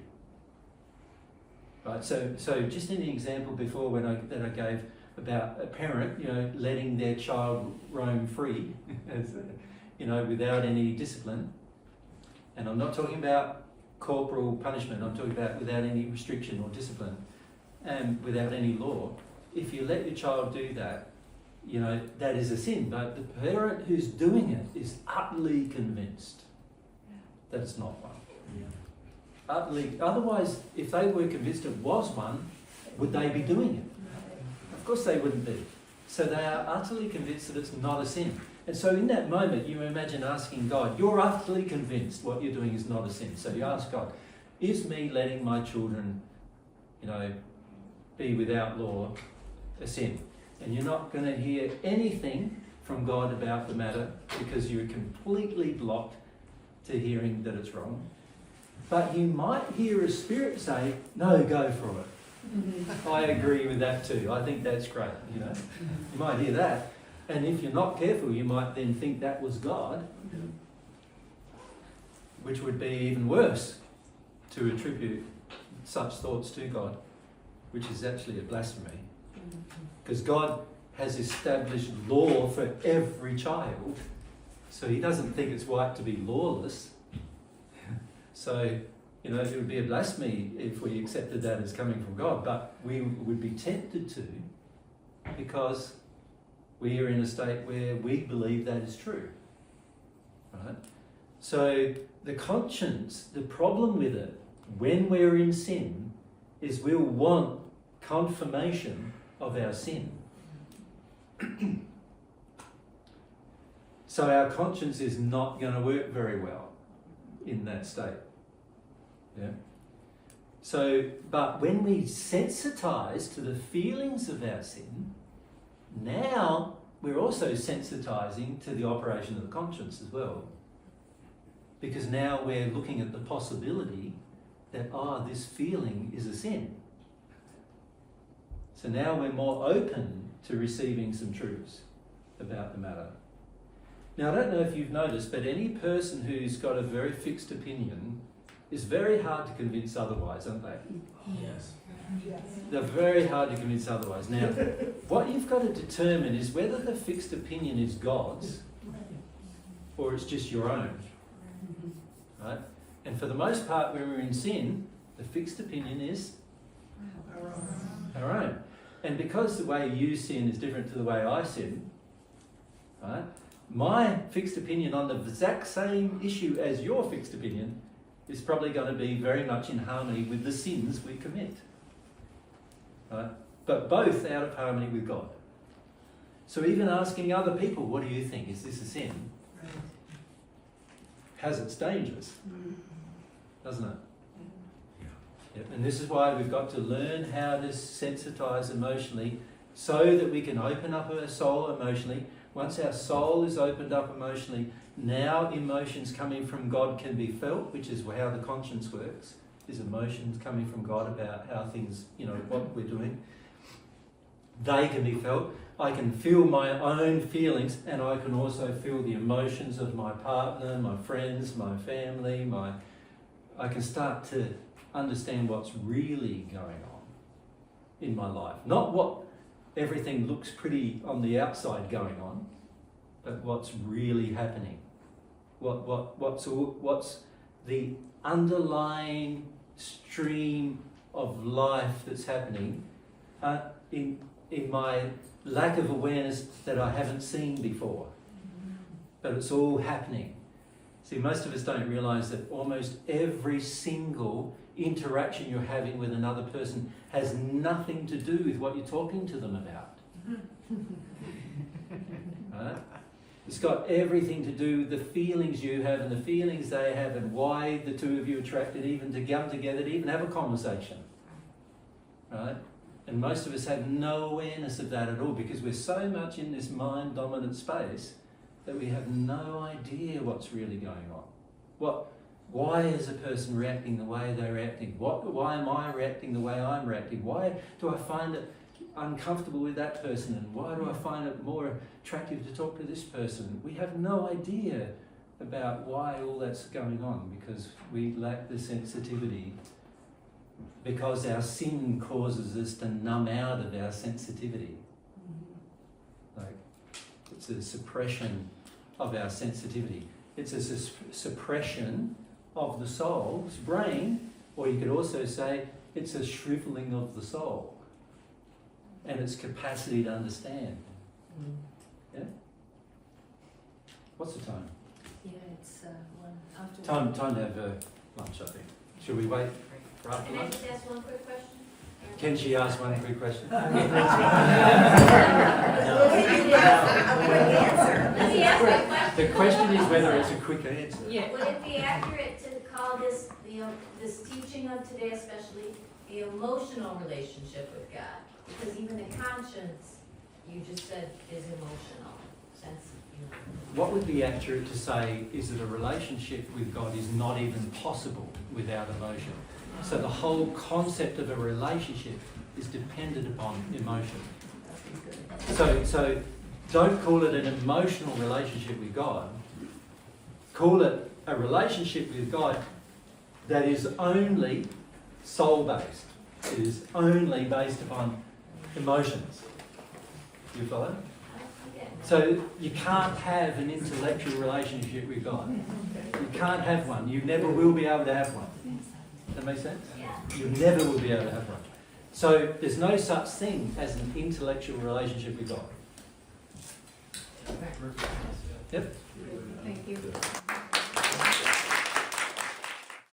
Right? So just in the example before that I gave about a parent, letting their child roam free, without any discipline. And I'm not talking about corporal punishment, I'm talking about without any restriction or discipline and without any law. If you let your child do that, that is a sin. But the parent who's doing it is utterly convinced that it's not one. Yeah. Utterly. Otherwise, if they were convinced it was one, would they be doing it? Of course they wouldn't be. So they are utterly convinced that it's not a sin. And so in that moment, you imagine asking God, you're utterly convinced what you're doing is not a sin. So you ask God, is me letting my children, be without law a sin? And you're not going to hear anything from God about the matter because you're completely blocked to hearing that it's wrong. But you might hear a spirit say, no, go for it. I agree with that too. I think that's great, You might hear that. And if you're not careful, you might then think that was God, which would be even worse, to attribute such thoughts to God, which is actually a blasphemy. Because God has established law for every child, so He doesn't think it's right to be lawless. So, it would be a blasphemy if we accepted that as coming from God, but we would be tempted to, because we are in a state where we believe that is true. Right? So the conscience, the problem with it, when we're in sin, is we'll want confirmation of our sin. So our conscience is not going to work very well in that state. Yeah. So, but when we sensitize to the feelings of our sin, now we're also sensitizing to the operation of the conscience as well. Because now we're looking at the possibility that, this feeling is a sin. So now we're more open to receiving some truths about the matter. Now, I don't know if you've noticed, but any person who's got a very fixed opinion is very hard to convince otherwise, aren't they? Yes. They're very hard to convince otherwise. Now, what you've got to determine is whether the fixed opinion is God's or it's just your own. Right? And for the most part, when we're in sin, the fixed opinion is our own. And because the way you sin is different to the way I sin, right? My fixed opinion on the exact same issue as your fixed opinion is probably going to be very much in harmony with the sins we commit. Right? But both out of harmony with God. So even asking other people, what do you think? Is this a sin? Has its dangers, doesn't it? Yep. And this is why we've got to learn how to sensitize emotionally so that we can open up our soul emotionally. Once our soul is opened up emotionally, now emotions coming from God can be felt, which is how the conscience works, is emotions coming from God about how things, what we're doing. They can be felt. I can feel my own feelings, and I can also feel the emotions of my partner, my friends, my family, I can start to understand what's really going on in my life. Not what everything looks pretty on the outside going on, but what's really happening. What's the underlying stream of life that's happening in my lack of awareness that I haven't seen before. But it's all happening. See, most of us don't realise that almost every single interaction you're having with another person has nothing to do with what you're talking to them about. Right? It's got everything to do with the feelings you have and the feelings they have and why the two of you attracted even to come together to even have a conversation. Right? And most of us have no awareness of that at all because we're so much in this mind-dominant space that we have no idea what's really going on. Why is a person reacting the way they're reacting? Why am I reacting the way I'm reacting? Why do I find it uncomfortable with that person? And why do I find it more attractive to talk to this person? We have no idea about why all that's going on because we lack the sensitivity, because our sin causes us to numb out of our sensitivity. Like, it's a suppression of our sensitivity. It's a suppression of the soul's brain, or you could also say it's a shriveling of the soul and its capacity to understand. Yeah? What's the time? Yeah, it's 1 after. Time to have lunch, I think. Should we wait for after Can I lunch? just ask one quick question? Can she ask one quick question? Let me ask a question. The question is whether it's a quick answer. Yeah. Would it be accurate to call this, this teaching of today especially, the emotional relationship with God? Because even the conscience, you just said, is emotional. What would be accurate to say is that a relationship with God is not even possible without emotion. So the whole concept of a relationship is dependent upon emotion. So don't call it an emotional relationship with God. Call it a relationship with God that is only soul-based. It is only based upon emotions. You follow? So you can't have an intellectual relationship with God. You can't have one. You never will be able to have one. Does that make sense? You never will be able to have one. So there's no such thing as an intellectual relationship with God. Yep. Thank you.